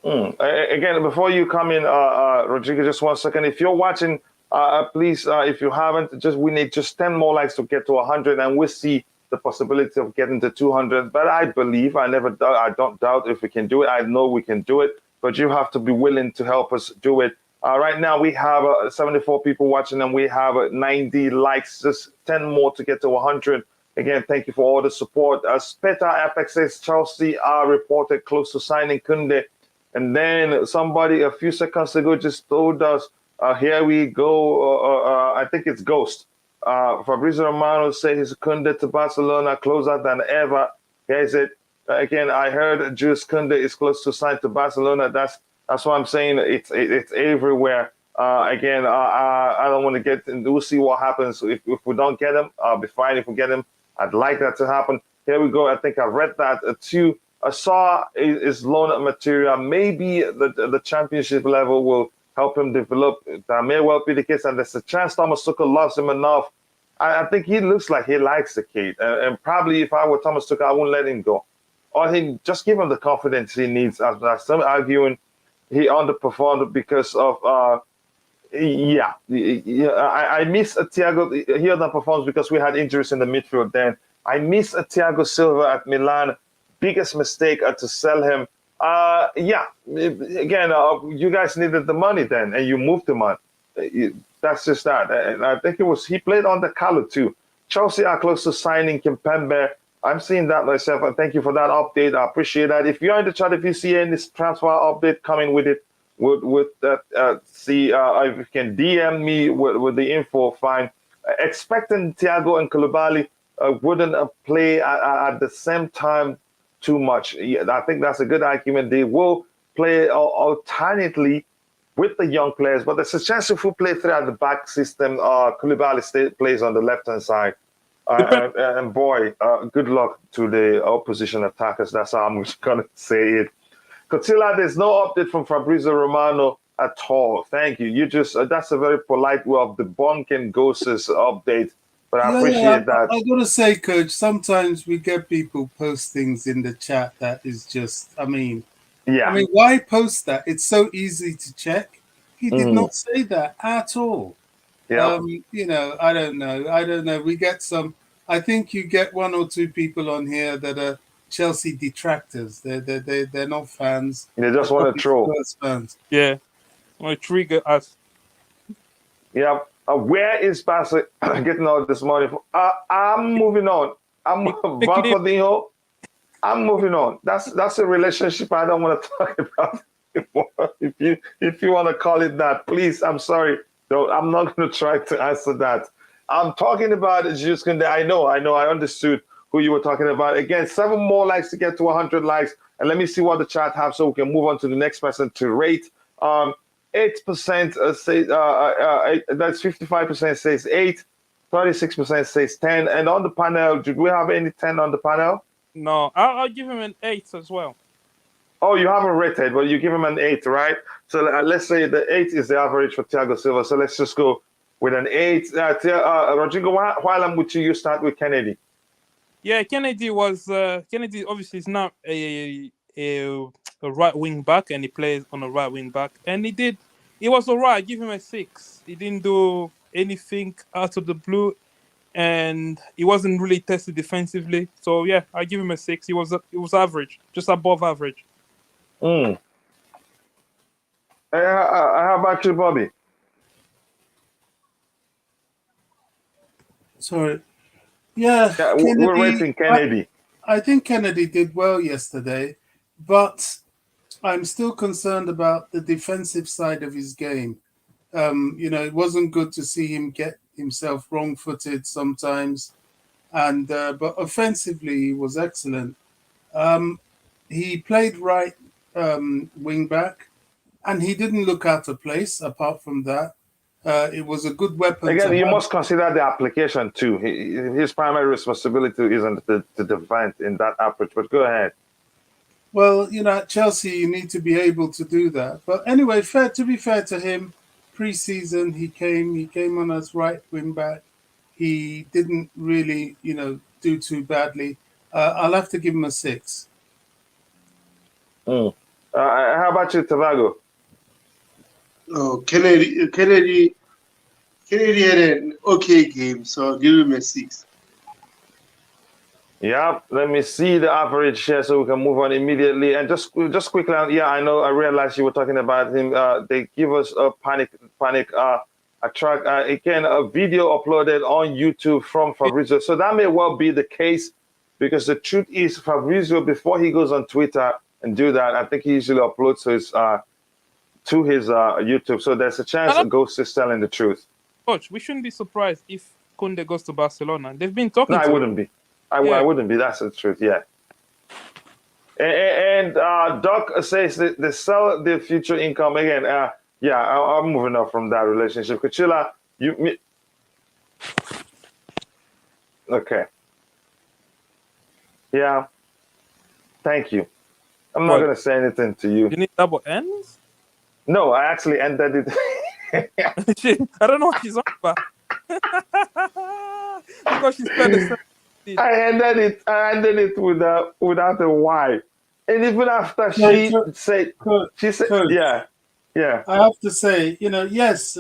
A: Again, before you come in, Rodrigo, just 1 second. If you're watching, please, if you haven't, we need just 10 more likes to get to 100, and we'll see the possibility of getting to 200. But I believe, I don't doubt if we can do it. I know we can do it, but you have to be willing to help us do it. Right now, we have 74 people watching, and we have 90 likes, just 10 more to get to 100. Again, thank you for all the support. Speta FX says Chelsea are reported close to signing Kounde. And then somebody a few seconds ago just told us, here we go. I think it's Ghost. Fabrizio Romano says Kounde to Barcelona closer than ever. Here's it. Again, I heard Jules Kounde is close to sign to Barcelona. That's what I'm saying. It's everywhere. Again, I don't want to get in. We'll see what happens. If we don't get him, I'll be fine. If we get him, I'd like that to happen. Here we go. I think I read that too. I saw his loan material. Maybe the championship level will help him develop. That may well be the case, and there's a chance Thomas Tuchel loves him enough. I think he looks like he likes the kid, and probably if I were Thomas Tuchel, I wouldn't let him go. Or he just give him the confidence he needs. As some arguing, he underperformed because of I miss Thiago. He underperforms because we had injuries in the midfield. Then I miss Thiago Silva at Milan. Biggest mistake to sell him. Again, you guys needed the money then, and you moved him on. That's just that. And I think he played under Carlo too. Chelsea are close to signing Kimpembe. I'm seeing that myself, and thank you for that update. I appreciate that. If you're in the chat, if you see any transfer update coming with it, with that, see if you can DM me with the info. Fine. Expecting Thiago and Koulibaly wouldn't play at the same time too much. Yeah, I think that's a good argument. They will play alternately with the young players, but there's a chance if we play through at the back system, Koulibaly plays on the left-hand side. And boy, good luck to the opposition attackers. That's how I'm just going to say it. Coachila, there's no update from Fabrizio Romano at all. Thank you. You just, that's a very polite way of debunking Ghost's update, but I appreciate that.
C: I got to say, Coach, sometimes we get people post things in the chat that is just, I mean, why post that? It's so easy to check. He did not say that at all.
A: Yeah.
C: You know, I don't know. We get some. I think you get one or two people on here that are Chelsea detractors. They're not fans.
A: They just want to troll.
C: Fans.
D: Yeah, want to trigger us.
A: Yeah. Where is Barca getting all this money from? I'm moving on. I'm moving on. That's a relationship I don't want to talk about anymore. If you want to call it that, please. I'm sorry. No, I'm not going to try to answer that. I'm talking about Jules Kounde. I know. I understood who you were talking about. Again, 7 more likes to get to 100 likes. And let me see what the chat have so we can move on to the next person to rate. 8% say that's 55% says 8, 36% says 10. And on the panel, did we have any 10 on the panel?
D: No, I'll give him an 8 as well.
A: Oh, you haven't rated, but you give him an 8, right? So let's say the 8 is the average for Thiago Silva. So let's just go with an 8. Rodrigo, while I'm with you, you start with Kennedy.
D: Yeah, Kennedy obviously is not a right wing back, and he plays on a right wing back, and he was all right. I give him a 6. He didn't do anything out of the blue, and he wasn't really tested defensively. So yeah, I give him a 6. He was average, just above average.
A: How about you, Bobby?
C: Sorry. Yeah,
A: Kennedy, we're rating Kennedy.
C: I think Kennedy did well yesterday, but I'm still concerned about the defensive side of his game. It wasn't good to see him get himself wrong-footed sometimes, and but offensively he was excellent. He played right wing back, and he didn't look out of place. Apart from that, it was a good weapon.
A: Again, you must consider the application too. His primary responsibility isn't to defend in that approach. But go ahead.
C: Well, at Chelsea, you need to be able to do that. But anyway, to be fair to him, pre-season he came on as right wing back. He didn't really, do too badly. I'll have to give him a 6.
A: How about you, Tavago?
B: Oh, Kennedy had an okay game, so I'll give him a 6.
A: Yeah, let me see the average here so we can move on immediately. And just quickly, I realized you were talking about him. They give us a panic track. Again, a video uploaded on YouTube from Fabrizio. So that may well be the case, because the truth is Fabrizio, before he goes on Twitter and do that, I think he usually uploads to his YouTube. So there's a chance Ghost is telling the truth.
D: Coach, we shouldn't be surprised if Kounde goes to Barcelona. They've been talking.
A: No, I wouldn't be. I wouldn't be. That's the truth. Yeah. And Doc says that they sell their future income again. I'm moving on from that relationship. Coachila, okay. Yeah. Thank you. I'm not going to say anything to you.
D: You need double N's?
A: No, I actually ended it.
D: I don't know what she's on about. Because she's playing the
A: I ended it without a Y. And even after she said, yeah.
C: I have to say, yes,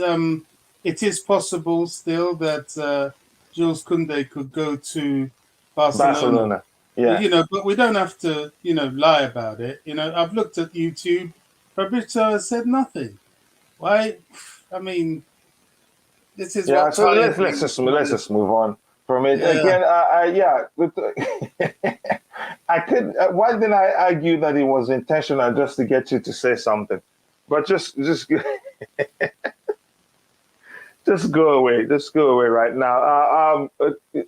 C: it is possible still that Jules Kounde could go to Barcelona.
A: Yeah.
C: But we don't have to, lie about it. I've looked at YouTube. Fabrizio has said nothing. Why? I mean, this is what.
A: So let's just move on. from it.
C: Yeah.
A: Again, I could. Why didn't I argue that it was intentional just to get you to say something? But just just go away. Just go away right now.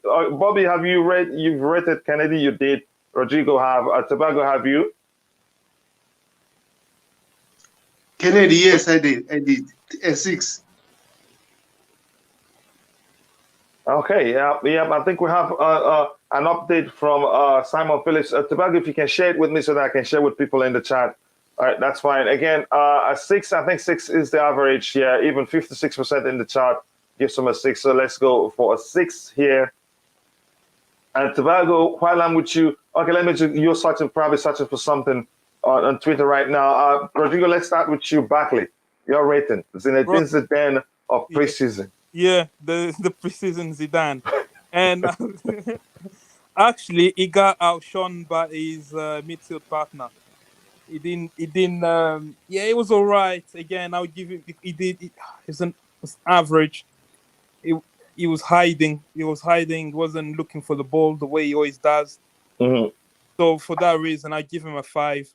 A: Bobby, have you read? You've rated Kennedy. You did. Rodrigo have. Tobago, have you?
B: Kennedy, yes, I did. I did. A 6.
A: Okay. Yeah. I think we have an update from Simon Phillips. Tobago, if you can share it with me so that I can share with people in the chat. All right, that's fine. Again, a 6. I think 6 is the average. Yeah, even 56% in the chart gives them a 6. So let's go for a 6 here. And Tobago, while I'm with you, okay, let me just, you're probably searching for something on Twitter right now. Rodrigo, let's start with you, Barkley. Your rating. Zinedine Zidane of preseason.
D: Yeah, the preseason Zidane. And actually, he got outshone by his midfield partner. He didn't. Yeah, it was all right. Again, I would give him. He was average. He was hiding. He wasn't looking for the ball the way he always does.
A: Mm-hmm.
D: So for that reason, I give him a 5.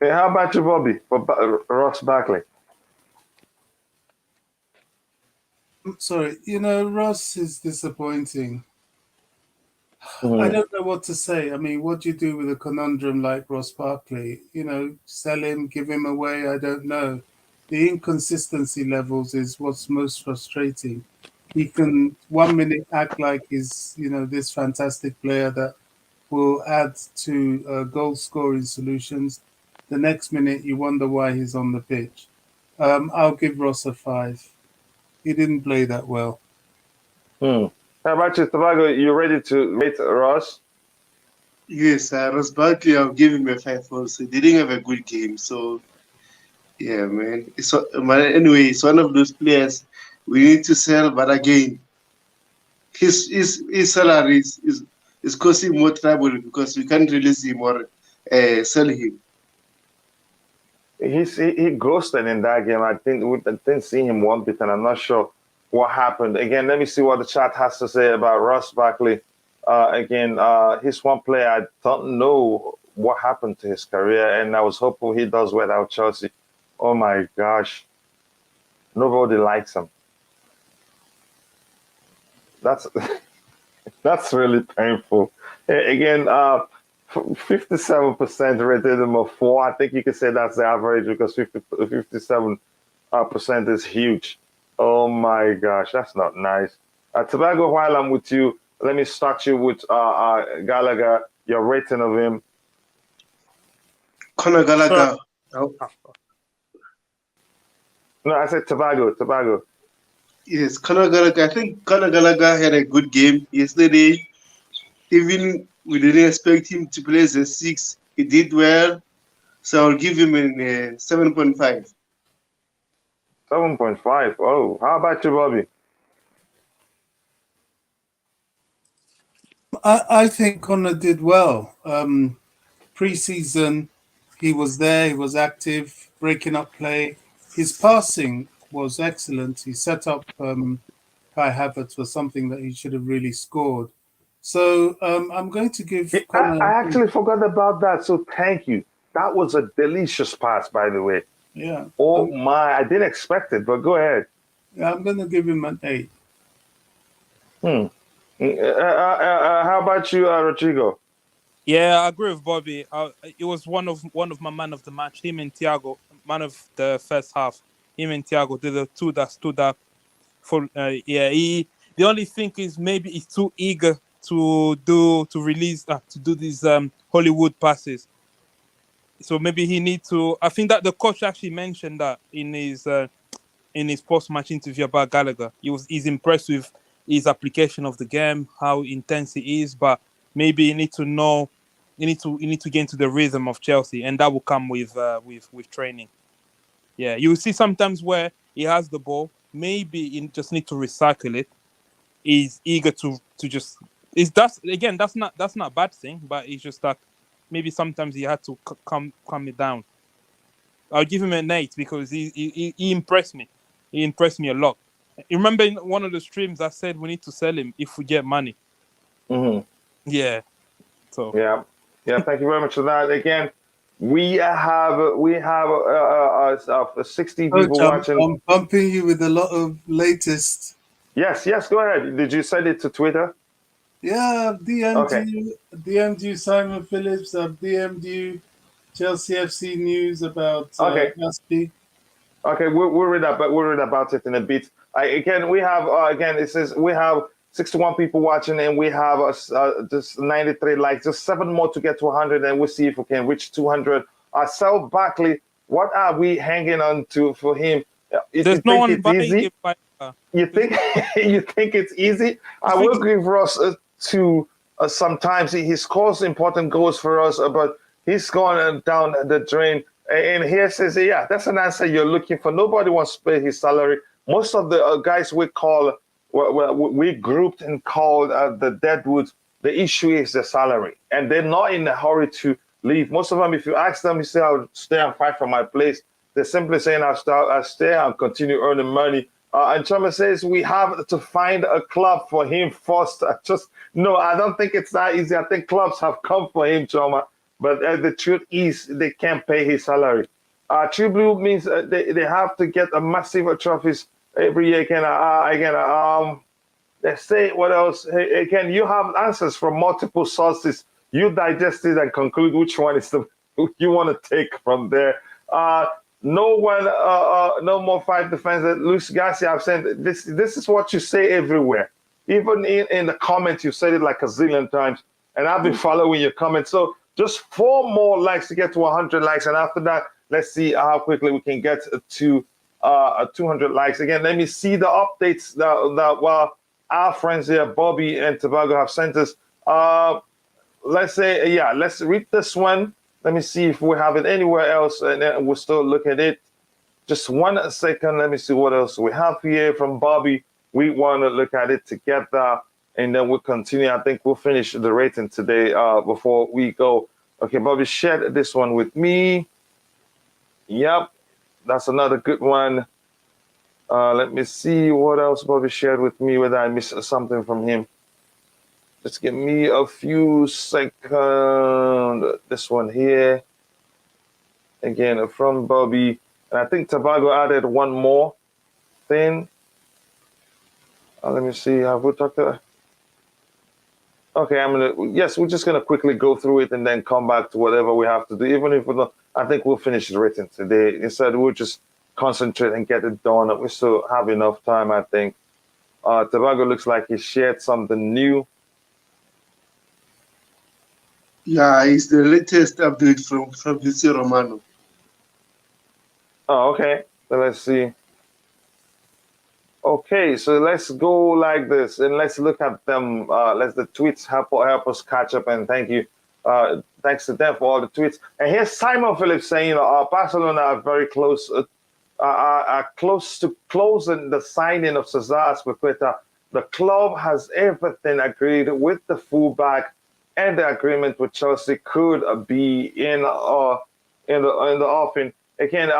A: Hey, how about you, Bobby, for Ross Barkley?
C: Sorry, Ross is disappointing.
A: Mm-hmm.
C: I don't know what to say. I mean, what do you do with a conundrum like Ross Barkley? Sell him, give him away? I don't know. The inconsistency levels is what's most frustrating. He can 1 minute act like he's, this fantastic player that will add to goal scoring solutions. The next minute, you wonder why he's on the pitch. I'll give Ross a 5. He didn't play that well.
A: How about you, Tobago? You ready to rate Ross?
B: Yes, Ross Barkley, I'll give him a 5 also. He didn't have a good game, so yeah, man. Anyway, it's one of those players we need to sell, but again, his salary is causing more trouble because we can't release him or sell him.
A: He ghosted in that game. I didn't see him one bit, and I'm not sure what happened. Again, let me see what the chat has to say about Ross Barkley. Again, he's one player I don't know what happened to his career, and I was hopeful he does well out Chelsea. Oh my gosh, nobody likes him. That's really painful. Again, 57% rated him a 4. I think you could say that's the average because 57% is huge. Oh my gosh, that's not nice. Tobago, while I'm with you, let me start you with Gallagher. Your rating of him.
B: Conor Gallagher.
A: No, I said Tobago.
B: Yes, Conor Gallagher. I think Conor Gallagher had a good game yesterday. Even we didn't expect him to play as a 6. He did well, so I'll give him a 7.5.
A: 7.5. Oh, how about you, Bobby?
C: I think Conor did well. Preseason, he was there, he was active, breaking up play. His passing was excellent. He set up Kai Havertz for something that he should have really scored. So I'm going to give Conor.
A: I actually forgot about that, so thank you. That was a delicious pass, by the way.
C: Yeah.
A: Oh my, I didn't expect it, but go ahead.
C: Yeah, I'm going to give him an 8.
A: How about you, Rodrigo?
D: Yeah, I agree with Bobby. It was one of my man of the match. Him and Thiago, man of the first half. Him and Thiago did the two that stood up. The only thing is maybe he's too eager to do these Hollywood passes. So maybe he needs to. I think that the coach actually mentioned that in his post-match interview about Gallagher. He's impressed with his application of the game, how intense he is, but maybe you need to know. You need to get into the rhythm of Chelsea, and that will come with training. Yeah, you will see sometimes where he has the ball, maybe you just need to recycle it. He's eager to just. That's not a bad thing, but it's just that maybe sometimes he had to calm it down. I'll give him an 8 because he impressed me. He impressed me a lot. You remember in one of the streams I said we need to sell him if we get money.
A: Mm-hmm.
D: Yeah. So
A: yeah. Thank you very much for that. Again, we have 60
C: Coach,
A: people watching.
C: I'm bumping you with a lot of latest.
A: Yes, go ahead. Did you send it to Twitter?
C: Yeah, I've
A: Okay.
C: DM'd you Simon Phillips. I've DM'd you Chelsea FC news about
A: Okay.
C: Gaspi.
A: Okay, we'll read about it in a bit. Again, we have it says we have 61 people watching, and we have just 93 likes. Just 7 more to get to 100, and we'll see if we can reach 200. Sal Barkley, what are we hanging on to for him?
D: there's no one buying him.
A: You think you think it's easy? I will give Ross sometimes he scores important goals for us, but he's going down the drain. And here says, yeah, that's an answer you're looking for. Nobody wants to pay his salary. Most of the guys we grouped and called the deadwoods. The issue is the salary, and they're not in a hurry to leave. Most of them, if you ask them, you say, "I'll stay and fight for my place." They're simply saying, "I'll stay and continue earning money." And Chama says we have to find a club for him first. I don't think it's that easy. I think clubs have come for him, Chama. But the truth is they can't pay his salary. True Blue means they have to get a massive trophies every year. Let's say what else. Hey, again, you have answers from multiple sources. You digest it and conclude which one is the you want to take from there. No more 5 defenders. Luis Garcia, I've said this is what you say everywhere. Even in the comments, you said it like a zillion times. And I've been following your comments. So just 4 more likes to get to 100 likes. And after that, let's see how quickly we can get to 200 likes. Again, let me see the updates that our friends here, Bobby and Tobago, have sent us. Let's read this one. Let me see if we have it anywhere else, and then we'll still look at it. Just 1 second. Let me see what else we have here from Bobby. We want to look at it together, and then we'll continue. I think we'll finish the rating today before we go. Okay, Bobby shared this one with me. Yep, that's another good one. Let me see what else Bobby shared with me, whether I missed something from him. Just give me a few seconds. This one here. Again, from Bobby. And I think Tobago added one more thing. Let me see. Have we talked about? Okay, we're just gonna quickly go through it and then come back to whatever we have to do. Even if we don't, I think we'll finish the rating today. Instead, we'll just concentrate and get it done. We still have enough time, I think. Tobago looks like he shared something new.
B: Yeah, it's the latest update from Fabrizio Romano.
A: Oh, okay. So let's see. Okay, so let's go like this, and let's look at them. Let the tweets help us catch up, and thank you. Thanks to them for all the tweets. And here's Simon Phillips saying, Barcelona are very close, are close to closing the signing of Cesar Azpilicueta. The club has everything agreed with the fullback, and the agreement with Chelsea could be in the offing. Again,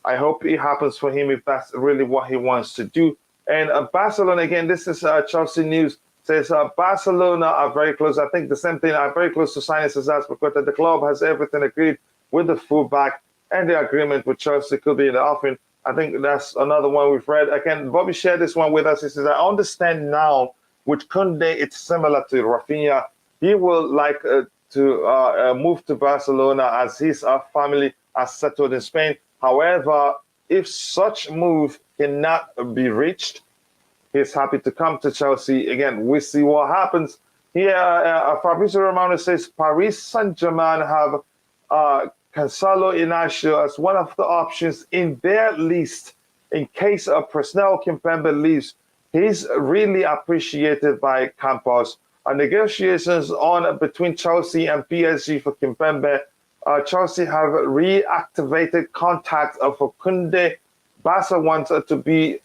A: I hope it happens for him if that's really what he wants to do. And Barcelona, again, this is Chelsea news, says Barcelona are very close. I think the same thing, are very close to signing Cesar Azpilicueta. The club has everything agreed with the fullback, and the agreement with Chelsea could be in the offing. I think that's another one we've read. Again, Bobby shared this one with us. He says, I understand now with Kounde, it's similar to Rafinha. He will like to move to Barcelona as his family are settled in Spain. However, if such move cannot be reached, he's happy to come to Chelsea. Again, we see what happens. Here, Fabrizio Romano says Paris Saint-Germain have Gonzalo Inacio as one of the options in their list in case of personnel Kimpembe leaves. He's really appreciated by Campos. Negotiations on between Chelsea and PSG for Kimpembe. Chelsea have reactivated contact for Kounde. Barca wants to be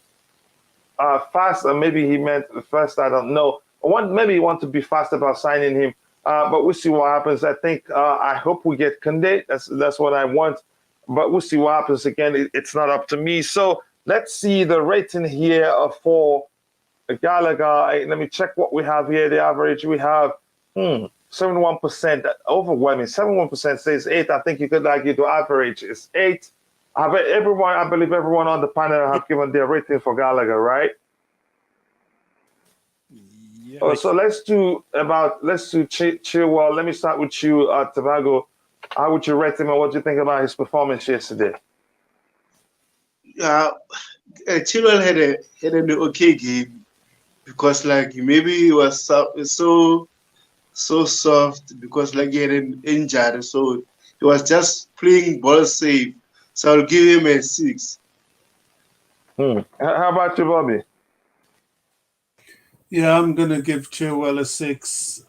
A: fast, or maybe he meant first, I don't know. Maybe he wants to be fast about signing him, but we'll see what happens. I think, I hope we get Kounde. That's what I want, but we'll see what happens. Again, it's not up to me. So let's see the rating here for Gallagher. Let me check what we have here. The average we have 71%, overwhelming. 71% says 8. I think you could argue the average is 8. I believe everyone on the panel have given their rating for Gallagher, right?
D: Yeah.
A: So let's do Chilwell. Let me start with you, Tobago. How would you rate him, and what do you think about his performance yesterday?
B: Chilwell had an okay game because like maybe he was so soft because like he had an injury, so he was just playing ball safe. So I'll give him a 6.
A: How about you, Bobby?
C: Yeah, I'm going to give Chilwell a 6.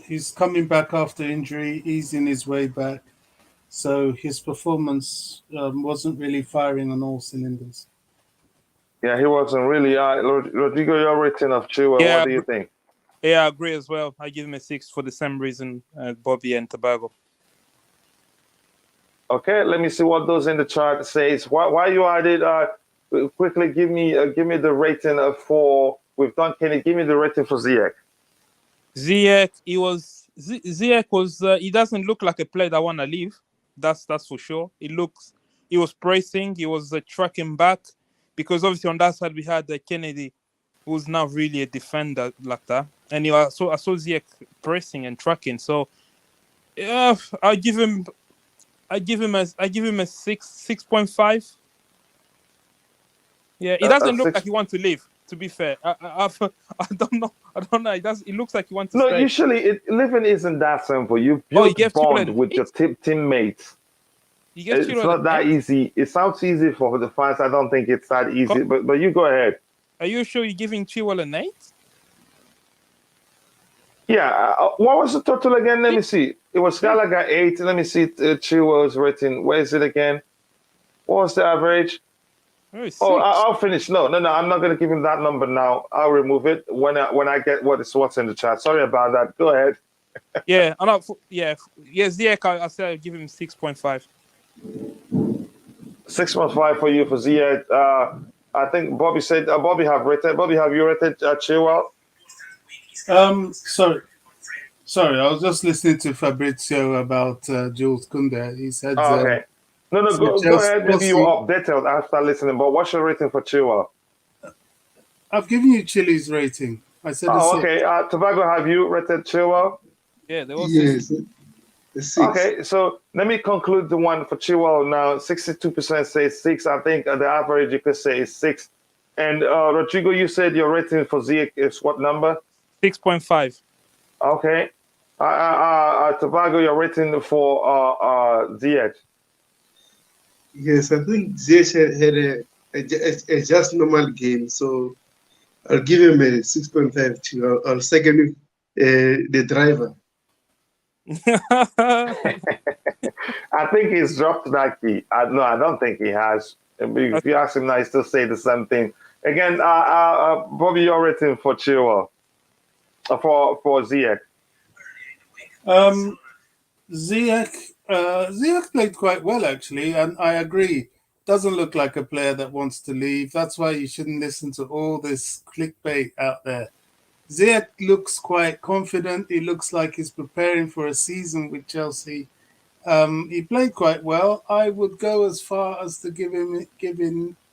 C: He's coming back after injury, easing his way back. So his performance wasn't really firing on all cylinders.
A: Yeah, he wasn't really. Rodrigo, your rating of Chilwell, what do you think?
D: Yeah, I agree as well. I give him a 6 for the same reason as Bobby and Tobago.
A: Okay, let me see what those in the chart says. Why you added? Quickly give me the rating for. We've done Kenny. Give me the rating for Ziyech.
D: Ziyech, he doesn't look like a player that want to leave. That's for sure. He was pressing. He was tracking back, because obviously on that side we had Kennedy, who's not really a defender like that. And I saw Ziyech pressing and tracking. So yeah, I give him a 6.5. Yeah, he doesn't look like he wants to leave. To be fair, I don't know. It looks like he wants to stay.
A: No, usually living isn't that simple. You build bond with your teammates. It's not that easy. It sounds easy for the fans. I don't think it's that easy. But you go ahead.
D: Are you sure you're giving Chilwell an 8?
A: Yeah. What was the total again? Let me see. It was Gallagher 8. Let me see Chilwell's rating. Where is it again? What was the average? I'll finish. No. I'm not going to give him that number now. I'll remove it when I get what's in the chat. Sorry about that. Go ahead.
D: Ziyech, I said I'll give him 6.5.
A: 6.5 for you for Ziyech. I think Bobby said Bobby have you rated Chilwell?
C: Sorry, I was just listening to Fabrizio about Jules Kounde. He said,
A: okay. No, go ahead. Maybe you updated after listening. But what's your rating for Chilwell?
C: I've given you Chile's rating. I said.
A: Okay. Tobago, have you rated Chilwell?
D: Yeah, there was.
B: Yes.
A: Okay, so let me conclude the one for Chilwell now. 62% say 6. I think the average you could say is 6. And Rodrigo, you said your rating for Ziyech is what number?
D: 6.5.
A: Okay. Tobago, your rating for Ziyech?
B: Yes, I think Ziyech had a just normal game, so I'll give him a 6.5 too. I'll second the driver.
A: I think he's dropped that key. No, I don't think he has. If you ask him now, he still say the same thing. Again, Bobby, your rating for Chilwell, for Ziyech.
C: Ziyech played quite well, actually, and I agree. Doesn't look like a player that wants to leave. That's why you shouldn't listen to all this clickbait out there. Ziyech looks quite confident. He looks like he's preparing for a season with Chelsea. He played quite well. I would go as far as to giving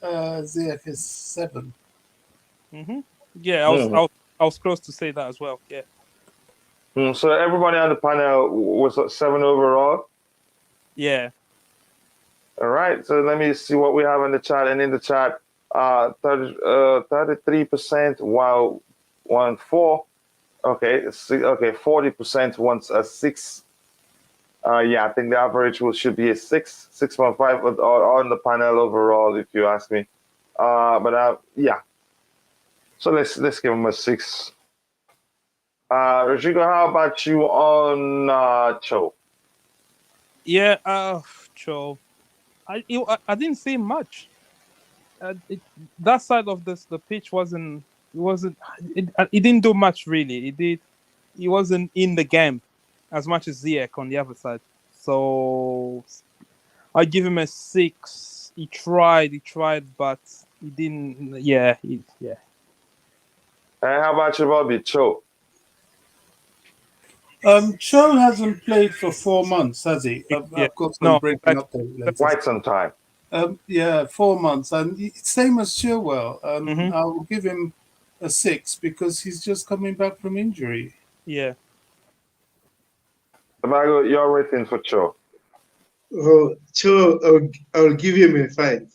C: Ziyech a 7.
D: Mm-hmm. Yeah, I was close to say that as well. Yeah.
A: So everybody on the panel was 7 overall?
D: Yeah.
A: All right. So let me see what we have in the chat. And in the chat, 33% while 4. Okay. 40% wants a 6. I think the average should be a 6.5 on the panel overall, if you ask me. So let's give him a 6. Rodrigo, how about you on Cho?
D: Yeah, Cho. I didn't see much. That side of the pitch it didn't do much really. He wasn't in the game as much as Ziyech on the other side. So I give him a 6. He tried, but He didn't. Yeah, yeah.
A: And how about you, Bobby? Cho?
C: Cho hasn't played for 4 months, has he?
D: Yeah.
C: I've got some
D: No,
C: breaking
D: like,
C: update later.
A: Quite some time.
C: Yeah, 4 months, and same as Chilwell.
D: Mhm.
C: I will give him a 6 because he's just coming back from injury.
D: yeah.
A: Tobago, your rating for Cho?
B: Oh, so I'll give him a 5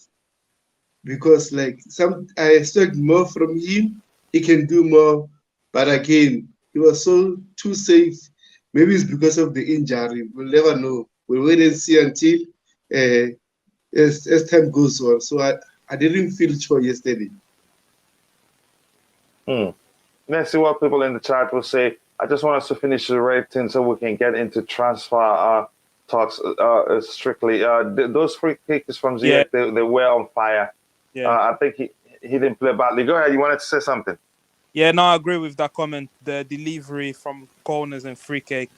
B: because like I expect more from him. He can do more, but again, he was so too safe. Maybe it's because of the injury. We'll never know. We'll wait and see until as time goes on. So I didn't feel sure yesterday.
A: Let's see what people in the chat will say. I just want us to finish the rating so we can get into transfer talks strictly. Those free kicks from Ziyech, they were on fire.
D: Yeah.
A: I think he didn't play badly. Go ahead. You wanted to say something?
D: Yeah, no, I agree with that comment. The delivery from corners and free kick,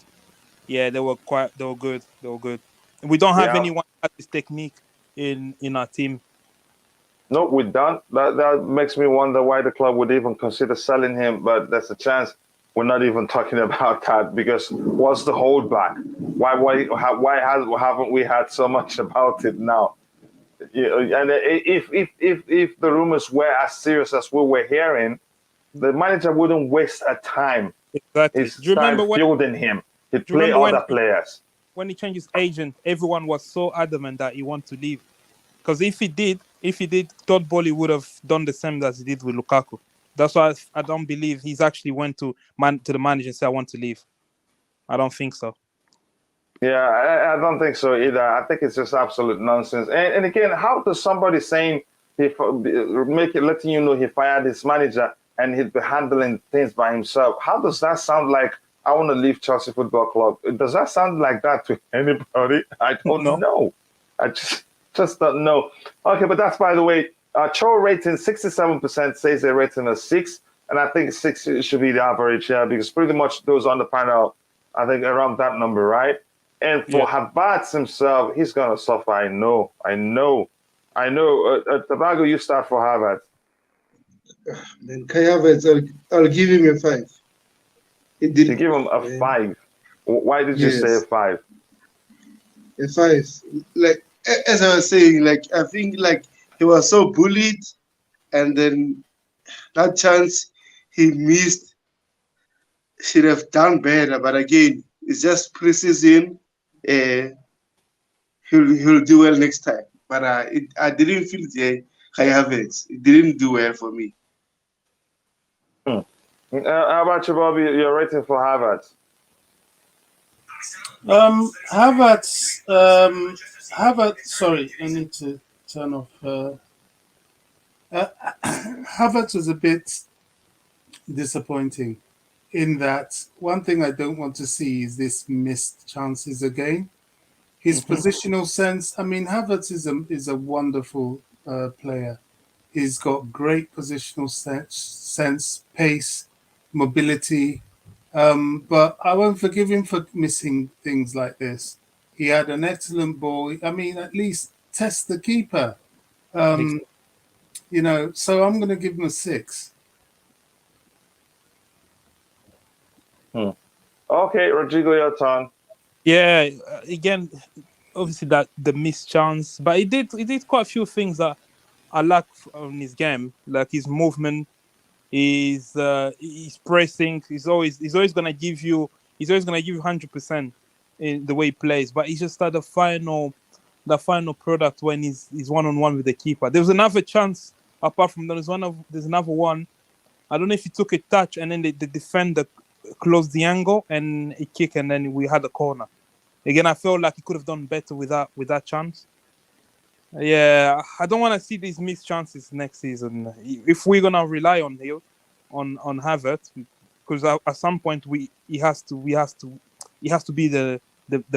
D: yeah, they were good. They were good. We don't have
A: Yeah.
D: anyone at this technique in our team.
A: No, we don't. That makes me wonder why the club would even consider selling him. But there's a chance we're not even talking about that because what's the holdback? Why haven't we had so much about it now? And if the rumors were as serious as we were hearing, the manager wouldn't waste a time.
D: Exactly.
A: His time fielding him. He'd play other players.
D: When he changed his agent, everyone was so adamant that he wanted to leave. Because if he did, Todd Boehly would have done the same as he did with Lukaku. That's why I don't believe he's actually went to the manager and said, I want to leave. I don't think so.
A: Yeah, I don't think so either. I think it's just absolute nonsense. And again, how does somebody saying letting you know he fired his manager and he'd be handling things by himself? How does that sound like? I want to leave Chelsea Football Club. Does that sound like that to anybody? I don't know. I just don't know. Okay, but that's by the way. Cho rating 67% says they rate him a 6, and I think 6 should be the average here because pretty much those on the panel, I think around that number, right? And for Havertz himself, he's gonna suffer. I know. Tobago, you start for Havertz.
B: Then Kai Havertz, I'll give him a 5.
A: You give him a 5. Why did you say a 5?
B: A 5. Like as I was saying, like I think like he was so bullied, and then that chance he missed should have done better. But again, it's just preseason. He'll do well next time. But I didn't feel the Kai Havertz. It didn't do well for me.
A: How about you, Bobby? Your rating for Havertz?
C: Havertz. Sorry, I need to turn off. Havertz was a bit disappointing in that one thing I don't want to see is this missed chances again. His positional sense. I mean, Havertz is a wonderful player. He's got great positional sense, pace, mobility. But I won't forgive him for missing things like this. He had an excellent ball. I mean, at least test the keeper. So I'm going to give him a 6.
A: Okay, Rodrigo, your turn.
D: Yeah, again, obviously that the missed chance, but he did quite a few things that I like on his game, like his movement, his pressing. He's always gonna give you 100% in the way he plays, but he's just at the final product when he's one-on-one with the keeper. There was another chance apart from that. There's another one. I don't know if he took a touch and then the defender closed the angle and a kick, and then we had a corner. Again, I felt like he could have done better with that chance. Yeah, I don't want to see these missed chances next season. If we're gonna rely on Havertz, because at some point he has to be the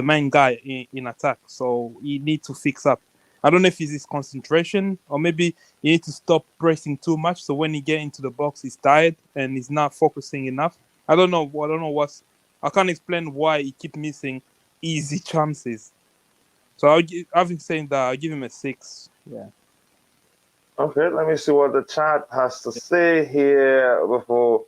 D: main guy in attack. So he needs to fix up. I don't know if it's his concentration or maybe he needs to stop pressing too much. So when he get into the box, he's tired and he's not focusing enough. I don't know I can't explain why he keep missing easy chances. So having said that, I'll give him a 6. Yeah.
A: Okay, let me see what the chat has to say here before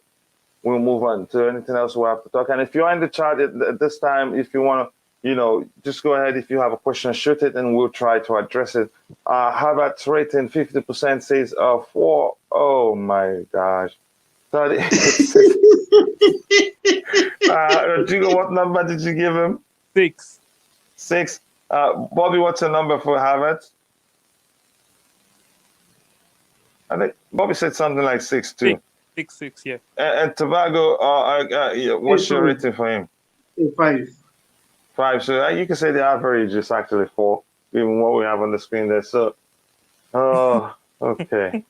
A: we move on to anything else we have to talk. And if you're in the chat at this time, if you want to, just go ahead. If you have a question, shoot it, and we'll try to address it. Havertz rating 50% says 4. Oh my gosh. 38. Rodrigo, what number did you give him?
D: 6.
A: 6. Bobby, what's the number for Havertz? I think Bobby said something like 6 too.
D: 6, yeah.
A: And Tobago, what's your rating for him?
B: 5.
A: 5. So you can say the average is actually 4, even what we have on the screen there. So, okay.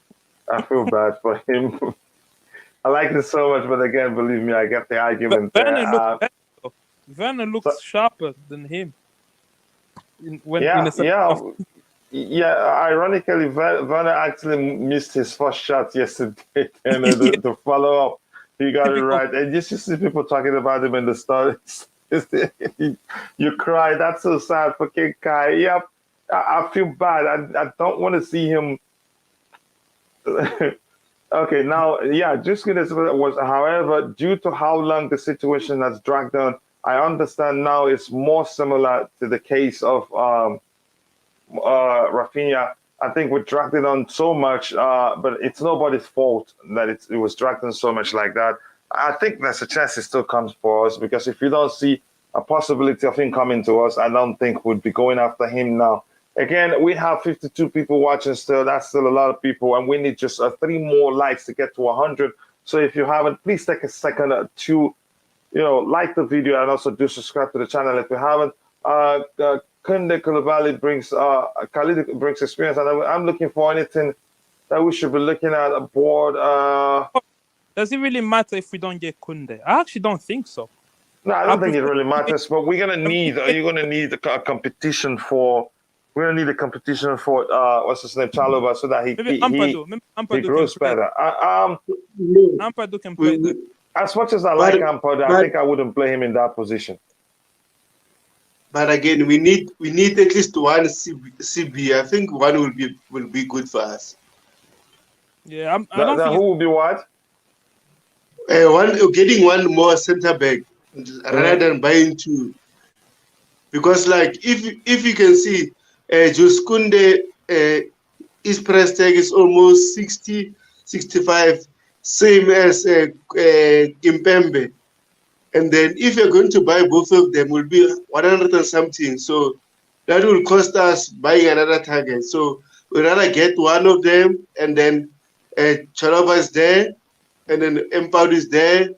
A: I feel bad for him. I like it so much, but again, believe me, I get the argument there.
D: Werner looks sharper than him.
A: Ironically, Werner actually missed his first shot yesterday, and the follow-up, he got it right. And you see people talking about him in the stories. You cry. That's so sad for King Kai. Yep, I feel bad. I don't want to see him. Okay, now, just was, however, due to how long the situation has dragged on, I understand now it's more similar to the case of Rafinha. I think we dragged it on so much, but it's nobody's fault that it was dragged on so much like that. I think there's a chance it still comes for us, because if you don't see a possibility of him coming to us, I don't think we'd be going after him now. Again, we have 52 people watching still. That's still a lot of people, and we need just 3 more likes to get to 100. So if you haven't, please take a second to, like the video, and also do subscribe to the channel if you haven't. Kounde brings experience, and I'm looking for anything that we should be looking at aboard.
D: Does it really matter if we don't get Kounde? I actually don't think so.
A: No, I don't think it really matters, but you're gonna need a competition for. We're gonna need a competition for what's his name, Chalobah, so that he grows better.
D: Ampadu can play that.
A: As much as I like Ampadu, I think I wouldn't play him in that position.
B: But again, we need at least one CB. I think one will be good for us.
D: Yeah, I don't think
A: who will be what?
B: Getting one more center back rather than buying 2. Because like if you can see, Kounde, his price tag is almost 60, 65, same as Kimpembe. And then if you're going to buy both of them, will be 100 and something. So that will cost us buying another target. So we'd rather get one of them, and then Chalobah is there, and then Ampadu is there.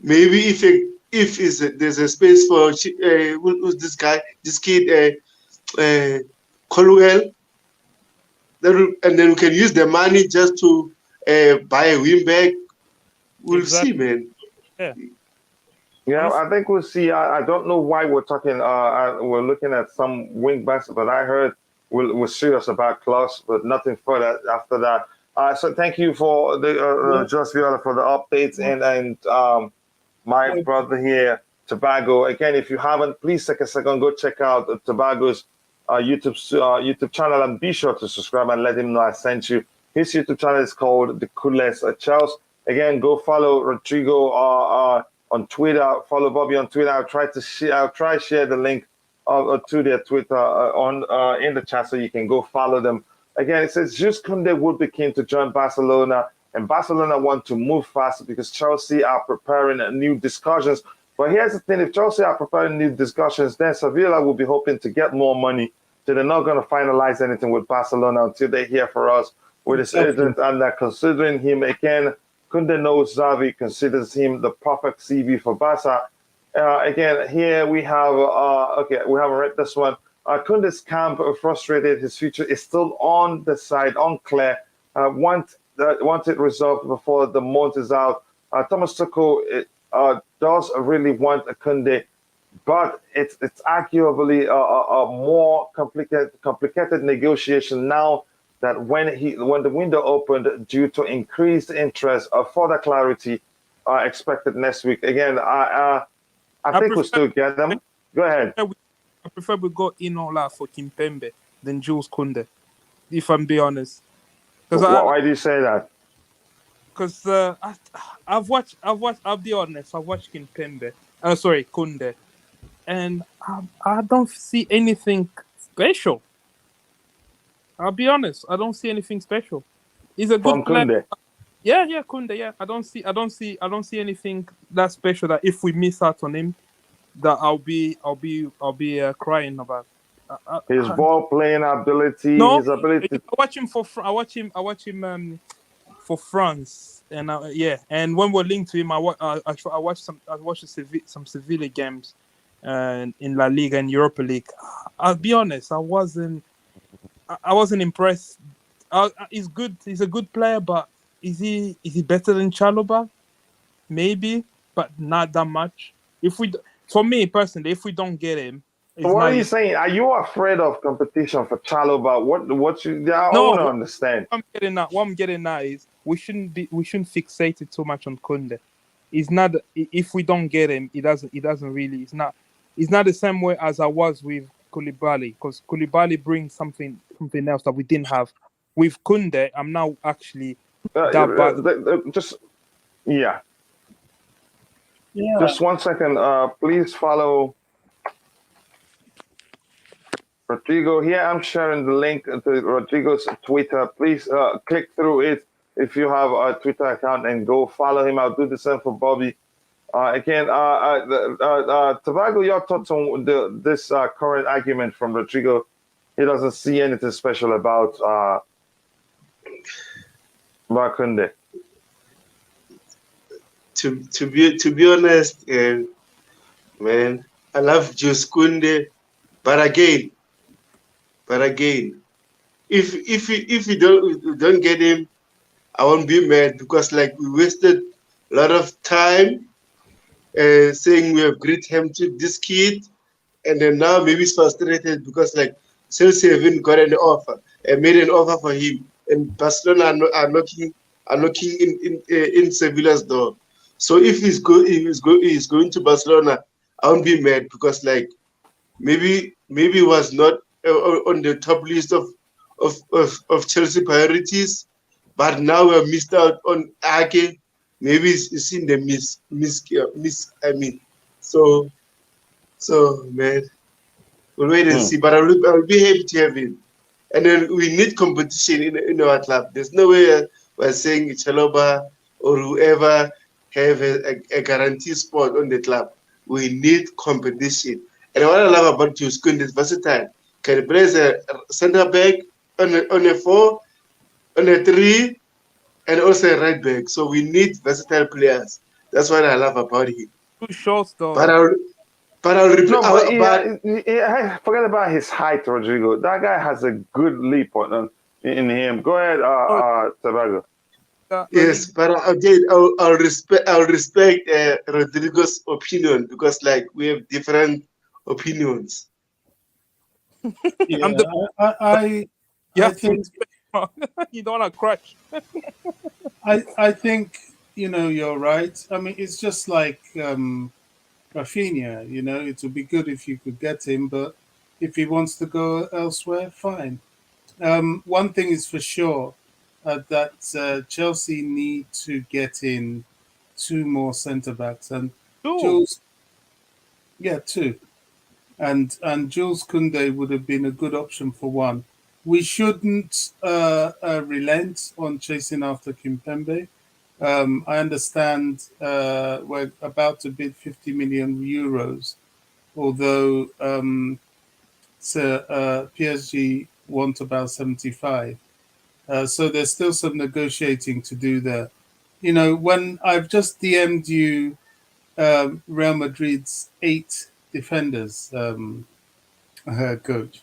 B: Maybe if there's a space for who's this guy, this kid, Colwell, and then we can use the money just to buy a wing back. We'll see, man.
A: Yeah, I think we'll see. I don't know why we're talking. We're looking at some wing backs, but I heard we're serious about Klaus, but nothing further after that. So thank you for the Just Viola for the updates, and my brother here, Again, if you haven't, please take a second, go check out Tobago's YouTube channel, and be sure to subscribe and let him know I sent you. His YouTube channel is called The Coolest Charles. Again, go follow Rodrigo on Twitter. Follow Bobby on Twitter. I'll try to share the link to their Twitter in the chat, so you can go follow them. Again, it says Kounde would be keen to join Barcelona, and Barcelona want to move fast because Chelsea are preparing new discussions. But here's the thing: if Chelsea are preparing new discussions, then Sevilla will be hoping to get more money. So they're not going to finalize anything with Barcelona until they hear from us with his agent, and they're considering him again. Kounde knows Xavi considers him the perfect CV for Barca. Again, here we have, we haven't read this one. Kounde's camp, frustrated, his future is still on the side, unclear. Want it resolved before the month is out. Thomas Tuchel does really want a Kounde, but it's arguably a more complicated negotiation now that when the window opened due to increased interest, further clarity expected next week. Again, I think we'll still get them. Go ahead.
D: I prefer we go in all out for Kimpembe than Jules Kounde, if I'm being honest.
A: Why do you say that?
D: Because I've watched. I'll be honest. I've watched Kimpembe. Sorry, Kounde, and I don't see anything special. I'll be honest. I don't see anything special. He's a good
A: From
D: player.
A: Kounde?
D: Yeah, Kounde. Yeah, I don't see anything that special that if we miss out on him, that I'll be crying about.
A: His ball playing ability,
D: No,
A: his ability.
D: I watch him for. I watch him for France, and and when we're linked to him, I watched some Sevilla games, in La Liga and Europa League. I'll be honest, I wasn't impressed. He's good. He's a good player, but is he better than Chalobah? Maybe, but not that much. For me personally, if we don't get him,
A: So what are you saying? Are you afraid of competition for Chalobah? I want to understand.
D: What I'm getting at is we shouldn't fixate it too much on Kounde. He's not. If we don't get him, he doesn't really. It's not the same way as I was with Koulibaly, because Koulibaly brings something else that we didn't have. With Kounde, I'm now actually
A: just Just 1 second. Please follow Rodrigo. Here I'm sharing the link to Rodrigo's Twitter. Please click through it if you have a Twitter account and go follow him. I'll do the same for Bobby. Again, Tobago, your thoughts on this current argument from Rodrigo? He doesn't see anything special about Kounde.
B: To be honest, man, I love Jules Kounde, but again, if we don't get him, I won't be mad, because like we wasted a lot of time saying we have great him to this kid, and then now maybe he's frustrated because like Chelsea haven't got an offer and made an offer for him, and Barcelona are knocking in Sevilla's door. So if he's going to Barcelona, I won't be mad, because like maybe he was not on the top list of Chelsea priorities, but now we're missed out on Ake. Maybe it's in the miss. I mean, so man, we'll wait and see. But I'll be happy to have him. And then we need competition in our club. There's no way we're saying Chalobah or whoever have a guaranteed spot on the club. We need competition. And what I love about Jules Kounde is versatile. Can play as a centre back on a 4, on a 3, and also a right back. So we need versatile players. That's what I love about him.
D: Too short though.
A: Forget about his height, Rodrigo. That guy has a good leap in him. Go ahead, Tobago.
B: Yes, but again, I'll respect Rodrigo's opinion, because like we have different opinions.
C: Yeah, I think
D: you don't want to crush.
C: I think you're right. I mean, it's just like Rafinha. It would be good if you could get him, but if he wants to go elsewhere, fine. One thing is for sure, that Chelsea need to get in 2 more centre backs, and Jules, two, and Jules Kounde would have been a good option for one. We shouldn't relent on chasing after Kimpembe. I understand we're about to bid 50 million euros, although PSG want about 75. So there's still some negotiating to do there. When I've just DM'd you Real Madrid's 8 defenders, coach.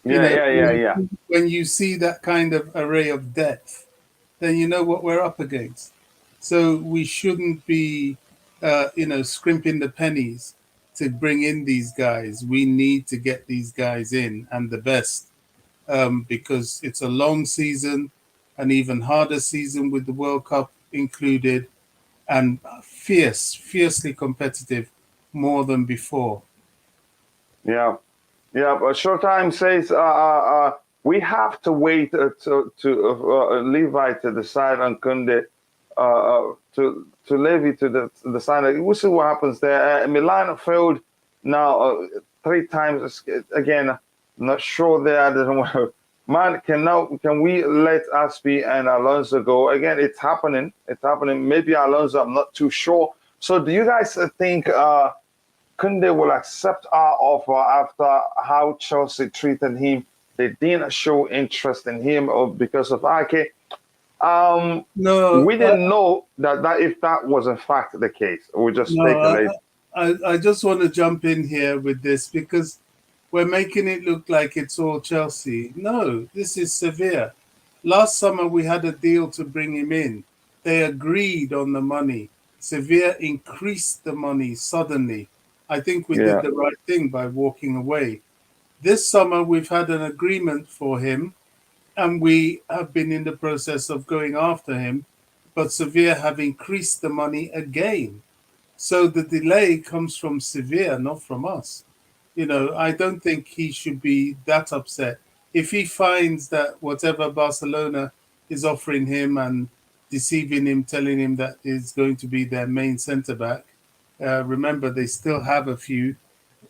A: Yeah.
C: When you see that kind of array of depth, then you know what we're up against. So we shouldn't be, scrimping the pennies to bring in these guys. We need to get these guys in, and the best, because it's a long season, an even harder season with the World Cup included, and fiercely competitive, more than before.
A: Yeah. But Showtime says we have to wait to Levi to decide on Kounde, to Levy to decide. We'll see what happens there. Milan failed now 3 times again. Not sure there. Man, can we let Aspi and Alonso go again? It's happening. It's happening. Maybe Alonso. I'm not too sure. So, do you guys think Kounde will accept our offer after how Chelsea treated him? They didn't show interest in him because of Ake.
C: No,
A: we didn't know that if that was in fact the case. We just speculate.
C: I just want to jump in here with this because we're making it look like it's all Chelsea. No, this is Sevilla. Last summer we had a deal to bring him in. They agreed on the money. Sevilla increased the money suddenly. I think we did the right thing by walking away. This summer we've had an agreement for him, and we have been in the process of going after him, but Sevilla have increased the money again. So the delay comes from Sevilla, not from us. I don't think he should be that upset. If he finds that whatever Barcelona is offering him and deceiving him, telling him that is going to be their main centre back, remember they still have a few.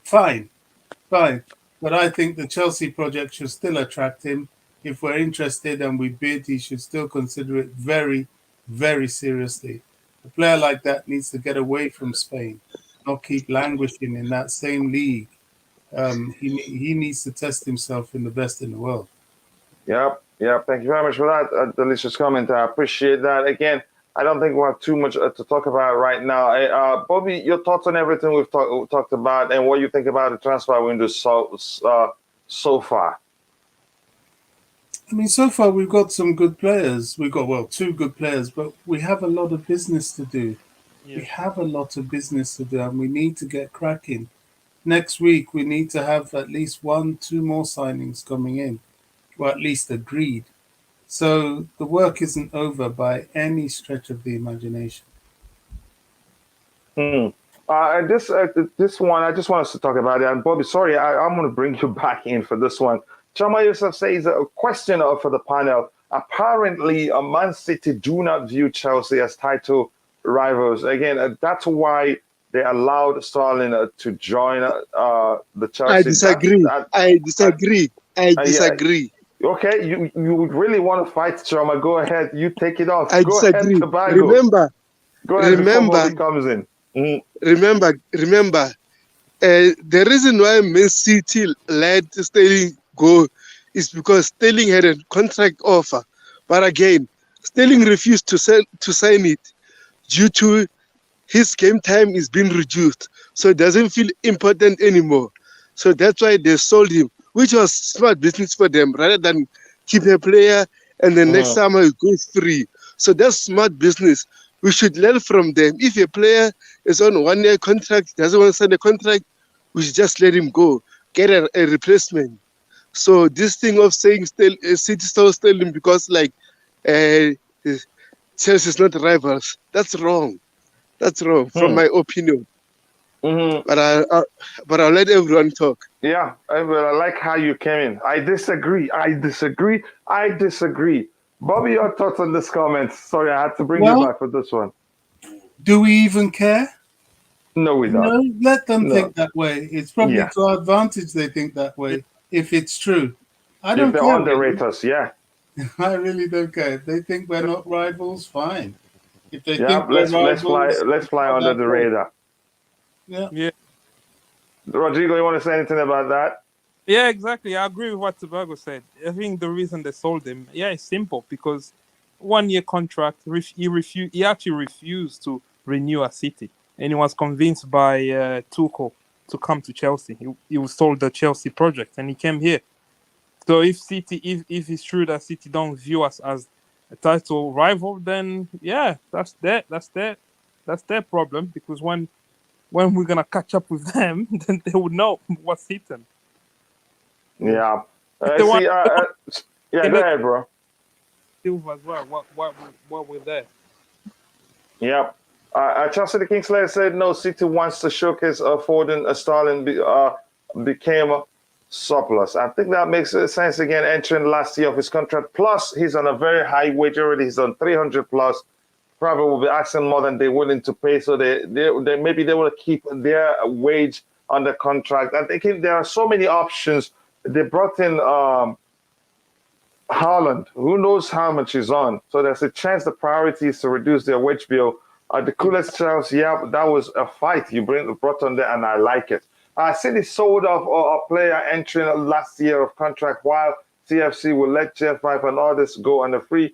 C: Fine. But I think the Chelsea project should still attract him. If we're interested and we bid, he should still consider it very, very seriously. A player like that needs to get away from Spain, not keep languishing in that same league. He needs to test himself in the best in the world.
A: Yep. Thank you very much for that, delicious comment. I appreciate that. Again, I don't think we have too much to talk about right now. Bobby, your thoughts on everything we've talked about and what you think about the transfer window so far?
C: I mean, so far we've got some good players. We've got, 2 good players, but we have a lot of business to do. Yeah. We have a lot of business to do, and we need to get cracking. Next week, we need to have at least 1-2 more signings coming in, or at least agreed. So the work isn't over by any stretch of the imagination.
A: This one, I just want us to talk about it. And Bobby, sorry, I'm going to bring you back in for this one. Chama Yusuf says a question for the panel. Apparently, Man City do not view Chelsea as title rivals. Again, that's why they allowed Sterling to join the Chelsea.
B: I disagree. I disagree.
A: Okay, you really want to fight, Chama? Go ahead. You take it off.
B: I disagree. Ahead, Tobago. Remember,
A: comes in.
B: Remember, the reason why Man City let Sterling go is because Sterling had a contract offer, but again, Sterling refused to sign it due to his game time is being reduced, so it doesn't feel important anymore. So that's why they sold him, which was smart business for them, rather than keep a player and the next summer it goes free. So that's smart business. We should learn from them. If a player is on 1-year contract, doesn't want to sign a contract, we should just let him go, get a replacement. So this thing of saying City stole Sterling because Chelsea is not rivals, that's wrong. That's wrong, from my opinion. But I'll let everyone talk.
A: Yeah, I like how you came in. I disagree. Bobby, your thoughts on this comment? Sorry, I had to bring you back for this one.
C: Do we even care?
A: No, we don't.
C: No, let them think that way. It's probably to our advantage they think that way, if it's true. I don't care.
A: If they underrate us, yeah.
C: I really don't care. If they think we're not rivals, fine. If they think
A: let's fly under the radar.
C: Yeah.
A: Rodrigo, you want to say anything about that?
D: Yeah, exactly. I agree with what Tobago said. I think the reason they sold him, it's simple, because 1-year contract, he actually refused to renew at City, and he was convinced by Tuchel to come to Chelsea. He was sold the Chelsea project, and he came here. So if it's true that City don't view us as a title rival, then that's their problem, because when we're gonna catch up with them, then they would know what's hit them.
A: Yeah. Go ahead, bro.
D: Silva as well. What were there?
A: Yeah. Chelsea the Kingslayer said no. City wants to showcase Foden. Sterling became surplus. I think that makes sense again, entering the last year of his contract. Plus, he's on a very high wage already. He's on 300 plus. Probably will be asking more than they're willing to pay. So they maybe they will keep their wage under contract. I think there are so many options. They brought in Haaland. Who knows how much he's on? So there's a chance the priority is to reduce their wage bill. The coolest Charles, yeah, that was a fight you brought on there, and I like it. City sold off a player entering last year of contract while CFC will let J5 and others go on the free.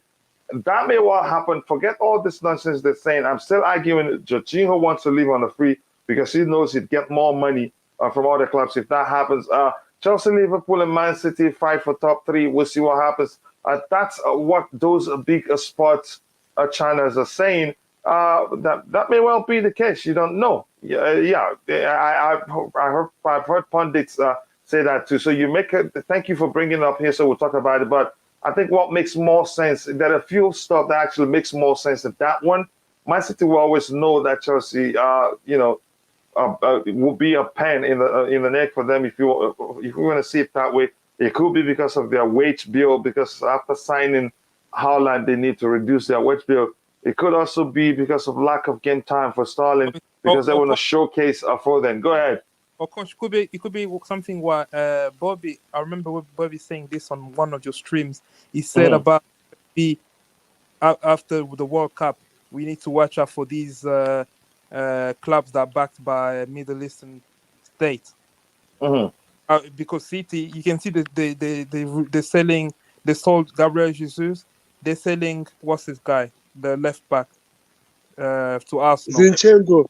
A: That may well happen. Forget all this nonsense they're saying. I'm still arguing Jorginho wants to leave on the free because he knows he'd get more money from other clubs if that happens. Chelsea, Liverpool, and Man City fight for top three. We'll see what happens. That's what those big sports channels are saying. That may well be the case. You don't know. I've heard pundits say that too. So thank you for bringing it up here. So we'll talk about it. But I think what makes more sense, there are a few stuff that actually makes more sense than that one. Man City will always know that Chelsea, will be a pen in the neck for them if you want to see it that way. It could be because of their wage bill, because after signing Haaland, they need to reduce their wage bill. It could also be because of lack of game time for Sterling, because they want to showcase for them. Go ahead.
D: Of course, it could be something where Bobby. I remember Bobby saying this on one of your streams. He said about after the World Cup, we need to watch out for these clubs that are backed by Middle Eastern states. Because City, you can see they're selling. They sold Gabriel Jesus. They're selling what's this guy, the left back, to Arsenal.
B: Zinchenko.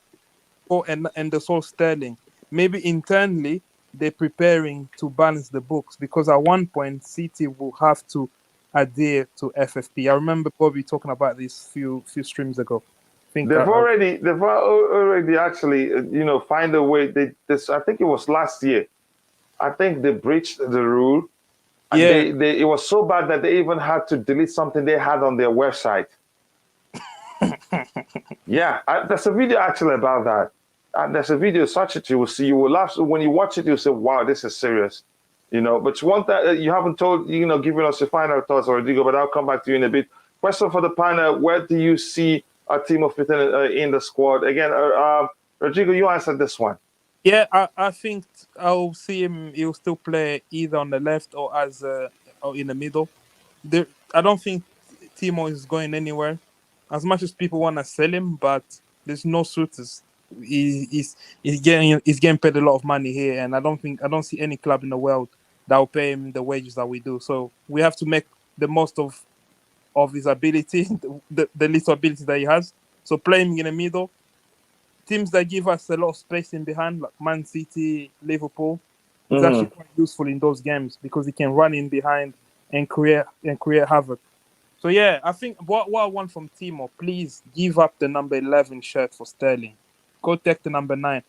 D: And they sold Sterling. Maybe internally they're preparing to balance the books because at one point City will have to adhere to FFP. I remember Bobby talking about this few streams ago.
A: They've already actually find a way. I think it was last year. I think they breached the rule.
D: Yeah.
A: It was so bad that they even had to delete something they had on their website. Yeah, there's a video actually about that. There's a video, such it you will see. You will laugh when you watch it. You'll say, "Wow, this is serious," But one that you haven't told, giving us your final thoughts, Rodrigo. But I'll come back to you in a bit. Question for the panel: where do you see a team of fitting in the squad? Again, Rodrigo, you answered this one.
D: Yeah, I think I'll see him. He'll still play either on the left or or in the middle. I don't think Timo is going anywhere. As much as people want to sell him, but there's no suitors. He's getting paid a lot of money here, and I don't see any club in the world that will pay him the wages that we do. So we have to make the most of his ability, the little ability that he has. So play him in the middle. Teams that give us a lot of space in behind, like Man City, Liverpool, it's actually quite useful in those games because he can run in behind and create havoc. So yeah, I think what I want from Timo, please give up the number 11 shirt for Sterling. Go take the number 9.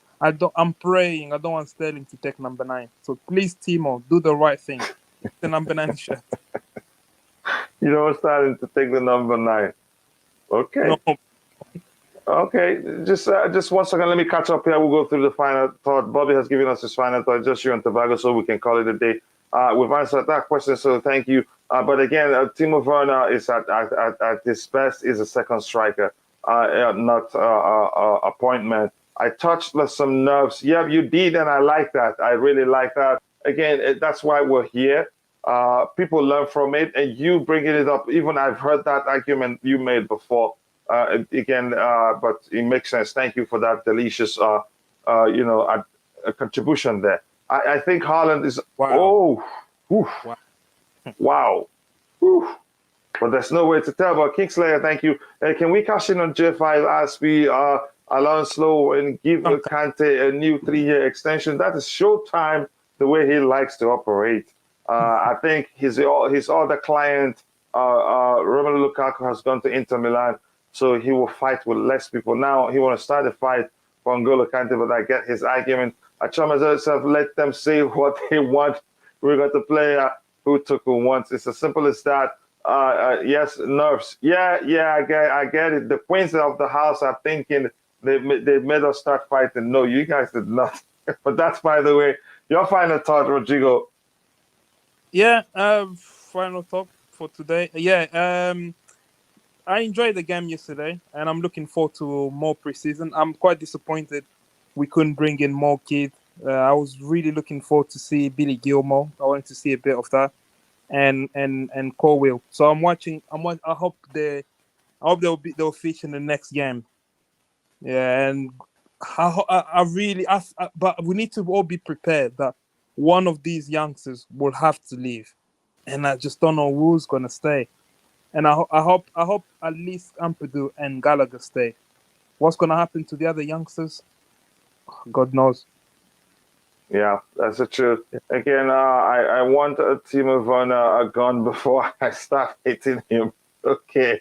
D: I'm praying I don't want Sterling to take number 9. So please, Timo, do the right thing. The number 9 shirt.
A: You don't want Sterling to take the number 9. Okay.
D: No.
A: Okay, just 1 second. Let me catch up here. We'll go through the final thought. Bobby has given us his final thought. Just you and Tobago, so we can call it a day. We've answered that question, so thank you. But again, Timo Werner is at his best is a second striker, not a point man. I touched some nerves. Yeah, you did, and I like that. I really like that. Again, that's why we're here. People learn from it, and you bringing it up. Even I've heard that argument you made before. But it makes sense. Thank you for that delicious, contribution there. I think Haaland is.
D: Wow.
A: Wow. But there's no way to tell. But Kingslayer, thank you. Can we cash in on J5 as we Alonso and give Kante a new 3-year extension? That is showtime. The way he likes to operate. I think his other client, Romelu Lukaku, has gone to Inter Milan. So he will fight with less people. Now he want to start a fight for N'Golo Kante, but I get his argument. Let them say what they want. We're going to play who took who once. It's as simple as that. Yes, nerves. Yeah, I get it. The queens of the house are thinking they made us start fighting. No, you guys did not. But that's, by the way, Your final thought, Rodrigo.
D: Yeah, final thought for today. Yeah, I enjoyed the game yesterday, and I'm looking forward to more preseason. I'm quite disappointed we couldn't bring in more kids. I was really looking forward to see Billy Gilmore. I wanted to see a bit of that, and Colwill. So I'm watching. I hope they'll feature in the next game. Yeah, and I really, but we need to all be prepared that one of these youngsters will have to leave, and I just don't know who's gonna stay. And I hope at least Ampadu and Gallagher stay. What's gonna happen to the other youngsters? God knows.
A: Yeah, that's the truth. Again, I want Timo Werner gone before I start hating him. Okay.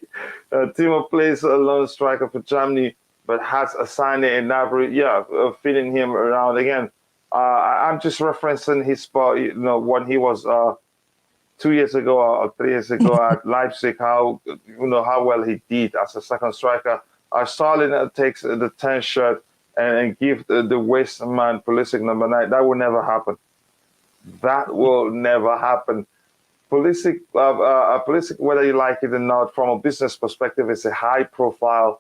A: Timo plays a lone striker for Germany, but has a signing in Gnabry. Yeah, feeding him around. Again, I'm just referencing his spot, when he was 2 years ago or 3 years ago at Leipzig, how well he did as a second striker. Starlin takes the 10 shirt and give the waste man Pulisic number 9. That will never happen. That will never happen. Pulisic, whether you like it or not, from a business perspective, it's a high-profile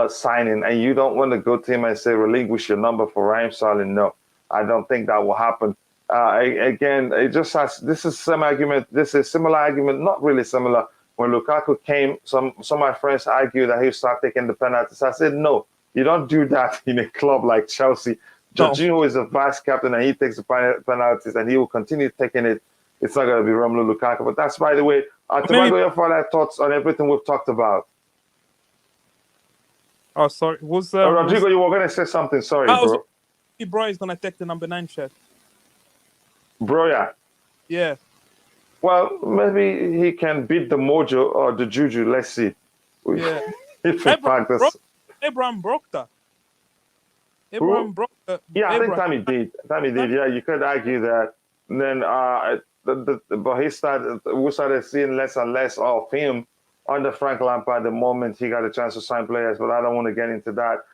A: signing, and you don't want to go to him and say relinquish your number for Raheem Sterling. No, I don't think that will happen. Again, it just has this is some argument. This is a similar argument, not really similar. When Lukaku came, some of my friends argued that he would start taking the penalties. I said no. You don't do that in a club like Chelsea. Jorginho is a vice captain and he takes the penalties and he will continue taking it. It's not going to be Romelu Lukaku. But that's, by the way, Tobago, your final thoughts on everything we've talked about.
D: Oh, sorry.
A: Rodrigo, you were going to say something. Sorry, bro.
D: Bro is going to take the number 9 shirt.
A: Bro, yeah.
D: Yeah.
A: Well, maybe he can beat the mojo or the juju. Let's see.
D: Yeah.
A: If in fact this...
D: Abraham broke that. Abraham broke that.
A: Yeah, I think Tammy did. Yeah, you could argue that. And then, but we started seeing less and less of him under Frank Lampard the moment he got a chance to sign players. But I don't want to get into that.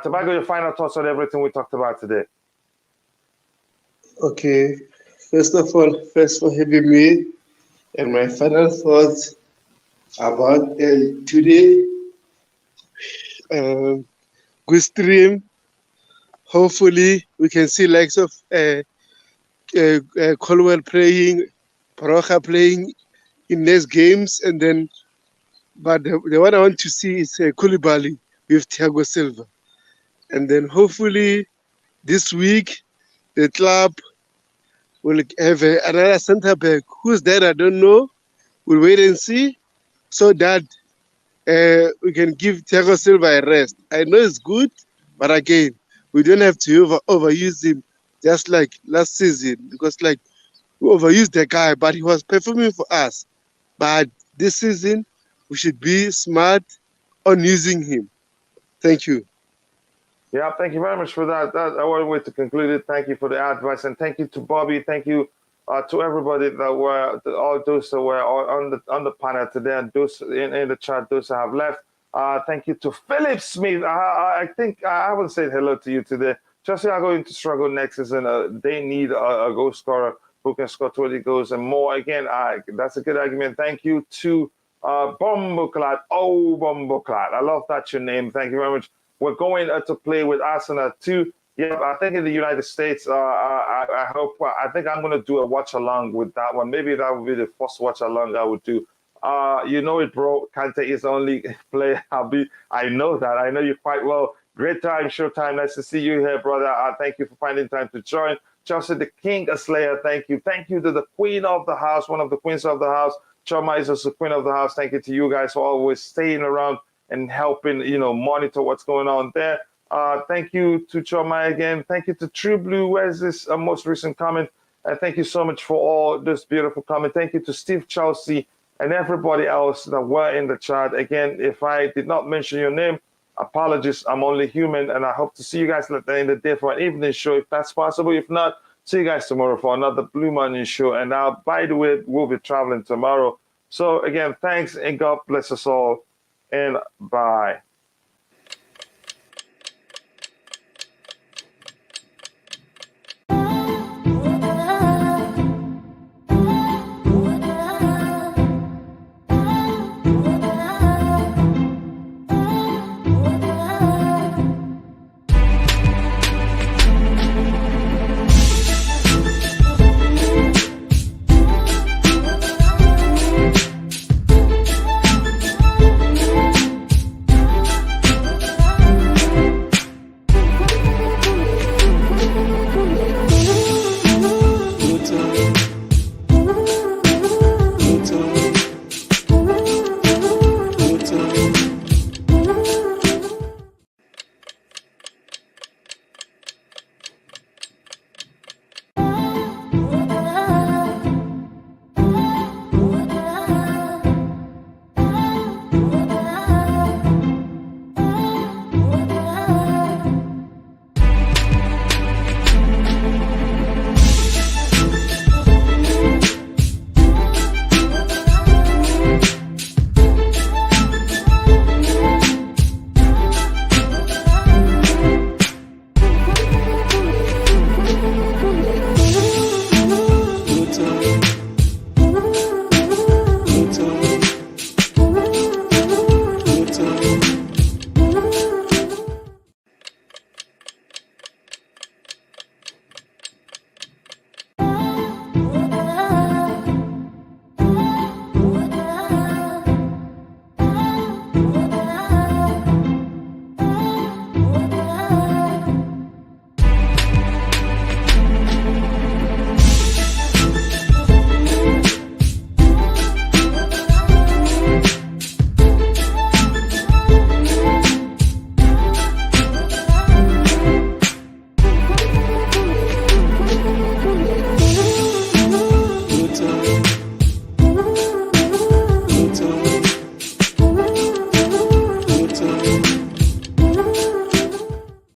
A: Tobago, your final thoughts on everything we talked about today.
B: Okay. First of all, thanks for having me. And my final thoughts about today. Good stream. Hopefully, we can see likes of Colwell playing, Paroja playing in next games, and then. But the one I want to see is Koulibaly with Thiago Silva, and then hopefully this week the club will have another centre back. Who's that? I don't know. We'll wait and see, so that we can give Thiago Silva a rest. I know it's good, but again, we don't have to overuse him just like last season, because we overused the guy, but he was performing for us. But this season, we should be smart on using him. Thank you.
A: Yeah, thank you very much for that. That's one way to conclude it. Thank you for the advice, and thank you to Bobby. Thank you to everybody that were all those that were on the panel today, and those in the chat, those that have left. Thank you to Philip Smith. I think I haven't said hello to you today. Chelsea are going to struggle next season. They need a goal scorer who can score 20 goals and more. Again, that's a good argument. Thank you to Bomboclat. Oh, Bomboclat. I love that your name. Thank you very much. We're going to play with Arsenal too. Yeah, I think in the United States, I think I'm going to do a watch along with that one. Maybe that will be the first watch along I would do. You know it, bro. Kante is the only player I know that. I know you quite well. Great time, showtime. Nice to see you here, brother. Thank you for finding time to join. Chelsea, the King Slayer, thank you. Thank you to the Queen of the House, one of the Queens of the House. Choma is also the Queen of the House. Thank you to you guys for always staying around and helping, monitor what's going on there. Thank you to Choma again. Thank you to True Blue. Where's this most recent comment? Thank you so much for all this beautiful comment. Thank you to Steve Chelsea and everybody else that were in the chat. Again, if I did not mention your name, apologies. I'm only human, and I hope to see you guys at the end of the day for an evening show, if that's possible. If not, see you guys tomorrow for another Blue Morning show. And now, by the way, we'll be traveling tomorrow. So again, thanks, and God bless us all, and bye.